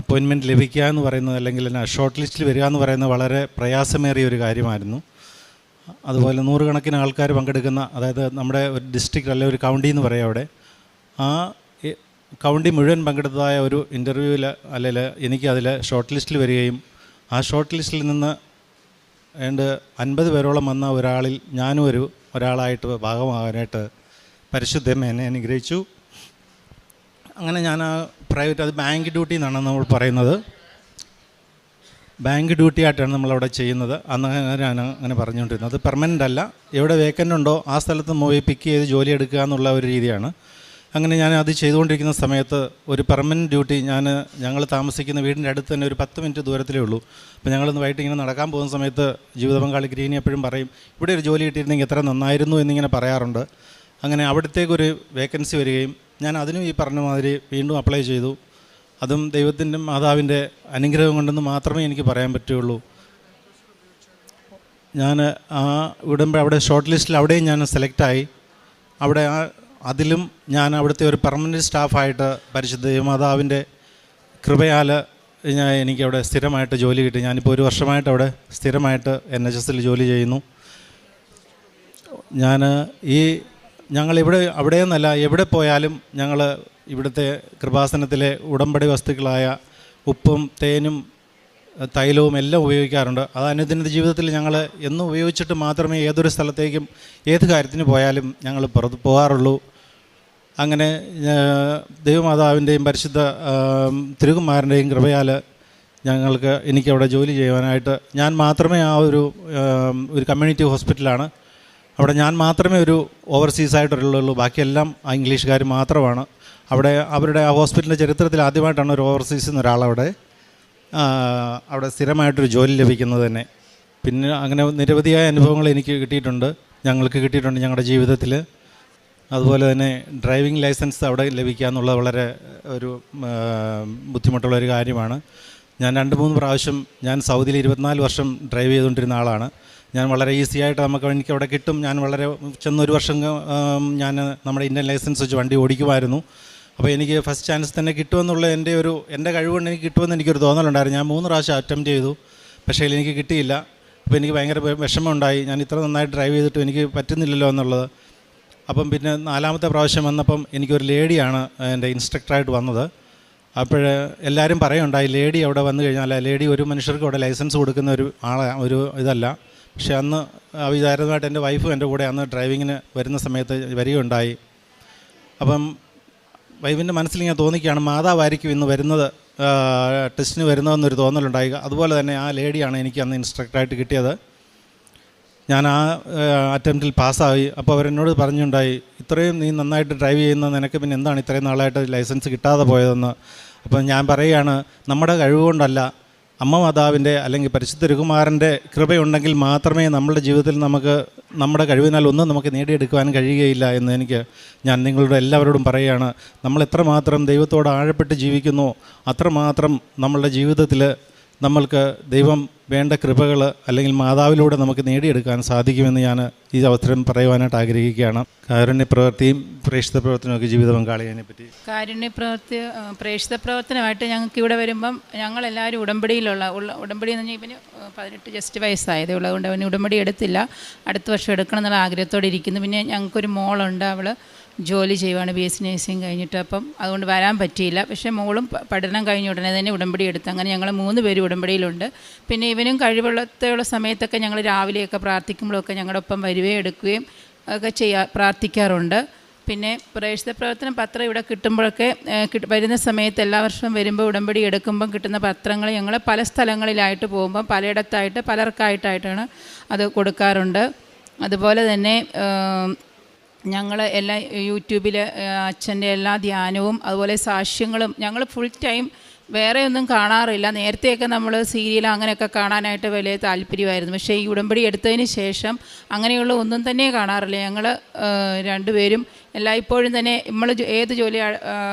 അപ്പോയിൻമെൻറ്റ് ലഭിക്കുക എന്ന് പറയുന്നത്, അല്ലെങ്കിൽ ഷോർട്ട് ലിസ്റ്റിൽ വരിക എന്ന് പറയുന്നത് വളരെ പ്രയാസമേറിയ ഒരു കാര്യമായിരുന്നു. അതുപോലെ 100 കണക്കിന് ആൾക്കാർ പങ്കെടുക്കുന്ന, അതായത് നമ്മുടെ ഒരു ഡിസ്ട്രിക്റ്റ് അല്ലെങ്കിൽ ഒരു കൗണ്ടി എന്ന് പറയാം, അവിടെ ആ കൗണ്ടി മുഴുവൻ പങ്കെടുത്തതായ ഒരു ഇൻ്റർവ്യൂവിൽ അല്ലെങ്കിൽ എനിക്കതിൽ ഷോർട്ട് ലിസ്റ്റിൽ വരികയും ആ ഷോർട്ട് ലിസ്റ്റിൽ നിന്ന് 50 പേരോളം വന്ന ഒരാളിൽ ഞാനും ഒരാളായിട്ട് ഭാഗമാകാനായിട്ട് പരിശുദ്ധമ്മ എന്നെ അനുഗ്രഹിച്ചു. അങ്ങനെ ഞാൻ ആ പ്രൈവറ്റ്, അത് ബാങ്ക് ഡ്യൂട്ടി എന്നാണ് നമ്മൾ പറയുന്നത്, ബാങ്ക് ഡ്യൂട്ടി ആയിട്ടാണ് നമ്മളവിടെ ചെയ്യുന്നത്. അങ്ങനെ പറഞ്ഞുകൊണ്ടിരുന്നത്. അത് പെർമനൻ്റ് അല്ല, എവിടെ വേക്കൻ്റ് ഉണ്ടോ ആ സ്ഥലത്ത് പോയി പിക്ക് ചെയ്ത് ജോലി എടുക്കുക എന്നുള്ള ഒരു രീതിയാണ്. അങ്ങനെ ഞാൻ അത് ചെയ്തുകൊണ്ടിരിക്കുന്ന സമയത്ത് ഒരു പെർമനൻറ്റ് ഡ്യൂട്ടി, ഞങ്ങൾ താമസിക്കുന്ന വീടിൻ്റെ അടുത്ത് തന്നെ ഒരു 10 മിനിറ്റ് ദൂരത്തിലേ ഉള്ളൂ. അപ്പോൾ ഞങ്ങളൊന്ന് വൈകിട്ട് ഇങ്ങനെ നടക്കാൻ പോകുന്ന സമയത്ത് ജീവിത പങ്കാളി ഗ്രീനി എപ്പോഴും പറയും, ഇവിടെ ഒരു ജോലി കിട്ടിയിരുന്നെങ്കിൽ എത്ര നന്നായിരുന്നു എന്നിങ്ങനെ പറയാറുണ്ട്. അങ്ങനെ അവിടത്തേക്കൊരു വേക്കൻസി വരികയും ഞാൻ അതിനും ഈ പറഞ്ഞ മാതിരി വീണ്ടും അപ്ലൈ ചെയ്തു. അതും ദൈവത്തിൻ്റെ മാതാവിൻ്റെ അനുഗ്രഹം കൊണ്ടെന്ന് മാത്രമേ എനിക്ക് പറയാൻ പറ്റുകയുള്ളൂ. ഞാൻ ആ വിടുമ്പോൾ അവിടെ ഷോർട്ട് ലിസ്റ്റിൽ അവിടെയും ഞാൻ സെലക്റ്റായി. അവിടെ അതിലും ഞാൻ അവിടുത്തെ ഒരു പെർമനൻറ്റ് സ്റ്റാഫായിട്ട് പരിശുദ്ധ മാതാവിൻ്റെ കൃപയാൽ എനിക്കവിടെ സ്ഥിരമായിട്ട് ജോലി കിട്ടി. ഞാനിപ്പോൾ 1 വർഷമായിട്ട് അവിടെ സ്ഥിരമായിട്ട് NHSൽ ജോലി ചെയ്യുന്നു. ഞങ്ങളിവിടെ അവിടെയെന്നല്ല, എവിടെ പോയാലും ഞങ്ങൾ ഇവിടുത്തെ കൃപാസനത്തിലെ ഉടമ്പടി വസ്തുക്കളായ ഉപ്പും തേനും തൈലവും എല്ലാം ഉപയോഗിക്കാറുണ്ട്. അത് അനുദിന ജീവിതത്തിൽ ഞങ്ങൾ എന്നും ഉപയോഗിച്ചിട്ട് മാത്രമേ ഏതൊരു സ്ഥലത്തേക്കും ഏത് കാര്യത്തിന് പോയാലും ഞങ്ങൾ പുറത്ത് പോകാറുള്ളൂ. അങ്ങനെ ദൈവമാതാവിൻ്റെയും പരിശുദ്ധ തിരുകുമാരൻ്റെയും കൃപയാൽ എനിക്കവിടെ ജോലി ചെയ്യുവാനായിട്ട്, ഞാൻ മാത്രമേ ആ ഒരു കമ്മ്യൂണിറ്റി ഹോസ്പിറ്റലാണ്, അവിടെ ഞാൻ മാത്രമേ ഒരു ഓവർസീസായിട്ടുള്ളൂ, ബാക്കിയെല്ലാം ആ ഇംഗ്ലീഷുകാർ മാത്രമാണ്. അവരുടെ ആ ഹോസ്പിറ്റലിൻ്റെ ചരിത്രത്തിൽ ആദ്യമായിട്ടാണ് ഒരു ഓവർസീസിൽ നിന്ന് ഒരാളവിടെ സ്ഥിരമായിട്ടൊരു ജോലി ലഭിക്കുന്നത് തന്നെ. പിന്നെ അങ്ങനെ നിരവധിയായ അനുഭവങ്ങൾ എനിക്ക് ഞങ്ങൾക്ക് കിട്ടിയിട്ടുണ്ട് ഞങ്ങളുടെ ജീവിതത്തിൽ. അതുപോലെ തന്നെ ഡ്രൈവിംഗ് ലൈസൻസ് അവിടെ ലഭിക്കുക എന്നുള്ളത് വളരെ ഒരു ബുദ്ധിമുട്ടുള്ളൊരു കാര്യമാണ്. ഞാൻ 2-3 പ്രാവശ്യം ഞാൻ സൗദിയിൽ 24 വർഷം ഡ്രൈവ് ചെയ്തുകൊണ്ടിരുന്ന ആളാണ്. ഞാൻ വളരെ ഈസി ആയിട്ട് എനിക്ക് അവിടെ കിട്ടും. ഞാൻ വളരെ 1 വർഷം ഞാൻ നമ്മുടെ ഇന്ത്യൻ ലൈസൻസ് വെച്ച് വണ്ടി ഓടിക്കുമായിരുന്നു. അപ്പോൾ എനിക്ക് ഫസ്റ്റ് ചാൻസ് തന്നെ കിട്ടുമെന്നുള്ള എൻ്റെ കഴിവുകൊണ്ട് എനിക്ക് കിട്ടുമെന്ന് എനിക്കൊരു തോന്നലുണ്ടായിരുന്നു. ഞാൻ 3 പ്രാവശ്യം അറ്റംപ്റ്റ് ചെയ്തു, പക്ഷേ എനിക്ക് കിട്ടിയില്ല. അപ്പോൾ എനിക്ക് ഭയങ്കര വിഷമമുണ്ടായി, ഞാൻ ഇത്ര നന്നായിട്ട് ഡ്രൈവ് ചെയ്തിട്ട് എനിക്ക് പറ്റുന്നില്ലല്ലോ എന്നുള്ളത്. അപ്പം പിന്നെ 4-മത്തെ പ്രാവശ്യം വന്നപ്പം എനിക്കൊരു ലേഡിയാണ് എൻ്റെ ഇൻസ്ട്രക്ടറായിട്ട് വന്നത്. അപ്പോൾ എല്ലാവരും പറയുണ്ടായി, ലേഡി അവിടെ വന്നു കഴിഞ്ഞാൽ ലേഡി ഒരു മനുഷ്യർക്ക് അവിടെ ലൈസൻസ് കൊടുക്കുന്ന ഒരു ഇതല്ല. പക്ഷേ അന്ന് അവിചാരിതമായിട്ട് എൻ്റെ വൈഫും എൻ്റെ കൂടെ അന്ന് ഡ്രൈവിങ്ങിന് വരുന്ന സമയത്ത് വരികയുണ്ടായി. അപ്പം വൈഫിൻ്റെ മനസ്സിൽ ഇങ്ങനെ തോന്നിക്കുകയാണ്, മാതാവായിരിക്കും ഇന്ന് വരുന്നത്, ടെസ്റ്റിന് വരുന്നതെന്നൊരു തോന്നലുണ്ടായി. അതുപോലെ തന്നെ ആ ലേഡിയാണ് എനിക്ക് അന്ന് ഇൻസ്ട്രക്ടറായിട്ട് കിട്ടിയത്. ഞാൻ ആ അറ്റംപ്റ്റിൽ പാസ്സായി. അപ്പോൾ അവരെന്നോട് പറഞ്ഞുണ്ടായി, ഇത്രയും നീ നന്നായിട്ട് ഡ്രൈവ് ചെയ്യുന്ന നിനക്ക് പിന്നെ എന്താണ് ഇത്രയും നാളായിട്ട് ലൈസൻസ് കിട്ടാതെ പോയതെന്ന്. അപ്പം ഞാൻ പറയുകയാണ്, നമ്മുടെ കഴിവുകൊണ്ടല്ല, അമ്മ മാതാവിൻ്റെ അല്ലെങ്കിൽ പരിശുദ്ധ തിരുകുമാരൻ്റെ കൃപയുണ്ടെങ്കിൽ മാത്രമേ നമ്മുടെ ജീവിതത്തിൽ നമ്മുടെ കഴിവിനാൽ ഒന്നും നമുക്ക് നേടിയെടുക്കുവാൻ കഴിയുകയില്ല എന്ന് ഞാൻ നിങ്ങളുടെ എല്ലാവരോടും പറയുകയാണ്. നമ്മൾ എത്രമാത്രം ദൈവത്തോട് ആഴപ്പെട്ട് ജീവിക്കുന്നു, അത്രമാത്രം നമ്മളുടെ ജീവിതത്തിൽ നമ്മൾക്ക് ദൈവം വേണ്ട കൃപകൾ അല്ലെങ്കിൽ മാതാവിലൂടെ നമുക്ക് നേടിയെടുക്കാൻ സാധിക്കുമെന്ന് ഞാൻ ഈ അവസരം പറയുവാനായിട്ട് ആഗ്രഹിക്കുകയാണ്. കാരുണ്യപ്രവൃത്തിയും പ്രേക്ഷിത പ്രവർത്തനമൊക്കെ ജീവിത പങ്കാളിയെ പറ്റി. കാരുണ്യപ്രവൃത്തി പ്രേക്ഷിത പ്രവർത്തനമായിട്ട് ഞങ്ങൾക്ക് ഇവിടെ വരുമ്പം ഞങ്ങളെല്ലാവരും ഉടമ്പടിയിലുള്ള ഉടമ്പടി എന്ന് പറഞ്ഞാൽ ഇവന് 18 ജസ്റ്റ് വയസ്സായതേ ഉള്ളൂ. അതുകൊണ്ട് അവന് ഉടമ്പടി എടുത്തില്ല. അടുത്ത വർഷം എടുക്കണം എന്നുള്ള ആഗ്രഹത്തോടെ ഇരിക്കുന്നു. പിന്നെ ഞങ്ങൾക്കൊരു മോളുണ്ട്, അവൾ ജോലി ചെയ്യുവാണ്, BSc നേഴ്സിംഗ് കഴിഞ്ഞിട്ട്. അപ്പം അതുകൊണ്ട് വരാൻ പറ്റിയില്ല. പക്ഷേ മോളും പഠനം കഴിഞ്ഞ ഉടനെ തന്നെ ഉടമ്പടി എടുത്തു. അങ്ങനെ ഞങ്ങൾ 3 പേര് ഉടമ്പടിയിലുണ്ട്. പിന്നെ ഇവനും കഴിവുള്ള സമയത്തൊക്കെ ഞങ്ങൾ രാവിലെയൊക്കെ പ്രാർത്ഥിക്കുമ്പോഴൊക്കെ ഞങ്ങളുടെ ഒപ്പം വരികയും എടുക്കുകയും ഒക്കെ പ്രാർത്ഥിക്കാറുണ്ട്. പിന്നെ പ്രേക്ഷിത പ്രവർത്തനം പത്രം ഇവിടെ കിട്ടുമ്പോഴൊക്കെ വരുന്ന സമയത്ത് എല്ലാ വർഷവും വരുമ്പോൾ ഉടമ്പടി എടുക്കുമ്പം കിട്ടുന്ന പത്രങ്ങൾ ഞങ്ങൾ പല സ്ഥലങ്ങളിലായിട്ട് പോകുമ്പം പലയിടത്തായിട്ട് പലർക്കായിട്ടാണ് അത് കൊടുക്കാറുണ്ട്. അതുപോലെ തന്നെ ഞങ്ങൾ എല്ലാ യൂട്യൂബിൽ അച്ഛൻ്റെ എല്ലാ ധ്യാനവും അതുപോലെ സാക്ഷ്യങ്ങളും ഞങ്ങൾ ഫുൾ ടൈം വേറെ ഒന്നും കാണാറില്ല. നേരത്തെയൊക്കെ നമ്മൾ സീരിയൽ അങ്ങനെയൊക്കെ കാണാനായിട്ട് വലിയ താല്പര്യമായിരുന്നു. പക്ഷേ ഈ ഉടമ്പടി എടുത്തതിന് ശേഷം അങ്ങനെയുള്ള ഒന്നും തന്നെ കാണാറില്ല. ഞങ്ങൾ 2 പേരും എല്ലായ്പ്പോഴും തന്നെ നമ്മൾ ഏത് ജോലി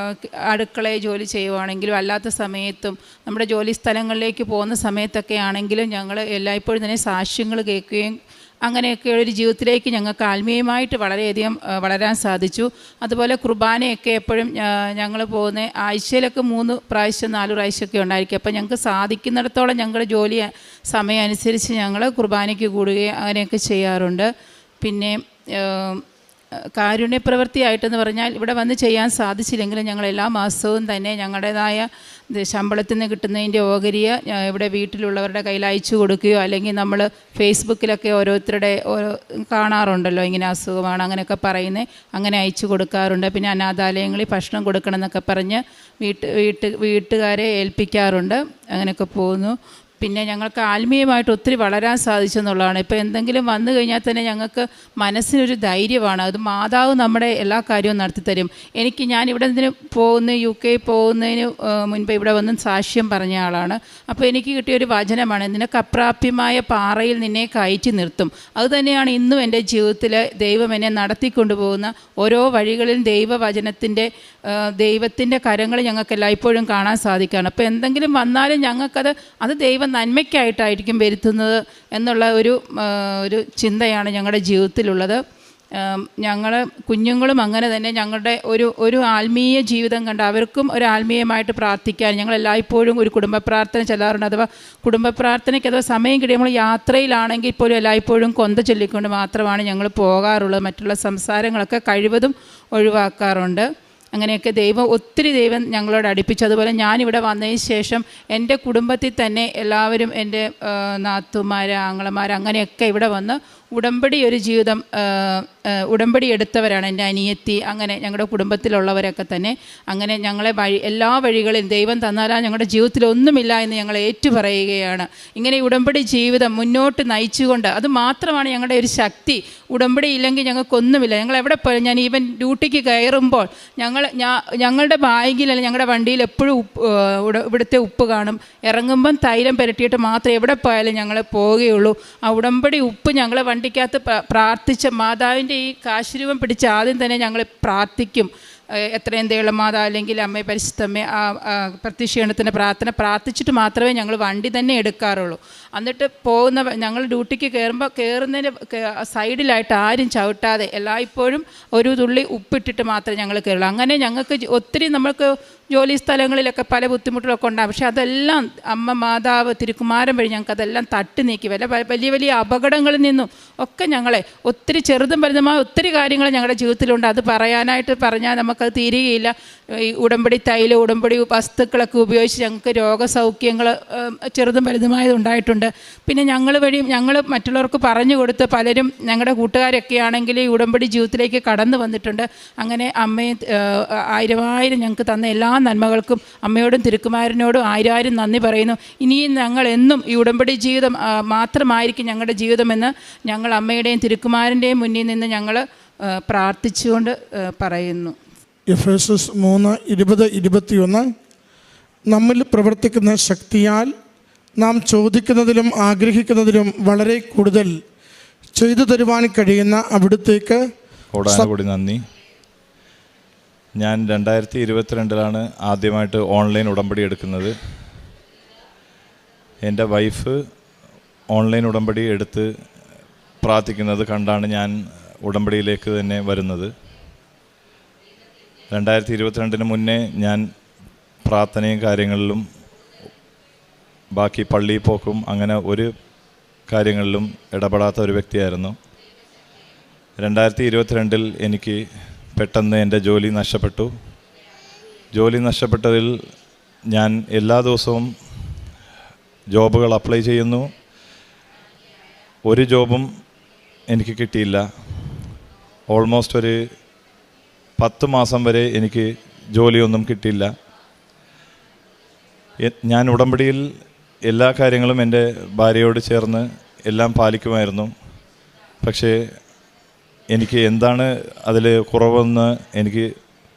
അടുക്കളയിൽ ജോലി ചെയ്യുവാണെങ്കിലും അല്ലാത്ത സമയത്തും നമ്മുടെ ജോലി സ്ഥലങ്ങളിലേക്ക് പോകുന്ന സമയത്തൊക്കെ ആണെങ്കിലും ഞങ്ങൾ എല്ലായ്പ്പോഴും തന്നെ സാക്ഷ്യങ്ങൾ കേൾക്കുകയും അങ്ങനെയൊക്കെ ഒരു ജീവിതത്തിലേക്ക് ഞങ്ങൾക്ക് ആത്മീയമായിട്ട് വളരെയധികം വളരാൻ സാധിച്ചു. അതുപോലെ കുർബാനയൊക്കെ എപ്പോഴും ഞങ്ങൾ പോകുന്ന ആഴ്ചയിലൊക്കെ 3 പ്രാവശ്യം 4 പ്രാവശ്യമൊക്കെ ഉണ്ടായിരിക്കും. അപ്പോൾ ഞങ്ങൾക്ക് സാധിക്കുന്നിടത്തോളം ഞങ്ങളുടെ ജോലി സമയം അനുസരിച്ച് ഞങ്ങൾ കുർബാനയ്ക്ക് കൂടുകയും അങ്ങനെയൊക്കെ ചെയ്യാറുണ്ട്. പിന്നെ കാരുണ്യപ്രവൃത്തിയായിട്ടെന്ന് പറഞ്ഞാൽ ഇവിടെ വന്ന് ചെയ്യാൻ സാധിച്ചില്ലെങ്കിലും ഞങ്ങൾ എല്ലാ മാസവും തന്നെ ഞങ്ങളുടേതായ ശമ്പളത്തിൽ നിന്ന് കിട്ടുന്നതിൻ്റെ ഓഹരിയെ ഇവിടെ വീട്ടിലുള്ളവരുടെ കയ്യിൽ അയച്ചു കൊടുക്കുകയോ അല്ലെങ്കിൽ നമ്മൾ ഫേസ്ബുക്കിലൊക്കെ ഓരോരുത്തരുടെ കാണാറുണ്ടല്ലോ ഇങ്ങനെ അസുഖമാണ് അങ്ങനെയൊക്കെ പറയുന്നത്, അങ്ങനെ അയച്ചു കൊടുക്കാറുണ്ട്. പിന്നെ അനാഥാലയങ്ങളിൽ ഭക്ഷണം കൊടുക്കണം എന്നൊക്കെ പറഞ്ഞ് വീട്ടുകാരെ ഏൽപ്പിക്കാറുണ്ട്. അങ്ങനെയൊക്കെ പോകുന്നു. പിന്നെ ഞങ്ങൾക്ക് ആത്മീയമായിട്ട് ഒത്തിരി വളരാൻ സാധിച്ചെന്നുള്ളതാണ്. ഇപ്പോൾ എന്തെങ്കിലും വന്നു കഴിഞ്ഞാൽ തന്നെ ഞങ്ങൾക്ക് മനസ്സിനൊരു ധൈര്യമാണ്. അത് മാതാവ് നമ്മുടെ എല്ലാ കാര്യവും നടത്തിത്തരും. ഞാൻ ഇവിടെ നിന്ന് UK പോകുന്നതിന് മുൻപ് ഇവിടെ വന്ന് സാക്ഷ്യം പറഞ്ഞ ആളാണ്. അപ്പോൾ എനിക്ക് കിട്ടിയൊരു വചനമാണ്, നിനക്ക് അപ്രാപ്യമായ പാറയിൽ നിന്നെ കയറ്റി നിർത്തും. അതുതന്നെയാണ് ഇന്നും എൻ്റെ ജീവിതത്തിൽ ദൈവം എന്നെ നടത്തിക്കൊണ്ടുപോകുന്ന ഓരോ വഴികളിലും ദൈവത്തിൻ്റെ കരങ്ങൾ ഞങ്ങൾക്ക് എല്ലായ്പ്പോഴും കാണാൻ സാധിക്കുകയാണ്. അപ്പോൾ എന്തെങ്കിലും വന്നാലും ഞങ്ങൾക്കത് ദൈവം നന്മയ്ക്കായിട്ടായിരിക്കും വരുത്തുന്നത് എന്നുള്ള ഒരു ചിന്തയാണ് ഞങ്ങളുടെ ജീവിതത്തിലുള്ളത്. ഞങ്ങൾ കുഞ്ഞുങ്ങളും അങ്ങനെ തന്നെ ഞങ്ങളുടെ ഒരു ആത്മീയ ജീവിതം കണ്ട് അവർക്കും ഒരു ആത്മീയമായിട്ട് പ്രാർത്ഥിക്കാൻ ഞങ്ങളെല്ലായ്പ്പോഴും ഒരു കുടുംബ പ്രാർത്ഥന ചെല്ലാറുണ്ട്. അഥവാ കുടുംബ പ്രാർത്ഥനയ്ക്ക് അഥവാ സമയം കിട്ടിയ യാത്രയിലാണെങ്കിൽ പോലും എല്ലായ്പ്പോഴും കൊന്ത ചൊല്ലിക്കൊണ്ട് മാത്രമാണ് ഞങ്ങൾ പോകാറുള്ളത്. മറ്റുള്ള സംസാരങ്ങളൊക്കെ കഴിവതും ഒഴിവാക്കാറുണ്ട്. അങ്ങനെയൊക്കെ ഒത്തിരി ദൈവം ഞങ്ങളോട് അടുപ്പിച്ചു. അതുപോലെ ഞാനിവിടെ വന്നതിന് ശേഷം എൻ്റെ കുടുംബത്തിൽ തന്നെ എല്ലാവരും എൻ്റെ നാത്തുമാർ, ആങ്ങളമാർ അങ്ങനെയൊക്കെ ഇവിടെ വന്ന് ഉടമ്പടി ഒരു ജീവിതം ഉടമ്പടി എടുത്തവരാണ്. എൻ്റെ അനിയത്തി, അങ്ങനെ ഞങ്ങളുടെ കുടുംബത്തിലുള്ളവരൊക്കെ തന്നെ അങ്ങനെ ഞങ്ങളെ എല്ലാ വഴികളിലും ദൈവം തന്നാലാ ഞങ്ങളുടെ ജീവിതത്തിൽ ഒന്നുമില്ല എന്ന് ഞങ്ങൾ ഏറ്റുപറയുകയാണ്. ഇങ്ങനെ ഉടമ്പടി ജീവിതം മുന്നോട്ട് നയിച്ചുകൊണ്ട് അത് മാത്രമാണ് ഞങ്ങളുടെ ഒരു ശക്തി. ഉടമ്പടി ഇല്ലെങ്കിൽ ഞങ്ങൾക്കൊന്നുമില്ല. ഞങ്ങൾ എവിടെ പോയാലും ഞാൻ ഈവൻ ഡ്യൂട്ടിക്ക് കയറുമ്പോൾ ഞങ്ങളുടെ ബാഗിൽ അല്ലെങ്കിൽ ഞങ്ങളുടെ വണ്ടിയിൽ എപ്പോഴും ഇവിടുത്തെ ഉപ്പ് കാണും. ഇറങ്ങുമ്പം തൈലം പുരട്ടിയിട്ട് മാത്രമേ എവിടെ പോയാലും ഞങ്ങൾ പോവുകയുള്ളൂ. ആ ഉടമ്പടി ഉപ്പ് ഞങ്ങൾ വണ്ടിക്കകത്ത് പ്രാർത്ഥിച്ച മാതാവിൻ്റെ ഈ കാശുരൂപം പിടിച്ച് ആദ്യം തന്നെ ഞങ്ങൾ പ്രാർത്ഥിക്കും. എത്രയും ദയുള്ള മാതാവ് അല്ലെങ്കിൽ അമ്മ പരിശുദ്ധമ്മ പ്രത്യക്ഷീണത്തിൻ്റെ പ്രാർത്ഥിച്ചിട്ട് മാത്രമേ ഞങ്ങൾ വണ്ടി തന്നെ എടുക്കാറുള്ളൂ. എന്നിട്ട് ഞങ്ങൾ ഡ്യൂട്ടിക്ക് കയറുന്നതിന് സൈഡിലായിട്ട് ആരും ചവിട്ടാതെ എല്ലായ്പ്പോഴും ഒരു തുള്ളി ഉപ്പിട്ടിട്ട് മാത്രമേ ഞങ്ങൾ കയറുള്ളൂ. അങ്ങനെ ഞങ്ങൾക്ക് ഒത്തിരി നമ്മൾക്ക് ജോലി സ്ഥലങ്ങളിലൊക്കെ പല ബുദ്ധിമുട്ടുകളൊക്കെ ഉണ്ടാകും. പക്ഷേ അതെല്ലാം അമ്മ മാതാവ് തിരുക്കുമാരൻ വഴി ഞങ്ങൾക്ക് അതെല്ലാം തട്ടി നീക്കി വലിയ വലിയ അപകടങ്ങളിൽ നിന്നും ഒക്കെ ഞങ്ങളെ ഒത്തിരി ചെറുതും വലുതുമായ ഒത്തിരി കാര്യങ്ങൾ ഞങ്ങളുടെ ജീവിതത്തിലുണ്ട്. അത് പറഞ്ഞാൽ നമുക്കത് തീരുകയില്ല. ഈ ഉടമ്പടി തൈലം, ഉടമ്പടി വസ്തുക്കളൊക്കെ ഉപയോഗിച്ച് ഞങ്ങൾക്ക് രോഗസൗഖ്യങ്ങൾ ചെറുതും വലുതുമായത് ഉണ്ടായിട്ടുണ്ട്. പിന്നെ ഞങ്ങൾ മറ്റുള്ളവർക്ക് പറഞ്ഞു കൊടുത്ത് പലരും ഞങ്ങളുടെ കൂട്ടുകാരൊക്കെ ആണെങ്കിൽ ഈ ഉടമ്പടി ജീവിതത്തിലേക്ക് കടന്നു വന്നിട്ടുണ്ട്. അങ്ങനെ അമ്മയെ 1000 ഞങ്ങൾക്ക് തന്ന എല്ലാ നന്മകൾക്കും അമ്മയോടും തിരുക്കുമാരനോടും 1000 നന്ദി പറയുന്നു. ഇനിയും ഞങ്ങൾ എന്നും ഈ ഉടമ്പടി ജീവിതം മാത്രമായിരിക്കും ഞങ്ങളുടെ ജീവിതമെന്ന് ഞങ്ങൾ അമ്മയുടെയും തിരുക്കുമാരൻ്റെയും മുന്നിൽ നിന്ന് ഞങ്ങൾ പ്രാർത്ഥിച്ചുകൊണ്ട് പറയുന്നു. എഫേസസ് 3:20-21 നമ്മിൽ പ്രവർത്തിക്കുന്ന ശക്തിയാൽ നാം ചോദിക്കുന്നതിലും ആഗ്രഹിക്കുന്നതിലും വളരെ കൂടുതൽ ചെയ്തു തരുവാൻ കഴിയുന്ന അവിടുത്തേക്ക് കോടാനുകൂടി നന്ദി. ഞാൻ 2022 ആദ്യമായിട്ട് ഓൺലൈൻ ഉടമ്പടി എടുക്കുന്നത്. എൻ്റെ വൈഫ് ഓൺലൈൻ ഉടമ്പടി എടുത്ത് പ്രാർത്ഥിക്കുന്നത് കണ്ടാണ് ഞാൻ ഉടമ്പടിയിലേക്ക് തന്നെ വരുന്നത്. 2022 മുന്നേ ഞാൻ പ്രാർത്ഥനയും കാര്യങ്ങളിലും ബാക്കി പള്ളിയിൽ പോക്കും അങ്ങനെ ഒരു കാര്യങ്ങളിലും ഇടപെടാത്ത ഒരു വ്യക്തിയായിരുന്നു. 2022 എനിക്ക് പെട്ടെന്ന് എൻ്റെ ജോലി നഷ്ടപ്പെട്ടു. ജോലി നഷ്ടപ്പെട്ടതിൽ ഞാൻ എല്ലാ ദിവസവും ജോബുകൾ അപ്ലൈ ചെയ്യുന്നു. ഒരു ജോബും എനിക്ക് കിട്ടിയില്ല. ഓൾമോസ്റ്റ് ഒരു 10 മാസം വരെ എനിക്ക് ജോലിയൊന്നും കിട്ടിയില്ല. ഞാൻ ഉടമ്പടിയിൽ എല്ലാ കാര്യങ്ങളും എൻ്റെ ഭാര്യയോട് ചേർന്ന് എല്ലാം പാലിക്കുമായിരുന്നു. പക്ഷേ എനിക്ക് എന്താണ് അതിൽ കുറവെന്ന് എനിക്ക്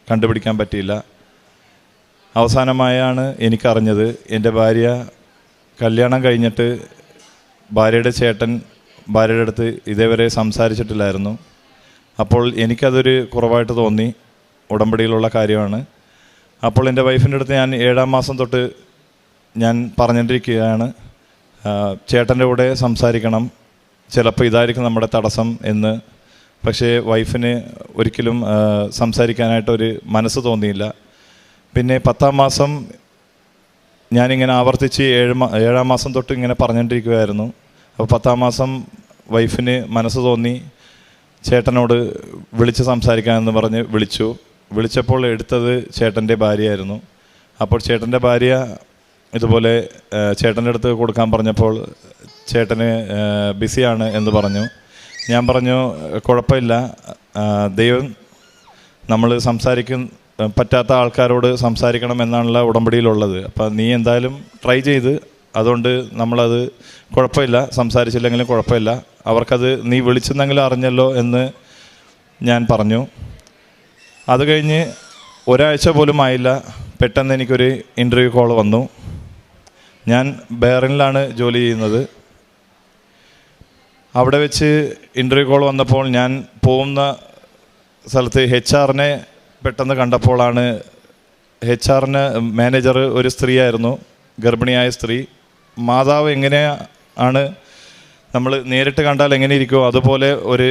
കണ്ടുപിടിക്കാൻ പറ്റിയില്ല. അവസാനമായാണ് എനിക്കറിഞ്ഞത്, എൻ്റെ ഭാര്യ കല്യാണം കഴിഞ്ഞിട്ട് ഭാര്യയുടെ ചേട്ടൻ ഭാര്യയുടെ അടുത്ത് ഇതേവരെ സംസാരിച്ചിട്ടില്ലായിരുന്നു. അപ്പോൾ എനിക്കതൊരു കുറവായിട്ട് തോന്നി. ഉടമ്പടിയിലുള്ള കാര്യമാണ്. അപ്പോൾ എൻ്റെ വൈഫിൻ്റെ അടുത്ത് ഞാൻ 7-ാം മാസം തൊട്ട് ഞാൻ പറഞ്ഞുകൊണ്ടിരിക്കുകയാണ്, ചേട്ടൻ്റെ കൂടെ സംസാരിക്കണം, ചിലപ്പോൾ ഇതായിരിക്കും നമ്മുടെ തടസ്സം എന്ന്. പക്ഷേ വൈഫിന് ഒരിക്കലും സംസാരിക്കാനായിട്ടൊരു മനസ്സ് തോന്നിയില്ല. പിന്നെ 10-ാം മാസം ഞാനിങ്ങനെ ആവർത്തിച്ച് 7-ാം മാസം തൊട്ട് ഇങ്ങനെ പറഞ്ഞുകൊണ്ടിരിക്കുകയായിരുന്നു. അപ്പോൾ 10-ാം മാസം വൈഫിന് മനസ്സ് തോന്നി, ചേട്ടനോട് വിളിച്ച് സംസാരിക്കാമെന്ന് പറഞ്ഞ് വിളിച്ചപ്പോൾ എടുത്തത് ചേട്ടൻ്റെ ഭാര്യയായിരുന്നു. അപ്പോൾ ചേട്ടൻ്റെ ഭാര്യ ഇതുപോലെ ചേട്ടൻ്റെ അടുത്ത് കൊടുക്കാൻ പറഞ്ഞപ്പോൾ ചേട്ടന് ബിസിയാണ് എന്ന് പറഞ്ഞു. ഞാൻ പറഞ്ഞു, കുഴപ്പമില്ല, ദൈവം നമ്മൾ പറ്റാത്ത ആൾക്കാരോട് സംസാരിക്കണം എന്നാണല്ലോ ഉടമ്പടിയിലുള്ളത്. അപ്പം നീ എന്തായാലും ട്രൈ ചെയ്ത്, അതുകൊണ്ട് നമ്മളത് കുഴപ്പമില്ല, സംസാരിച്ചില്ലെങ്കിലും കുഴപ്പമില്ല, അവർക്കത് നീ വിളിച്ചെന്നെങ്കിലും അറിഞ്ഞല്ലോ എന്ന് ഞാൻ പറഞ്ഞു. അത് കഴിഞ്ഞ് ഒരാഴ്ച പോലും ആയില്ല, പെട്ടെന്ന് എനിക്കൊരു ഇൻ്റർവ്യൂ കോൾ വന്നു. ഞാൻ ബഹ്റൈനിലാണ് ജോലി ചെയ്യുന്നത്. അവിടെ വെച്ച് ഇൻ്റർവ്യൂ കോൾ വന്നപ്പോൾ ഞാൻ പോകുന്ന സ്ഥലത്ത് HR-നെ പെട്ടെന്ന് കണ്ടപ്പോഴാണ്, HR-ന് മാനേജർ ഒരു സ്ത്രീയായിരുന്നു, ഗർഭിണിയായ സ്ത്രീ. മാതാവ് എങ്ങനെയാണ് നമ്മൾ നേരിട്ട് കണ്ടാൽ എങ്ങനെ ഇരിക്കുമോ അതുപോലെ ഒരു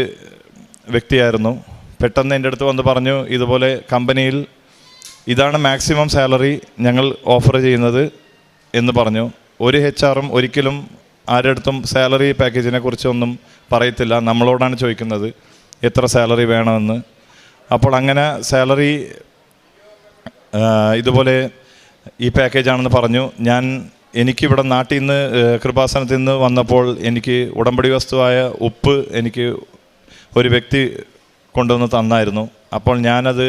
വ്യക്തിയായിരുന്നു. പെട്ടെന്ന് എൻ്റെ അടുത്ത് വന്ന് പറഞ്ഞു, ഇതുപോലെ കമ്പനിയിൽ ഇതാണ് മാക്സിമം സാലറി ഞങ്ങൾ ഓഫർ ചെയ്യുന്നത് എന്ന് പറഞ്ഞു. ഒരു HR-ഉം ഒരിക്കലും ആരുടെ അടുത്തും സാലറി പാക്കേജിനെ കുറിച്ചൊന്നും പറയത്തില്ല, നമ്മളോടാണ് ചോദിക്കുന്നത് എത്ര സാലറി വേണമെന്ന്. അപ്പോൾ അങ്ങനെ സാലറി ഇതുപോലെ ഈ പാക്കേജാണെന്ന് പറഞ്ഞു. എനിക്കിവിടെ നാട്ടിൽ നിന്ന് കൃപാസനത്തിൽ നിന്ന് വന്നപ്പോൾ എനിക്ക് ഉടമ്പടി വസ്തുവായ ഉപ്പ് എനിക്ക് ഒരു വ്യക്തി കൊണ്ടുവന്ന് തന്നായിരുന്നു. അപ്പോൾ ഞാനത്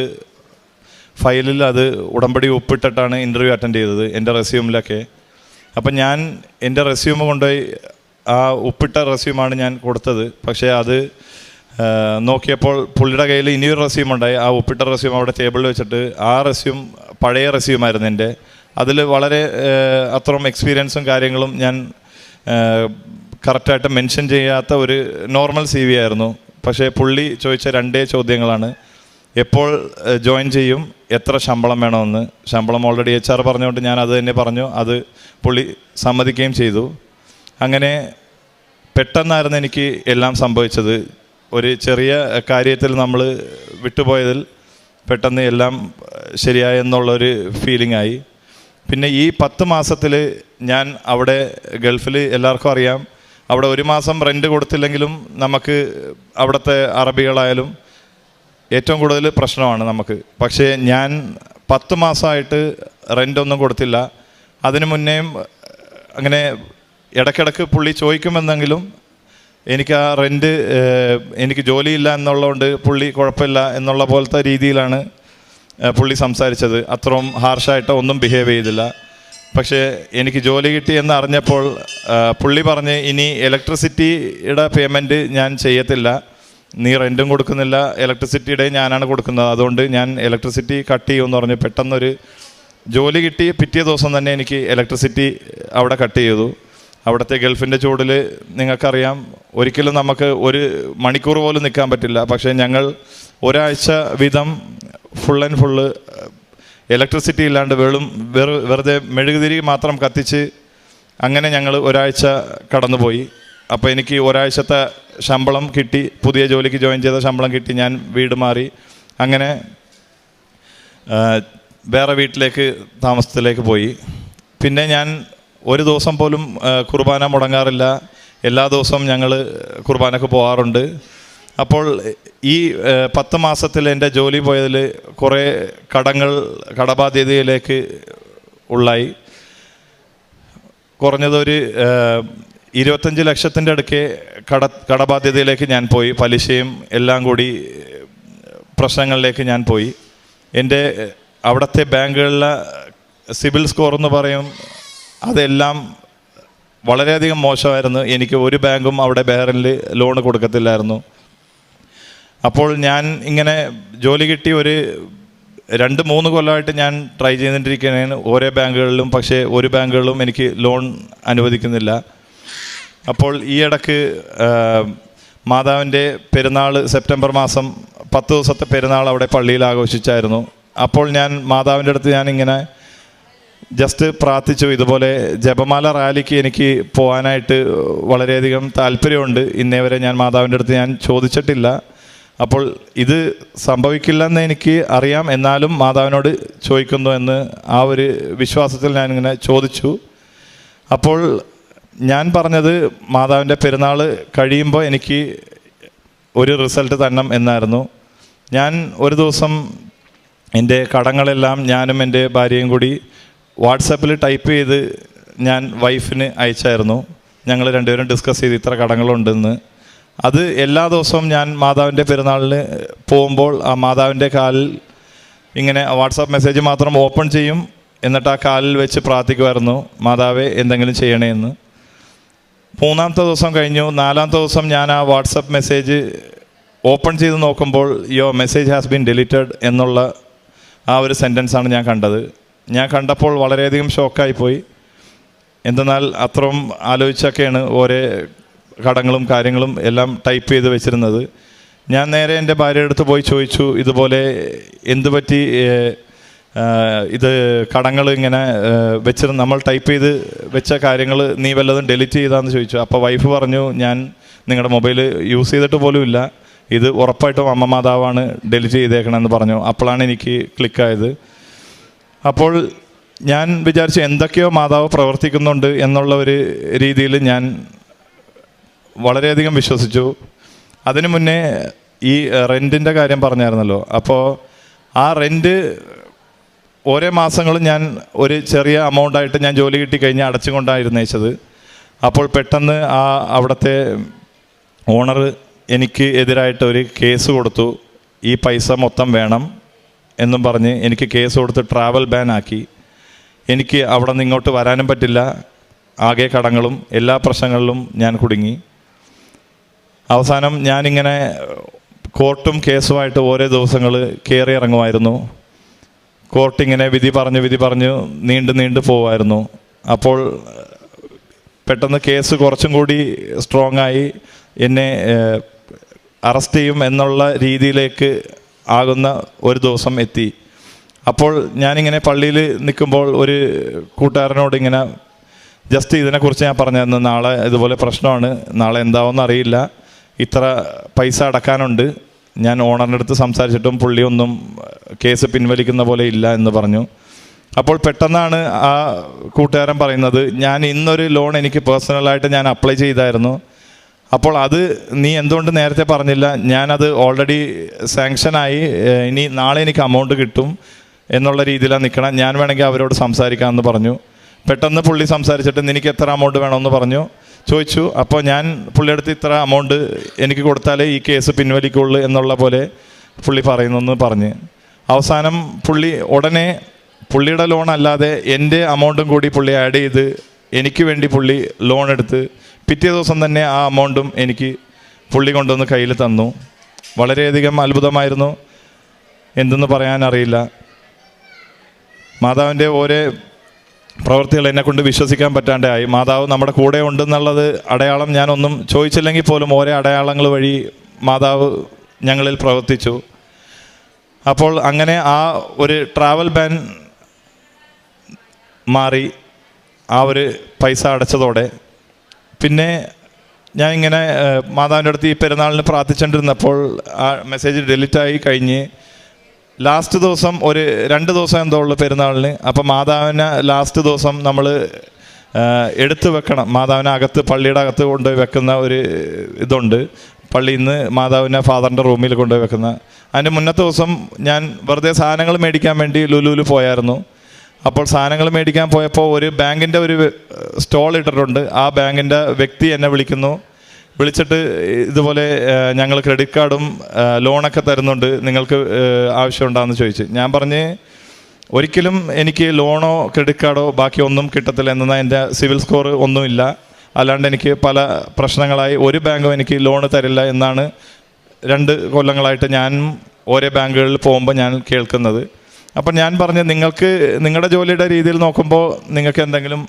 ഫയലിൽ അത് ഉടമ്പടി ഉപ്പിട്ടിട്ടാണ് ഇൻ്റർവ്യൂ അറ്റൻഡ് ചെയ്തത്, എൻ്റെ റെസ്യൂമിലൊക്കെ. അപ്പം ഞാൻ എൻ്റെ റെസ്യൂം കൊണ്ടുപോയി ആ ഉപ്പിട്ട റെസ്യൂമാണ് ഞാൻ കൊടുത്തത്. പക്ഷേ അത് നോക്കിയപ്പോൾ പുള്ളിയുടെ കയ്യിൽ ഇനിയൊരു റെസ്യൂം ഉണ്ടായി. ആ ഉപ്പിട്ട റെസ്യൂം അവിടെ ടേബിളിൽ വെച്ചിട്ട്, ആ റെസ്യൂം പഴയ റെസ്യൂമായിരുന്നു എൻ്റെ. അതിൽ വളരെ അത്രയും എക്സ്പീരിയൻസും കാര്യങ്ങളും ഞാൻ കറക്റ്റായിട്ട് മെൻഷൻ ചെയ്യാത്ത ഒരു നോർമൽ CV ആയിരുന്നു. പക്ഷേ പുള്ളി ചോദിച്ച 2 ചോദ്യങ്ങളാണ്, എപ്പോൾ ജോയിൻ ചെയ്യും, എത്ര ശമ്പളം വേണമെന്ന്. ശമ്പളം ഓൾറെഡി HR പറഞ്ഞുകൊണ്ട് ഞാൻ അത് തന്നെ പറഞ്ഞു. അത് പുള്ളി സമ്മതിക്കുകയും ചെയ്തു. അങ്ങനെ പെട്ടെന്നായിരുന്നു എനിക്ക് എല്ലാം സംഭവിച്ചത്. ഒരു ചെറിയ കാര്യത്തിൽ നമ്മൾ വിട്ടുപോയതിൽ പെട്ടെന്ന് എല്ലാം ശരിയായെന്നുള്ളൊരു ഫീലിംഗ് ആയി. പിന്നെ ഈ 10 മാസത്തിൽ ഞാൻ അവിടെ ഗൾഫിൽ എല്ലാവർക്കും അറിയാം, അവിടെ 1 മാസം റെൻറ്റ് കൊടുത്തില്ലെങ്കിലും നമുക്ക് അവിടുത്തെ അറബികളായാലും ഏറ്റവും കൂടുതൽ പ്രശ്നമാണ് നമുക്ക്. പക്ഷേ ഞാൻ 10 മാസമായിട്ട് റെൻ്റൊന്നും കൊടുത്തില്ല. അതിനു മുന്നേയും അങ്ങനെ ഇടയ്ക്കിടയ്ക്ക് പുള്ളി ചോദിക്കുമെന്നെങ്കിലും എനിക്ക് ആ റെൻറ്റ് എനിക്ക് ജോലിയില്ല എന്നുള്ളതുകൊണ്ട് പുള്ളി കുഴപ്പമില്ല എന്നുള്ള പോലത്തെ രീതിയിലാണ് പുള്ളി സംസാരിച്ചത്. അത്രയും ഹാർഷായിട്ട് ഒന്നും ബിഹേവ് ചെയ്തില്ല. പക്ഷേ എനിക്ക് ജോലി കിട്ടി എന്ന് അറിഞ്ഞപ്പോൾ പുള്ളി പറഞ്ഞ്, ഇനി ഇലക്ട്രിസിറ്റിയുടെ പേയ്മെൻറ്റ് ഞാൻ ചെയ്യത്തില്ല, നീ റെൻറ്റും കൊടുക്കുന്നില്ല, ഇലക്ട്രിസിറ്റിയുടെ ഞാനാണ് കൊടുക്കുന്നത്, അതുകൊണ്ട് ഞാൻ ഇലക്ട്രിസിറ്റി കട്ട് ചെയ്യുമെന്ന് പറഞ്ഞ് പെട്ടെന്നൊരു ജോലി കിട്ടി. പിറ്റേ ദിവസം തന്നെ എനിക്ക് ഇലക്ട്രിസിറ്റി അവിടെ കട്ട് ചെയ്തു. അവിടുത്തെ ഗൾഫിൻ്റെ ചൂടിൽ നിങ്ങൾക്കറിയാം, ഒരിക്കലും നമുക്ക് 1 മണിക്കൂർ പോലും നിൽക്കാൻ പറ്റില്ല. പക്ഷേ ഞങ്ങൾ ഒരാഴ്ച വീതം ഫുൾ ആൻഡ് ഫുള്ള് ഇലക്ട്രിസിറ്റി ഇല്ലാണ്ട് വെറുതെ മെഴുകുതിരി മാത്രം കത്തിച്ച് അങ്ങനെ ഞങ്ങൾ ഒരാഴ്ച കടന്നുപോയി. അപ്പോൾ എനിക്ക് ഒരാഴ്ചത്തെ ശമ്പളം കിട്ടി, പുതിയ ജോലിക്ക് ജോയിൻ ചെയ്ത ശമ്പളം കിട്ടി. ഞാൻ വീട് മാറി, അങ്ങനെ വേറെ വീട്ടിലേക്ക് താമസത്തിലേക്ക് പോയി. പിന്നെ ഞാൻ ഒരു ദിവസം പോലും കുർബാന മുടങ്ങാറില്ല. എല്ലാ ദിവസവും ഞങ്ങൾ കുർബാനക്ക് പോകാറുണ്ട്. അപ്പോൾ ഈ 10 മാസത്തിൽ എൻ്റെ ജോലി പോയതിൽ കുറേ കടബാധ്യതയിലേക്ക് ഉള്ളായി. കുറഞ്ഞതൊരു 25 ലക്ഷത്തിൻ്റെ അടുക്കെ കടബാധ്യതയിലേക്ക് ഞാൻ പോയി. പലിശയും എല്ലാം കൂടി പ്രശ്നങ്ങളിലേക്ക് ഞാൻ പോയി. എൻ്റെ അവിടുത്തെ ബാങ്കുകളിലെ സിബിൽ സ്കോർ എന്ന് പറയും, അതെല്ലാം വളരെയധികം മോശമായിരുന്നു. എനിക്ക് ഒരു ബാങ്കും അവിടെ ബെഹ്റിനിൽ ലോൺ കൊടുക്കത്തില്ലായിരുന്നു. അപ്പോൾ ഞാൻ ഇങ്ങനെ ജോലി കിട്ടി ഒരു 2-3 കൊല്ലമായിട്ട് ഞാൻ ട്രൈ ചെയ്തുകൊണ്ടിരിക്കുകയാണ് ഓരോ ബാങ്കുകളിലും. പക്ഷേ ഒരു ബാങ്കുകളിലും എനിക്ക് ലോൺ അനുവദിക്കുന്നില്ല. അപ്പോൾ ഈ ഇടയ്ക്ക് മാതാവിൻ്റെ പെരുന്നാൾ സെപ്റ്റംബർ മാസം 10 ദിവസത്തെ പെരുന്നാൾ അവിടെ പള്ളിയിൽ ആഘോഷിച്ചായിരുന്നു. അപ്പോൾ ഞാൻ മാതാവിൻ്റെ അടുത്ത് ഞാനിങ്ങനെ ജസ്റ്റ് പ്രാർത്ഥിച്ചു, ഇതുപോലെ ജപമാല റാലിക്ക് എനിക്ക് പോകാനായിട്ട് വളരെയധികം താല്പര്യമുണ്ട്. ഇന്നേ വരെ ഞാൻ മാതാവിൻ്റെ അടുത്ത് ഞാൻ ചോദിച്ചിട്ടില്ല. അപ്പോൾ ഇത് സംഭവിക്കില്ലെന്ന് എനിക്ക് അറിയാം, എന്നാലും മാതാവിനോട് ചോദിക്കുന്നു എന്ന് ആ ഒരു വിശ്വാസത്തിൽ ഞാനിങ്ങനെ ചോദിച്ചു. അപ്പോൾ ഞാൻ പറഞ്ഞത് മാതാവിൻ്റെ പെരുന്നാൾ കഴിയുമ്പോൾ എനിക്ക് ഒരു റിസൾട്ട് തന്നെ എന്നായിരുന്നു. ഞാൻ ഒരു ദിവസം എൻ്റെ കടങ്ങളെല്ലാം ഞാനും എൻ്റെ ഭാര്യയും കൂടി വാട്സാപ്പിൽ ടൈപ്പ് ചെയ്ത് ഞാൻ വൈഫിന് അയച്ചായിരുന്നു. ഞങ്ങൾ രണ്ടുപേരും ഡിസ്കസ് ചെയ്ത് ഇത്ര കടങ്ങളുണ്ടെന്ന്. അത് എല്ലാ ദിവസവും ഞാൻ മാതാവിൻ്റെ പെരുന്നാളിന് പോകുമ്പോൾ ആ മാതാവിൻ്റെ കാലിൽ ഇങ്ങനെ വാട്സാപ്പ് മെസ്സേജ് മാത്രം ഓപ്പൺ ചെയ്യും, എന്നിട്ട് ആ കാലിൽ വെച്ച് പ്രാർത്ഥിക്കുമായിരുന്നു, മാതാവേ എന്തെങ്കിലും ചെയ്യണേ എന്ന്. 3-ാമത്തെ ദിവസം കഴിഞ്ഞു. 4-ാമത്തെ ദിവസം ഞാൻ ആ വാട്സപ്പ് മെസ്സേജ് ഓപ്പൺ ചെയ്ത് നോക്കുമ്പോൾ your message has been deleted എന്നുള്ള ആ ഒരു സെൻറ്റൻസാണ് ഞാൻ കണ്ടത്. ഞാൻ കണ്ടപ്പോൾ വളരെയധികം ഷോക്കായിപ്പോയി. എന്തെന്നാൽ അത്രയും ആലോചിച്ചൊക്കെയാണ് ഓരോ കടങ്ങളും കാര്യങ്ങളും എല്ലാം ടൈപ്പ് ചെയ്ത് വെച്ചിരുന്നത്. ഞാൻ നേരെ എൻ്റെ ഭാര്യയുടെ അടുത്ത് പോയി ചോദിച്ചു, ഇതുപോലെ എന്ത് പറ്റി, ഇത് കടങ്ങൾ ഇങ്ങനെ വെച്ചിരുന്നു, നമ്മൾ ടൈപ്പ് ചെയ്ത് വെച്ച കാര്യങ്ങൾ നീ വല്ലതും ഡിലീറ്റ് ചെയ്താന്ന് ചോദിച്ചു. അപ്പോൾ വൈഫ് പറഞ്ഞു, ഞാൻ നിങ്ങളുടെ മൊബൈൽ യൂസ് ചെയ്തിട്ട് പോലും ഇല്ല, ഇത് ഉറപ്പായിട്ടും അമ്മ മാതാവാണ് ഡിലീറ്റ് ചെയ്തേക്കണമെന്ന് പറഞ്ഞു. അപ്പോഴാണ് എനിക്ക് ക്ലിക്കായത്. അപ്പോൾ ഞാൻ വിചാരിച്ചു എന്തൊക്കെയോ മാതാവ് പ്രവർത്തിക്കുന്നുണ്ട് എന്നുള്ള ഒരു രീതിയിൽ ഞാൻ വളരെയധികം വിശ്വസിച്ചു. അതിനു മുന്നേ ഈ റെൻറ്റിൻ്റെ കാര്യം പറഞ്ഞായിരുന്നല്ലോ. അപ്പോൾ ആ റെൻറ്റ് ഓരോ മാസങ്ങളും ഞാൻ ഒരു ചെറിയ എമൗണ്ടായിട്ട് ഞാൻ ജോലി കിട്ടിക്കഴിഞ്ഞാൽ അടച്ചുകൊണ്ടായിരുന്നേച്ചത്. അപ്പോൾ പെട്ടെന്ന് ആ അവിടുത്തെ ഓണർ എനിക്ക് എതിരായിട്ട് ഒരു കേസ് കൊടുത്തു. ഈ പൈസ മൊത്തം വേണം എന്നും പറഞ്ഞ് എനിക്ക് കേസ് കൊടുത്ത് ട്രാവൽ ബാൻ ആക്കി. എനിക്ക് അവിടെ നിന്ന് ഇങ്ങോട്ട് വരാനും പറ്റില്ല. ആകെ കടങ്ങളും എല്ലാ പ്രശ്നങ്ങളിലും ഞാൻ കുടുങ്ങി. അവസാനം ഞാനിങ്ങനെ കോർട്ടും കേസുമായിട്ട് ഓരോ ദിവസങ്ങൾ കയറി ഇറങ്ങുമായിരുന്നു. കോർട്ടിങ്ങനെ വിധി പറഞ്ഞു നീണ്ടു പോവായിരുന്നു. അപ്പോൾ പെട്ടെന്ന് കേസ് കുറച്ചും കൂടി സ്ട്രോങ് ആയി എന്നെ അറസ്റ്റ് ചെയ്യും എന്നുള്ള രീതിയിലേക്ക് ആകുന്ന ഒരു ദിവസം എത്തി. അപ്പോൾ ഞാനിങ്ങനെ പള്ളിയിൽ നിൽക്കുമ്പോൾ ഒരു കൂട്ടുകാരനോട് ഇങ്ങനെ ജസ്റ്റ് ഇതിനെക്കുറിച്ച് ഞാൻ പറഞ്ഞിരുന്നു, നാളെ ഇതുപോലെ പ്രശ്നമാണ്, നാളെ എന്താവുമെന്ന് അറിയില്ല, ഇത്ര പൈസ അടക്കാനുണ്ട്. ഞാൻ ഓണറിൻ്റെ അടുത്ത് സംസാരിച്ചിട്ടും പുള്ളിയൊന്നും കേസ് പിൻവലിക്കുന്ന പോലെ ഇല്ല എന്ന് പറഞ്ഞു. അപ്പോൾ പെട്ടെന്നാണ് ആ കൂട്ടുകാരൻ പറയുന്നത്, ഞാൻ ഇന്നൊരു ലോൺ എനിക്ക് പേഴ്സണലായിട്ട് ഞാൻ അപ്ലൈ ചെയ്തായിരുന്നു, അപ്പോൾ അത് നീ എന്തുകൊണ്ട് നേരത്തെ പറഞ്ഞില്ല, ഞാനത് ഓൾറെഡി സാങ്ഷനായി, ഇനി നാളെ എനിക്ക് അമൗണ്ട് കിട്ടും എന്നുള്ള രീതിയിലാണ് നിൽക്കണം, ഞാൻ വേണമെങ്കിൽ അവരോട് സംസാരിക്കാമെന്ന് പറഞ്ഞു. പെട്ടെന്ന് പുള്ളി സംസാരിച്ചിട്ട് നിനക്ക് എത്ര അമൗണ്ട് വേണമെന്ന് പറഞ്ഞു ചോദിച്ചു. അപ്പോൾ ഞാൻ പുള്ളിയെടുത്ത് ഇത്ര അമൗണ്ട് എനിക്ക് കൊടുത്താലേ ഈ കേസ് പിൻവലിക്കുള്ളൂ എന്നുള്ള പോലെ പുള്ളി പറയുന്നെന്ന് പറഞ്ഞ് അവസാനം പുള്ളി ഉടനെ പുള്ളിയുടെ ലോൺ അല്ലാതെ എൻ്റെ അമൗണ്ടും കൂടി പുള്ളി ആഡ് ചെയ്ത് എനിക്ക് വേണ്ടി പുള്ളി ലോൺ എടുത്ത് പിറ്റേ ദിവസം തന്നെ ആ അമൗണ്ടും എനിക്ക് പുള്ളി കൊണ്ടുവന്ന് കയ്യിൽ തന്നു. വളരെയധികം അത്ഭുതമായിരുന്നു, എന്തെന്ന് പറയാനറിയില്ല. മാതാവിൻ്റെ ഓരോ പ്രവൃത്തികൾ എന്നെക്കൊണ്ട് വിശ്വസിക്കാൻ പറ്റാണ്ടായി. മാതാവ് നമ്മുടെ കൂടെ ഉണ്ടെന്നുള്ളത് അടയാളം ഞാനൊന്നും ചോദിച്ചില്ലെങ്കിൽ പോലും ഓരോ അടയാളങ്ങൾ വഴി മാതാവ് ഞങ്ങളിൽ പ്രവർത്തിച്ചു. അപ്പോൾ അങ്ങനെ ആ ഒരു ട്രാവൽ ബാൻ മാറി. ആ ഒരു പൈസ അടച്ചതോടെ പിന്നെ ഞാൻ ഇങ്ങനെ മാതാവിൻ്റെ അടുത്ത് ഈ പെരുന്നാളിന് പ്രാർത്ഥിച്ചുകൊണ്ടിരുന്നപ്പോൾ ആ മെസ്സേജ് ഡിലീറ്റായി കഴിഞ്ഞ് ലാസ്റ്റ് ദിവസം ഒരു 2 ദിവസം എന്തോ ഉള്ളു പെരുന്നാളിന്. അപ്പം മാതാവിനെ ലാസ്റ്റ് ദിവസം നമ്മൾ എടുത്തു വെക്കണം. മാതാവിനെ അകത്ത്, പള്ളിയുടെ അകത്ത് കൊണ്ടുപോയി വെക്കുന്ന ഒരു ഇതുണ്ട്. പള്ളിയിൽ നിന്ന് മാതാവിനെ ഫാദറിൻ്റെ റൂമിൽ കൊണ്ടുപോയി വെക്കുന്ന. അതിൻ്റെ മുന്നത്തെ ദിവസം ഞാൻ വെറുതെ സാധനങ്ങൾ മേടിക്കാൻ വേണ്ടി ലുലുവിൽ പോയായിരുന്നു. അപ്പോൾ സാധനങ്ങൾ മേടിക്കാൻ പോയപ്പോൾ ഒരു ബാങ്കിൻ്റെ ഒരു സ്റ്റോൾ ഇട്ടിട്ടുണ്ട്. ആ ബാങ്കിൻ്റെ വ്യക്തി എന്നെ വിളിച്ചിട്ട് ഇതുപോലെ ഞങ്ങൾ ക്രെഡിറ്റ് കാർഡും ലോണൊക്കെ തരുന്നുണ്ട്, നിങ്ങൾക്ക് ആവശ്യമുണ്ടാകുമെന്ന് ചോദിച്ചു. ഞാൻ പറഞ്ഞ് ഒരിക്കലും എനിക്ക് ലോണോ ക്രെഡിറ്റ് കാർഡോ ബാക്കി ഒന്നും കിട്ടത്തില്ല, എന്നാൽ എൻ്റെ സിവിൽ സ്കോർ ഒന്നുമില്ല, അല്ലാണ്ട് എനിക്ക് പല പ്രശ്നങ്ങളായി ഒരു ബാങ്കും എനിക്ക് ലോണ് തരില്ല എന്നാണ് 2 കൊല്ലങ്ങളായിട്ട് ഞാൻ ഓരോ ബാങ്കുകളിൽ പോകുമ്പോൾ ഞാൻ കേൾക്കുന്നത്. അപ്പം ഞാൻ പറഞ്ഞു, നിങ്ങൾക്ക് നിങ്ങളുടെ ജോലിയുടെ രീതിയിൽ നോക്കുമ്പോൾ നിങ്ങൾക്ക് എന്തെങ്കിലും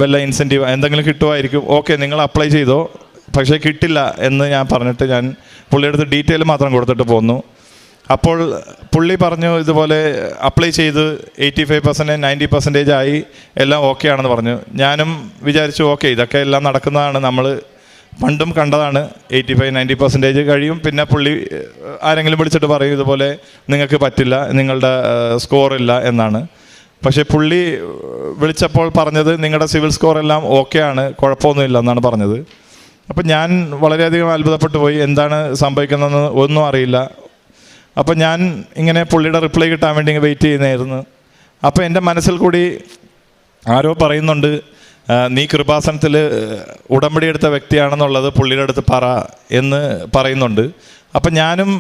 വല്ല ഇൻസെൻറ്റീവ് എന്തെങ്കിലും കിട്ടുമായിരിക്കും, ഓക്കെ നിങ്ങൾ അപ്ലൈ ചെയ്തോ, പക്ഷേ കിട്ടില്ല എന്ന് ഞാൻ പറഞ്ഞിട്ട് ഞാൻ പുള്ളിയുടെ അടുത്ത് ഡീറ്റെയിൽ മാത്രം കൊടുത്തിട്ട് പോന്നു. അപ്പോൾ പുള്ളി പറഞ്ഞു ഇതുപോലെ അപ്ലൈ ചെയ്ത് 85%, 90% ആയി, എല്ലാം ഓക്കെ ആണെന്ന് പറഞ്ഞു. ഞാനും വിചാരിച്ചു ഓക്കെ ഇതൊക്കെ എല്ലാം നടക്കുന്നതാണ്, നമ്മൾ പണ്ടും കണ്ടതാണ്, 85-90% കഴിയും. പിന്നെ പുള്ളി ആരെങ്കിലും വിളിച്ചിട്ട് പറയും ഇതുപോലെ നിങ്ങൾക്ക് പറ്റില്ല, നിങ്ങളുടെ സ്കോറില്ല എന്നാണ്. പക്ഷേ പുള്ളി വിളിച്ചപ്പോൾ പറഞ്ഞത് നിങ്ങളുടെ സിവിൽ സ്കോറെല്ലാം ഓക്കെ ആണ്, കുഴപ്പമൊന്നുമില്ല എന്നാണ് പറഞ്ഞത്. അപ്പം ഞാൻ വളരെയധികം അത്ഭുതപ്പെട്ടു പോയി, എന്താണ് സംഭവിക്കുന്നതെന്ന് ഒന്നും അറിയില്ല. അപ്പം ഞാൻ ഇങ്ങനെ പുള്ളിയുടെ റിപ്ലൈ കിട്ടാൻ വേണ്ടി വെയിറ്റ് ചെയ്യുന്നതായിരുന്നു. അപ്പോൾ എൻ്റെ മനസ്സിൽ കൂടി ആരോ പറയുന്നുണ്ട്, നീ കൃപാസനത്തിൽ ഉടമ്പടി എടുത്ത വ്യക്തിയാണെന്നുള്ളത് പുള്ളിയുടെ അടുത്ത് പറ എന്ന് പറയുന്നുണ്ട്. അപ്പം ഞാനും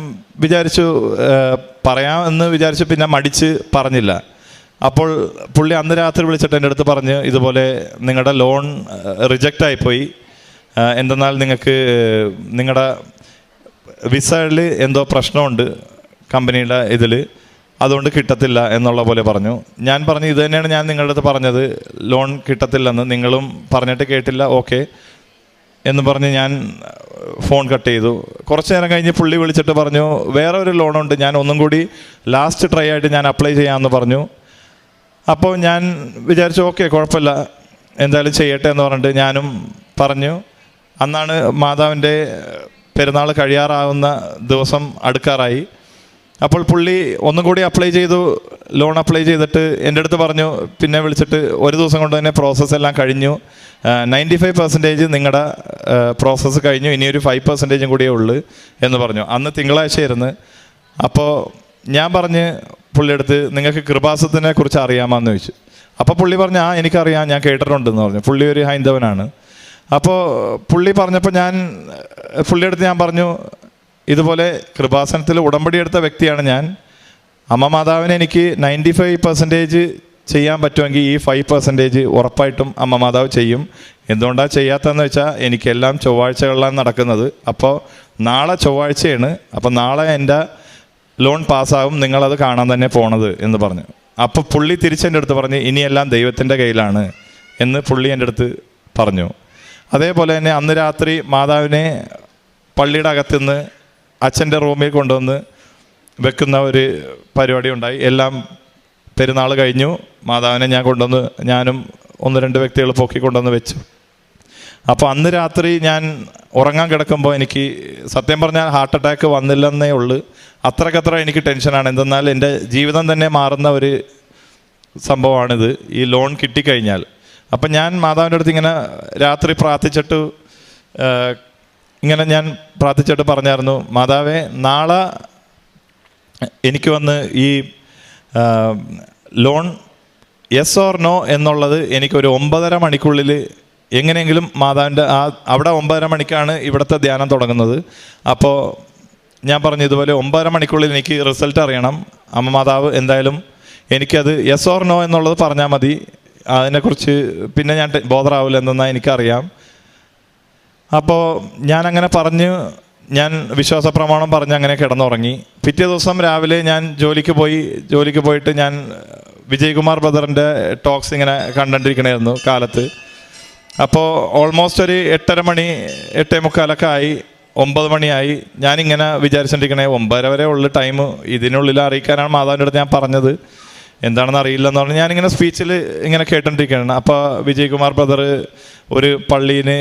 വിചാരിച്ചു പറയാമെന്ന് വിചാരിച്ചു, പിന്നെ മടിച്ച് പറഞ്ഞില്ല. അപ്പോൾ പുള്ളി അന്ന് രാത്രി വിളിച്ചിട്ട് എൻ്റെ അടുത്ത് പറഞ്ഞ് ഇതുപോലെ നിങ്ങളുടെ ലോൺ റിജക്റ്റായിപ്പോയി, എന്തെന്നാൽ നിങ്ങൾക്ക് നിങ്ങളുടെ വിസയിൽ എന്തോ പ്രശ്നമുണ്ട് കമ്പനിയുടെ ഇതിൽ, അതുകൊണ്ട് കിട്ടത്തില്ല എന്നുള്ള പോലെ പറഞ്ഞു. ഞാൻ പറഞ്ഞു ഇത് തന്നെയാണ് ഞാൻ നിങ്ങളുടെ അടുത്ത് പറഞ്ഞത്, ലോൺ കിട്ടത്തില്ലെന്ന്, നിങ്ങളും പറഞ്ഞിട്ട് കേട്ടില്ല, ഓക്കെ എന്ന് പറഞ്ഞ് ഞാൻ ഫോൺ കട്ട് ചെയ്തു. കുറച്ച് നേരം കഴിഞ്ഞ് പുള്ളി വിളിച്ചിട്ട് പറഞ്ഞു വേറെ ഒരു ലോണുണ്ട്, ഞാൻ ഒന്നും കൂടി ലാസ്റ്റ് ട്രൈ ആയിട്ട് ഞാൻ അപ്ലൈ ചെയ്യാമെന്ന് പറഞ്ഞു. അപ്പോൾ ഞാൻ വിചാരിച്ചു ഓക്കെ കുഴപ്പമില്ല, എന്തായാലും ചെയ്യട്ടെ എന്ന് പറഞ്ഞിട്ട് ഞാനും പറഞ്ഞു. അന്നാണ് മാതാവിൻ്റെ പെരുന്നാൾ കഴിയാറാവുന്ന ദിവസം അടുക്കാറായി. അപ്പോൾ പുള്ളി ഒന്നും കൂടി അപ്ലൈ ചെയ്തു, ലോൺ അപ്ലൈ ചെയ്തിട്ട് എൻ്റെ അടുത്ത് പറഞ്ഞു, പിന്നെ വിളിച്ചിട്ട് ഒരു ദിവസം കൊണ്ട് തന്നെ പ്രോസസ്സ് എല്ലാം കഴിഞ്ഞു, 95% നിങ്ങളുടെ പ്രോസസ്സ് കഴിഞ്ഞു, ഇനിയൊരു 5% കൂടിയേ ഉള്ളൂ എന്ന് പറഞ്ഞു. അന്ന് തിങ്കളാഴ്ചയായിരുന്നു. അപ്പോൾ ഞാൻ പറഞ്ഞ് പുള്ളിയെടുത്ത് നിങ്ങൾക്ക് കൃപാസനത്തിനെ കുറിച്ച് അറിയാമെന്ന് ചോദിച്ചു. അപ്പോൾ പുള്ളി പറഞ്ഞു എനിക്കറിയാം, ഞാൻ കേട്ടിട്ടുണ്ടെന്ന് പറഞ്ഞു. പുള്ളി ഒരു ഹൈന്ദവനാണ്. അപ്പോൾ പുള്ളി പറഞ്ഞപ്പോൾ ഞാൻ പുള്ളിയെടുത്ത് ഞാൻ പറഞ്ഞു ഇതുപോലെ കൃപാസനത്തിൽ ഉടമ്പടി എടുത്ത വ്യക്തിയാണ് ഞാൻ, അമ്മ മാതാവിനെ എനിക്ക് 95% ചെയ്യാൻ പറ്റുമെങ്കിൽ ഈ 5% ഉറപ്പായിട്ടും അമ്മ മാതാവ് ചെയ്യും. എന്തുകൊണ്ടാണ് ചെയ്യാത്തതെന്ന് വെച്ചാൽ എനിക്കെല്ലാം ചൊവ്വാഴ്ചകളിലാണ് നടക്കുന്നത്. അപ്പോൾ നാളെ ചൊവ്വാഴ്ചയാണ്, അപ്പോൾ നാളെ എൻ്റെ ലോൺ പാസ്സാകും, നിങ്ങളത് കാണാൻ തന്നെ പോണത് എന്ന് പറഞ്ഞു. അപ്പോൾ പുള്ളി തിരിച്ചെൻ്റെ അടുത്ത് പറഞ്ഞ് ഇനിയെല്ലാം ദൈവത്തിൻ്റെ കയ്യിലാണ് എന്ന് പുള്ളി എൻ്റെ അടുത്ത് പറഞ്ഞു. അതേപോലെ തന്നെ അന്ന് രാത്രി മാതാവിനെ പള്ളിയുടെ അകത്തുനിന്ന് അച്ഛൻ്റെ റൂമിൽ കൊണ്ടുവന്ന് വെക്കുന്ന ഒരു പരിപാടി ഉണ്ടായി. എല്ലാം പെരുന്നാൾ കഴിഞ്ഞു, മാതാവിനെ ഞാൻ കൊണ്ടുവന്ന്, ഞാനും 1-2 വ്യക്തികൾ പൊക്കിക്കൊണ്ടുവന്ന് വെച്ചു. അപ്പോൾ അന്ന് രാത്രി ഞാൻ ഉറങ്ങാൻ കിടക്കുമ്പോൾ എനിക്ക് സത്യം പറഞ്ഞാൽ ഹാർട്ട് അറ്റാക്ക് വന്നില്ലെന്നേ ഉള്ളൂ, അത്രക്കത്ര എനിക്ക് ടെൻഷനാണ്. എന്തെന്നാൽ എൻ്റെ ജീവിതം തന്നെ മാറുന്ന ഒരു സംഭവമാണിത്, ഈ ലോൺ കിട്ടിക്കഴിഞ്ഞാൽ. അപ്പം ഞാൻ മാതാവിൻ്റെ അടുത്ത് ഇങ്ങനെ രാത്രി പ്രാർത്ഥിച്ചിട്ട് ഞാൻ പറഞ്ഞായിരുന്നു, മാതാവേ നാളെ എനിക്ക് വന്ന് ഈ ലോൺ യെസ് ഓർ നോ എന്നുള്ളത് എനിക്കൊരു 9:30 മണിക്കുള്ളിൽ എങ്ങനെയെങ്കിലും മാതാവിൻ്റെ അവിടെ 9:30 മണിക്കാണ് ഇവിടുത്തെ ധ്യാനം തുടങ്ങുന്നത്. അപ്പോൾ ഞാൻ പറഞ്ഞു ഇതുപോലെ 9:30 മണിക്കുള്ളിൽ എനിക്ക് റിസൾട്ട് അറിയണം, അമ്മ മാതാവ് എന്തായാലും എനിക്കത് യെസ് ഓർ നോ എന്നുള്ളത് പറഞ്ഞാൽ മതി, അതിനെക്കുറിച്ച് പിന്നെ ഞാൻ ബോധറാവില്ല എന്തെന്നാൽ എനിക്കറിയാം. അപ്പോൾ ഞാനങ്ങനെ പറഞ്ഞ് ഞാൻ വിശ്വാസ പ്രമാണം പറഞ്ഞ് അങ്ങനെ കിടന്നുറങ്ങി. പിറ്റേ ദിവസം രാവിലെ ഞാൻ ജോലിക്ക് പോയിട്ട് ഞാൻ വിജയ്കുമാർ ബ്രദറിൻ്റെ ടോക്സ് ഇങ്ങനെ കണ്ടുകൊണ്ടിരിക്കണമായിരുന്നു കാലത്ത്. അപ്പോൾ ഓൾമോസ്റ്റ് ഒരു 8:30 മണി 8:45 ആയി, 9 മണിയായി. ഞാനിങ്ങനെ വിചാരിച്ചിട്ടിരിക്കണേ 9:30 വരെ ഉള്ള ടൈം, ഇതിനുള്ളിൽ അറിയിക്കാനാണ് മാതാവിൻ്റെ അടുത്ത് ഞാൻ പറഞ്ഞത്. എന്താണെന്ന് അറിയില്ലെന്ന് പറഞ്ഞ് ഞാനിങ്ങനെ സ്പീച്ചിൽ ഇങ്ങനെ കേട്ടോണ്ടിരിക്കുകയാണ്. അപ്പോൾ വിജയകുമാർ ബ്രദർ ഒരു പള്ളീന്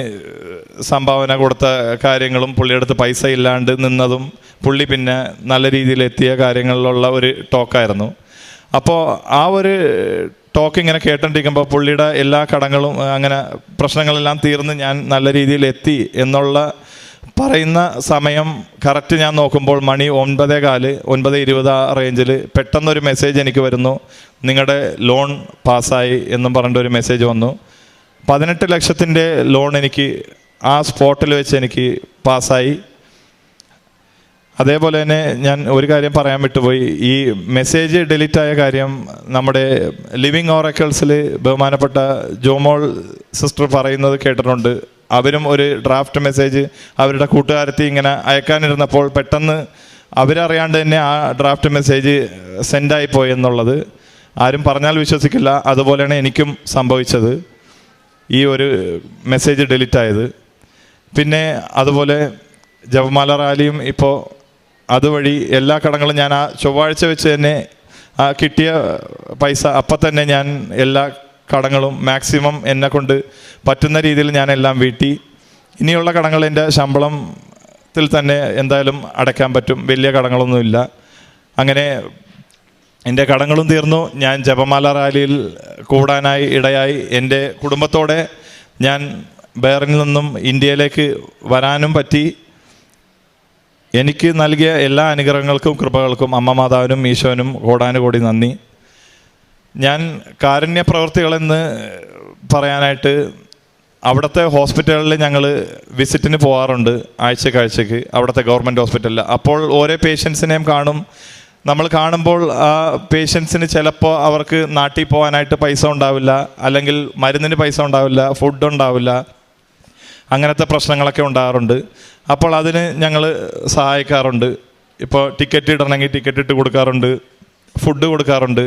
സംഭാവന കൊടുത്ത കാര്യങ്ങളും പുള്ളിയുടെ അടുത്ത് പൈസ ഇല്ലാണ്ട് നിന്നതും പുള്ളി പിന്നെ നല്ല രീതിയിൽ എത്തിയ കാര്യങ്ങളിലുള്ള ഒരു ടോക്കായിരുന്നു. അപ്പോൾ ആ ഒരു ടോക്ക് ഇങ്ങനെ കേട്ടോണ്ടിരിക്കുമ്പോൾ പുള്ളിയുടെ എല്ലാ കടങ്ങളും അങ്ങനെ പ്രശ്നങ്ങളെല്ലാം തീർന്ന് ഞാൻ നല്ല രീതിയിൽ എത്തി എന്നുള്ള പറയുന്ന സമയം കറക്റ്റ് ഞാൻ നോക്കുമ്പോൾ മണി 9:15, 9:20 ആ റേഞ്ചിൽ പെട്ടെന്നൊരു മെസ്സേജ് എനിക്ക് വരുന്നു, നിങ്ങളുടെ ലോൺ പാസ്സായി എന്നും പറഞ്ഞിട്ടൊരു മെസ്സേജ് വന്നു. 18 ലക്ഷത്തിൻ്റെ ലോൺ എനിക്ക് ആ സ്പോട്ടിൽ വെച്ച് എനിക്ക് പാസ്സായി. അതേപോലെ തന്നെ ഞാൻ ഒരു കാര്യം പറയാൻ വിട്ടുപോയി. ഈ മെസ്സേജ് ഡിലീറ്റ് ആയ കാര്യം നമ്മുടെ ലിവിങ് ഓറക്കിൾസിൽ ബഹുമാനപ്പെട്ട ജോമോൾ സിസ്റ്റർ പറയുന്നത് കേട്ടിട്ടുണ്ട്. അവരും ഒരു ഡ്രാഫ്റ്റ് മെസ്സേജ് അവരുടെ കൂട്ടുകാരത്തി ഇങ്ങനെ അയക്കാനിരുന്നപ്പോൾ പെട്ടെന്ന് അവരറിയാണ്ട് തന്നെ ആ ഡ്രാഫ്റ്റ് മെസ്സേജ് സെൻഡായിപ്പോയി എന്നുള്ളത് ആരും പറഞ്ഞാൽ വിശ്വസിക്കില്ല. അതുപോലെയാണ് എനിക്കും സംഭവിച്ചത്, ഈ ഒരു മെസ്സേജ് ഡിലീറ്റ് ആയത്. പിന്നെ അതുപോലെ ജപമാല റാലിയും ഇപ്പോൾ അതുവഴി എല്ലാ കടങ്ങളും ഞാൻ ആ ചൊവ്വാഴ്ച വെച്ച് തന്നെ ആ കിട്ടിയ പൈസ അപ്പം തന്നെ ഞാൻ എല്ലാ കടങ്ങളും മാക്സിമം എന്നെ കൊണ്ട് പറ്റുന്ന രീതിയിൽ ഞാൻ എല്ലാം വീട്ടി. ഇനിയുള്ള കടങ്ങൾ എൻ്റെ ശമ്പളത്തിൽ തന്നെ എന്തായാലും അടയ്ക്കാൻ പറ്റും, വലിയ കടങ്ങളൊന്നുമില്ല. അങ്ങനെ എൻ്റെ കടങ്ങളും തീർന്നു. ഞാൻ ജപമാല റാലിയിൽ കൂടാനായി ഇടയായി. എൻ്റെ കുടുംബത്തോടെ ഞാൻ ബഹ്റിനിൽ നിന്നും ഇന്ത്യയിലേക്ക് വരാനും പറ്റി. എനിക്ക് നൽകിയ എല്ലാ അനുഗ്രഹങ്ങൾക്കും കൃപകൾക്കും അമ്മ മാതാവിനും ഈശോനും കോടാനുകോടി നന്ദി. ഞാൻ കാരുണ്യ പ്രവൃത്തികളെന്ന് പറയാനായിട്ട് അവിടുത്തെ ഹോസ്പിറ്റലുകളിൽ ഞങ്ങൾ വിസിറ്റിന് പോകാറുണ്ട് ആഴ്ചയ്ക്ക് അവിടുത്തെ ഗവൺമെൻറ് ഹോസ്പിറ്റലിൽ. അപ്പോൾ ഓരോ പേഷ്യൻസിനെയും കാണും. നമ്മൾ കാണുമ്പോൾ ആ പേഷ്യൻസിന് ചിലപ്പോൾ അവർക്ക് നാട്ടിൽ പോകാനായിട്ട് പൈസ ഉണ്ടാവില്ല, അല്ലെങ്കിൽ മരുന്നിന് പൈസ ഉണ്ടാവില്ല, ഫുഡ് ഉണ്ടാവില്ല, അങ്ങനത്തെ പ്രശ്നങ്ങളൊക്കെ ഉണ്ടാകാറുണ്ട്. അപ്പോൾ അതിന് ഞങ്ങൾ സഹായിക്കാറുണ്ട്. ഇപ്പോൾ ടിക്കറ്റ് ഇടണമെങ്കിൽ ടിക്കറ്റ് ഇട്ട് കൊടുക്കാറുണ്ട്, ഫുഡ് കൊടുക്കാറുണ്ട്.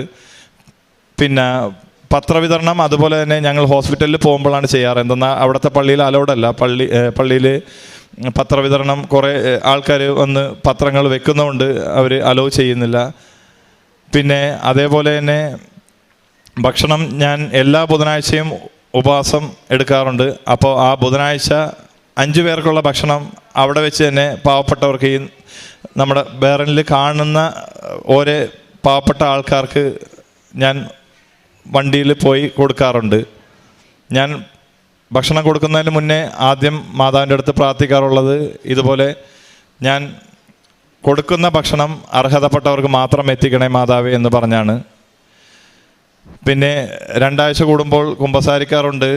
പിന്നെ പത്രവിതരണം അതുപോലെ തന്നെ ഞങ്ങൾ ഹോസ്പിറ്റലിൽ പോകുമ്പോഴാണ് ചെയ്യാറ്. എന്തെന്നാൽ അവിടുത്തെ പള്ളിയിൽ അലൗഡല്ല. പള്ളിയിൽ പത്രവിതരണം കുറേ ആൾക്കാർ വന്ന് പത്രങ്ങൾ വെക്കുന്നതുകൊണ്ട് അവർ അലോ ചെയ്യുന്നില്ല. പിന്നെ അതേപോലെ തന്നെ ഭക്ഷണം ഞാൻ എല്ലാ ബുധനാഴ്ചയും ഉപവാസം എടുക്കാറുണ്ട്. അപ്പോൾ ആ ബുധനാഴ്ച 5 പേർക്കുള്ള ഭക്ഷണം അവിടെ വെച്ച് തന്നെ പാവപ്പെട്ടവർക്ക്, ഈ നമ്മുടെ ബഹ്റിനിൽ കാണുന്ന ഓരോ പാവപ്പെട്ട ആൾക്കാർക്ക് ഞാൻ വണ്ടിയിൽ പോയി കൊടുക്കാറുണ്ട്. ഞാൻ ഭക്ഷണം കൊടുക്കുന്നതിന് മുന്നേ ആദ്യം മാതാവിൻ്റെ അടുത്ത് പ്രാർത്ഥിക്കാറുള്ളത് ഇതുപോലെ, ഞാൻ കൊടുക്കുന്ന ഭക്ഷണം അർഹതപ്പെട്ടവർക്ക് മാത്രം എത്തിക്കണേ മാതാവേ എന്ന് പറഞ്ഞാണ്. പിന്നെ 2 ആഴ്ച കൂടുമ്പോൾ കുമ്പസാരിക്കാറുണ്ട്.